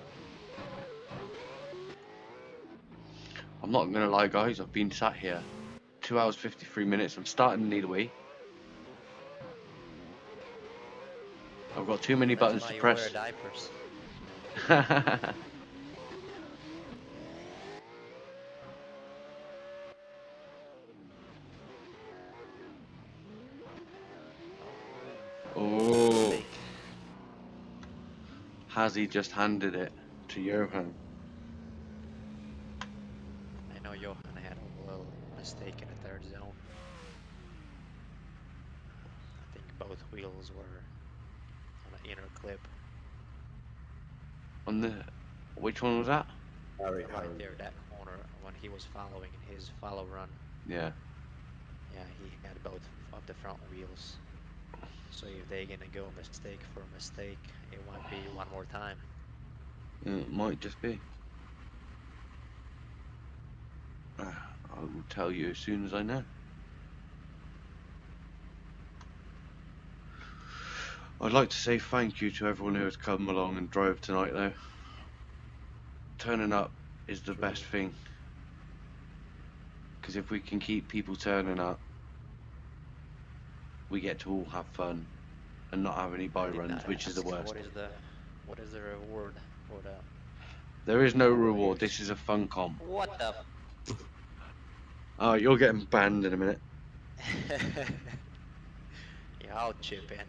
I'm not gonna lie, guys. I've been sat here 2 hours 53 minutes. I'm starting to need a wee. I've got too many buttons That's why to you press. wear diapers. Oh. Has he just handed it to Johan? I know Johan had a little mistake in the third zone. I think both wheels were on an inner clip. On the, which one was that? Harry. Right there, that corner, when he was following in his follow run. Yeah. Yeah, he had both of the front wheels. So if they're gonna go mistake for mistake, it might be one more time. It might just be. I will tell you as soon as I know. I'd like to say thank you to everyone who has come along and drove tonight, though. Turning up is the best thing. Because if we can keep people turning up, we get to all have fun and not have any buy runs, which is the worst. What is the reward for that? There is no reward. This is a fun comp. What the? Oh, you're getting banned in a minute. Yeah, I'll chip in.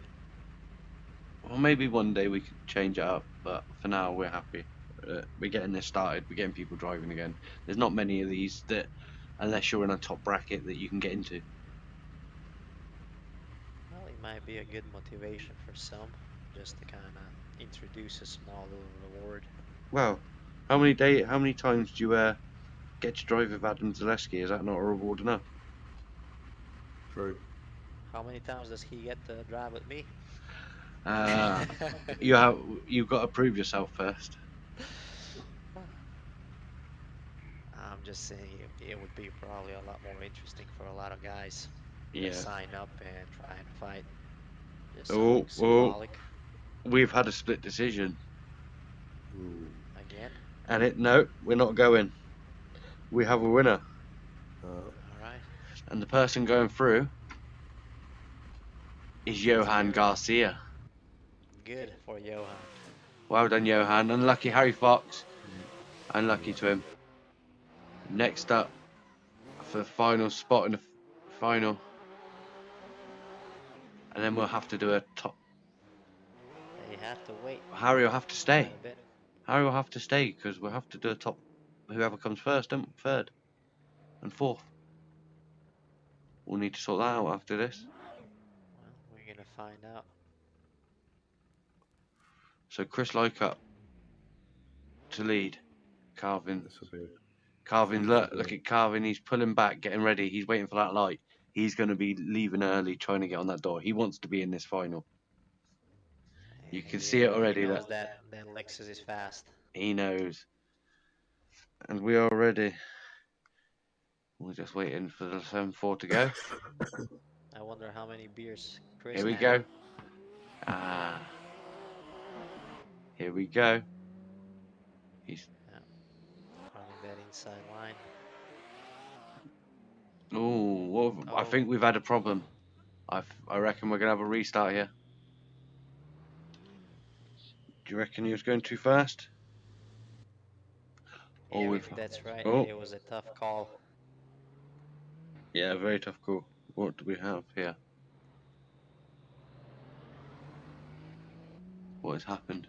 Well, maybe one day we could change it up, but for now we're happy. We're getting this started. We're getting people driving again. There's not many of these that, unless you're in a top bracket, that you can get into. Well, it might be a good motivation for some, just to kind of introduce a small little reward. Well, how many times do you get to drive with Adam Zaleski? Is that not a reward enough? True. How many times does he get to drive with me? You've got to prove yourself first. I'm just saying it would be probably a lot more interesting for a lot of guys Yeah. to sign up and try and fight. Just Oh, symbolic. We've had a split decision. Again? And no, we're not going. We have a winner. Alright. And the person going through is Johan Garcia. Good for Johan. Well done, Johan. Unlucky Harry Fox. Unlucky to him. Next up for the final spot in the final. And then we'll have to do a top. They have to wait. Harry will have to stay. Quite a bit. Harry will have to stay because we'll have to do a top. Whoever comes first, third and fourth. We'll need to sort that out after this. Well, we're gonna find out. So Chris Lycup to lead. Carvin. This will be. Carvin, look at Carvin. He's pulling back, getting ready. He's waiting for that light. He's going to be leaving early, trying to get on that door. He wants to be in this final. You can see it already. He knows that Lexus is fast. He knows. And we are ready. We're just waiting for the 7-4 to go. I wonder how many beers Chris Here we had. go. Here we go. He's Running that inside line. I think we've had a problem. I reckon we're gonna have a restart here. Do you reckon he was going too fast? Yeah, that's right. Oh. It was a tough call. Yeah, very tough call. What do we have here? What has happened?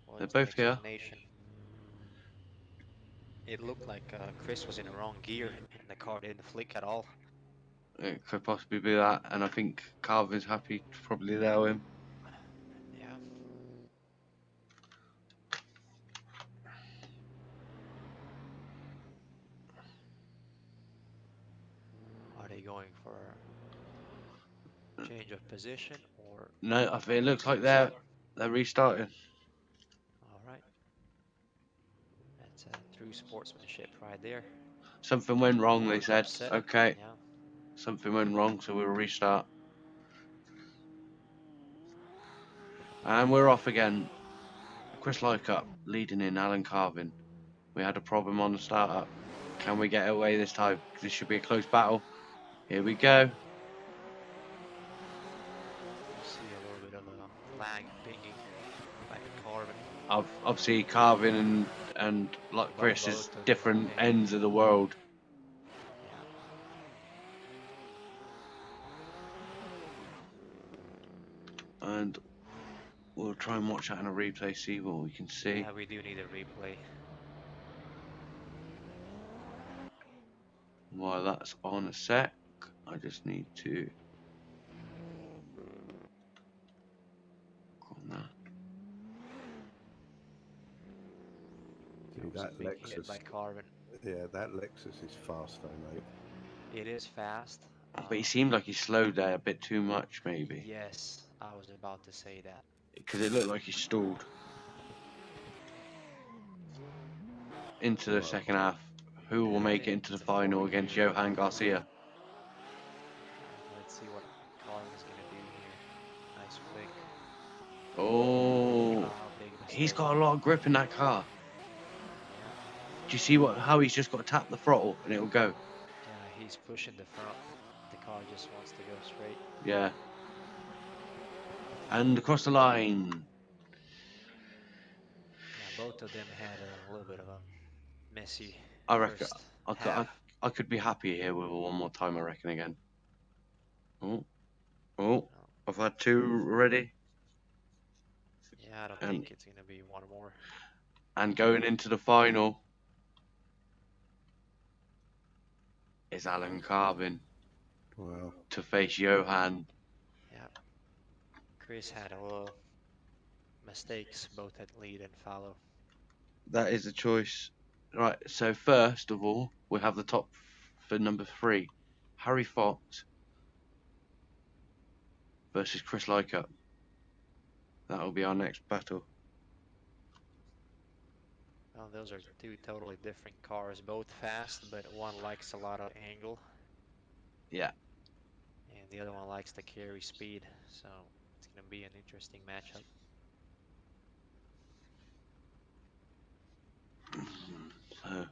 Well, They're both here. It looked like Chris was in the wrong gear and the car didn't flick at all. It could possibly be that, and I think Carvin's happy to probably allow him. Yeah. Are they going for a change of position or? No, I think it looks like they're restarting. All right. That's true sportsmanship right there. Something went wrong, they said. Upset. Okay. Yeah. Something went wrong, so we'll restart. And we're off again. Chris Lycup leading in Alan Carvin. We had a problem on the startup. Can we get away this time? This should be a close battle. Here we go. You see a little bit of a lag pinging by Carvin. Obviously, Carvin and like Chris is different ends of the world. And we'll try and watch that in a replay, see what we can see. Yeah, we do need a replay. While that's on a sec, I just need to go on that. See, that Lexus. By Carvin. Yeah, that Lexus is fast though, mate. It is fast. But he seemed like he slowed there a bit too much, maybe. Yes, I was about to say that. Because it looked like he stalled. Into the second half. Who will make it into the final against Johan Garcia? Let's see what Carvin's going to do here. Nice flick. Oh, he's got a lot of grip in that car. Do you see how he's just got to tap the throttle and it'll go? Yeah, he's pushing the front. The car just wants to go straight. Yeah. And across the line. Yeah, both of them had a little bit of a messy. I reckon I could be happy here with one more time. I reckon again. Oh, I've had two already. Yeah, I don't think it's gonna be one more. And going into the final is Alan Carvin. Wow. To face Johan. Yeah. Chris had a little mistakes both at lead and follow. That is a choice. Right, so first of all, we have the top for number 3. Harry Fox versus Chris Lycup. That'll be our next battle. Well, those are two totally different cars, both fast, but one likes a lot of angle. Yeah. And the other one likes to carry speed, so it's going to be an interesting matchup. So,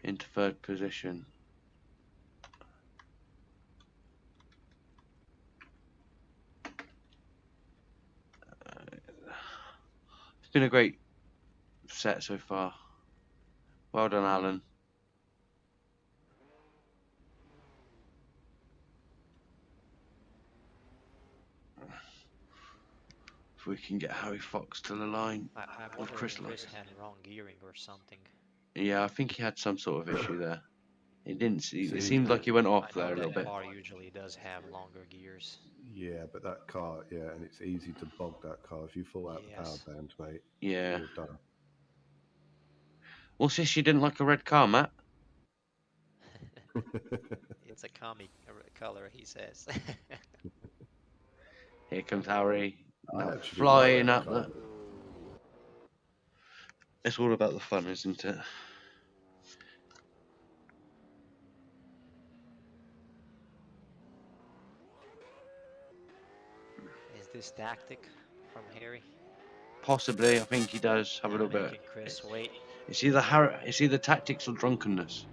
into third position. It's been a great set so far. Well done, Alan. If we can get Harry Fox to the line. I wonder if Chris had wrong gearing or something. Yeah, I think he had some sort of issue there. It didn't see. It seemed like he went off there a little bit. The car usually does have longer gears. Yeah, but that car, and it's easy to bog that car. If you fall out the power band, mate, yeah, you're done. What's this? You didn't like a red car, Matt? It's a comic color, he says. Here comes Harry. I Now actually like flying that up car. there. It's all about the fun, isn't it? Is this tactic from Harry? Possibly, I think he does have a little bit. Making Chris wait. It's either tactics or drunkenness.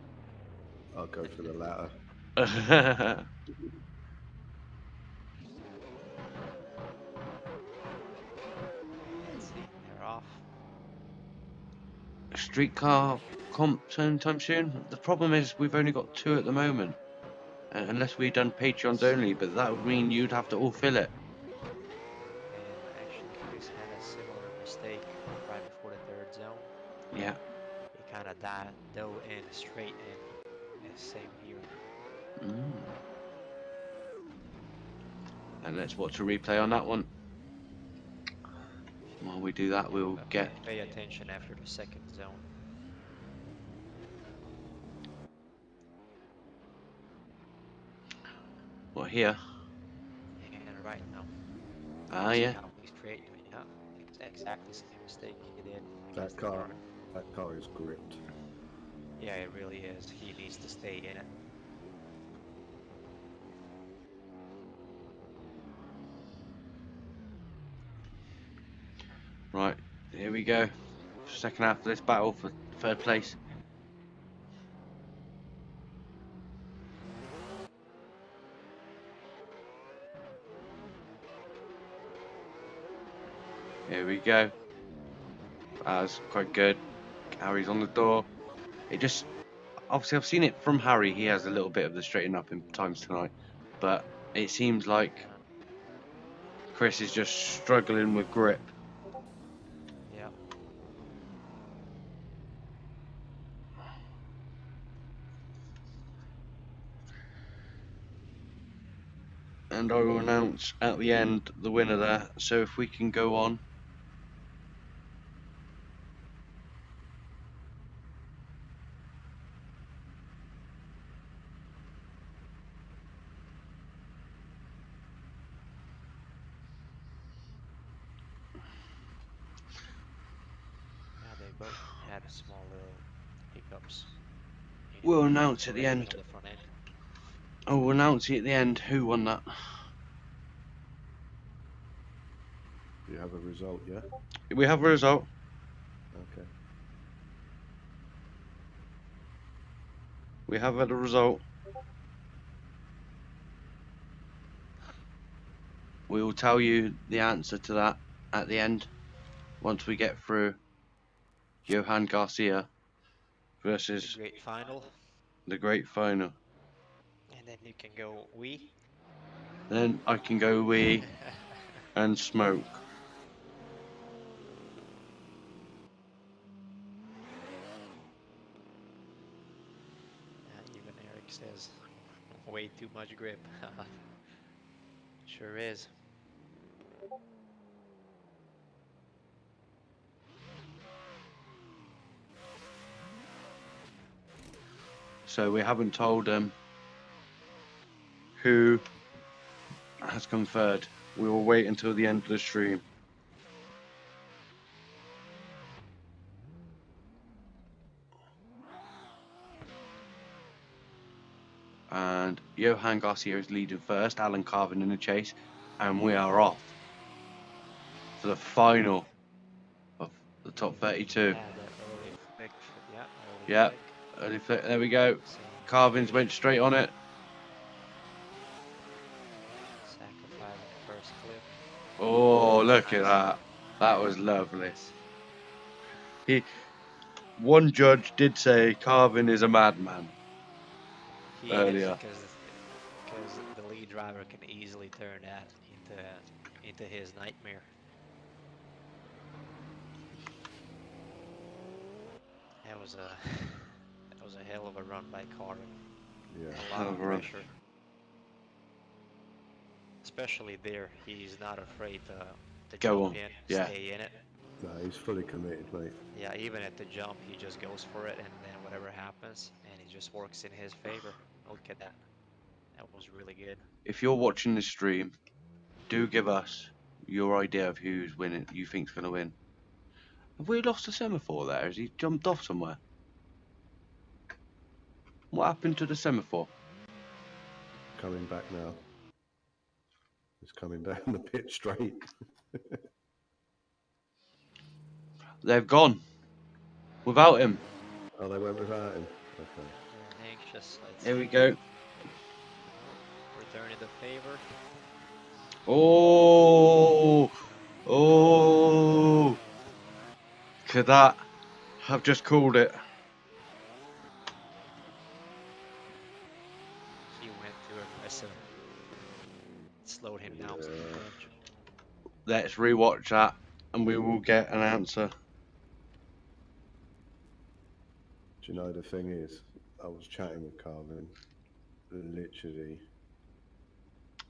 I'll go for the latter. Let's see, they're off. Streetcar comp sometime soon. The problem is we've only got 2 at the moment, unless we've done Patreons only. But that would mean you'd have to all fill it. And actually, Chris had a similar mistake right before the third zone. Yeah. He kind of dove in straight in. Same here. And let's watch a replay on that one. While we do that, we'll get. Pay attention after the second zone. Well, here. And right now. Yeah. How he's straight. Yeah, exactly the same mistake he did. That car is gripped. Yeah, it really is. He needs to stay in it. Right, here we go. Second half of this battle for third place. Here we go. That's quite good. Harry's on the door. It just, obviously I've seen it from Harry. He has a little bit of the straighten up in times tonight, but it seems like Chris is just struggling with grip. Yeah. And I will announce at the end the winner there. So if we can go on. Yeah, they both had small little hiccups. We'll announce at the end. Oh, we'll announce it at the end who won that. You have a result, yeah? We have a result. Okay. We have had a result. We will tell you the answer to that at the end once we get through Johan Garcia versus the great final. The great final. And then you can go we. Then I can go we and smoke. Even Eric says way too much grip. Sure is. So we haven't told them who has come third. We will wait until the end of the stream. And Johan Garcia is leading first, Alan Carvin in the chase, and we are off for the final of the top 32. Yeah, early flick. There we go. Carvins went straight on it. First clip. Oh, look at that. That was lovely. One judge did say Carvin is a madman. He earlier. Is because the lead driver can easily turn that into his nightmare. That was a hell of a run by Carvin. Yeah. A lot of pressure. Especially there, he's not afraid to Go jump on. in, Yeah. stay in it. No, he's fully committed, mate. Yeah, even at the jump, he just goes for it, and then whatever happens, and it just works in his favor. Look at that. That was really good. If you're watching the stream, do give us your idea of who's winning. You think's going to win. Have we lost the semaphore there? Has he jumped off somewhere? What happened to the semaphore? Coming back now. He's coming down the pit straight. They've gone. Without him. Oh, they went without him. Okay. They're anxious. Let's Here we see. go. Returning the favor. Oh! Oh! Could that have just called it? He went too aggressive. Slowed him down too much. Let's rewatch that and we will get an answer. Do you know the thing is, I was chatting with Carvin, literally.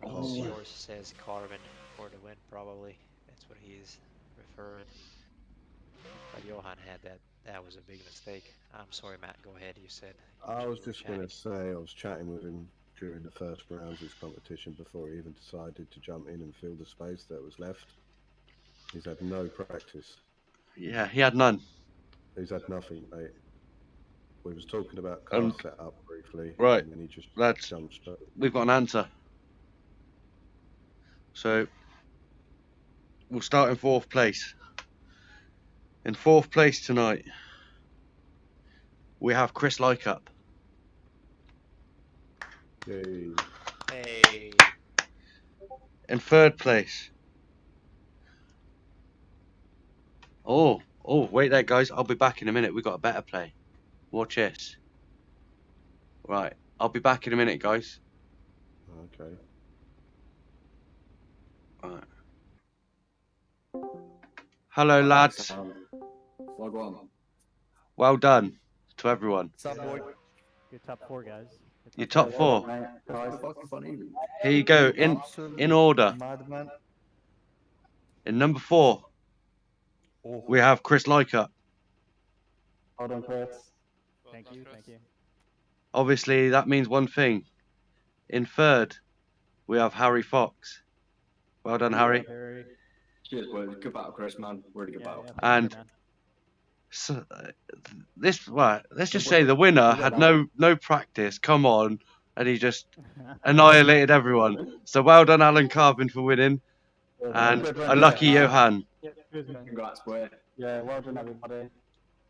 Yours says Carvin for the win, probably. That's what he's referring. But Johan had that. That was a big mistake. I'm sorry, Matt. Go ahead. You said. I was you were just going to chatting. say, I was chatting with him during the first rounds of his competition before he even decided to jump in and fill the space that was left. He's had no practice. Yeah, he had none. He's had nothing, mate. We was talking about car setup briefly, right, and then he just lads, jumped straight. We've got an answer. So we'll start in 4th place. In 4th place tonight, we have Chris Lycup. Yay. Hey. In 3rd place. Oh, wait there, guys. I'll be back in a minute. We've got a better play. Watch this. Right, I'll be back in a minute, guys. Okay. Right. Hello, lads. Well done to everyone. You're top 4, guys. You're top 4. Here you go. In order. In number 4, we have Chris Lycup. Hold on, Chris. Thank you. Obviously, that means one thing. In 3rd, we have Harry Fox. Well done, Harry. Cheers, boys. Good battle, Chris, man. Really good battle. And so, let's just say the winner had no practice. Come on, and he just annihilated everyone. So well done, Alan Carbon, for winning, and a lucky Johan. Congrats, boy. Yeah, well done, everybody.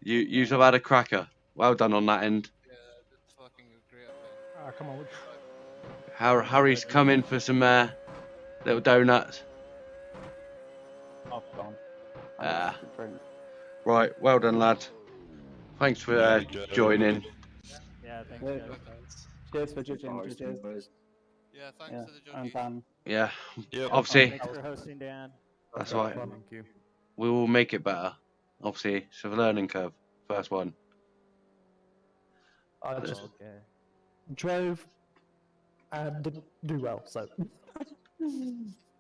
You have had a cracker. Well done on that end. Yeah, that's fucking great. Come on. Harry's come in for some little donuts. Oh, gone. Right, well done, lad. Thanks for joining. Yeah, thanks, guys. Cheers for judging. Cheers. Yeah, thanks to the judges. And Yeah, obviously, thanks for hosting, Dan. that's right. Thank you. We will make it better. Obviously, it's a learning curve. First one. I just drove and didn't do well, so.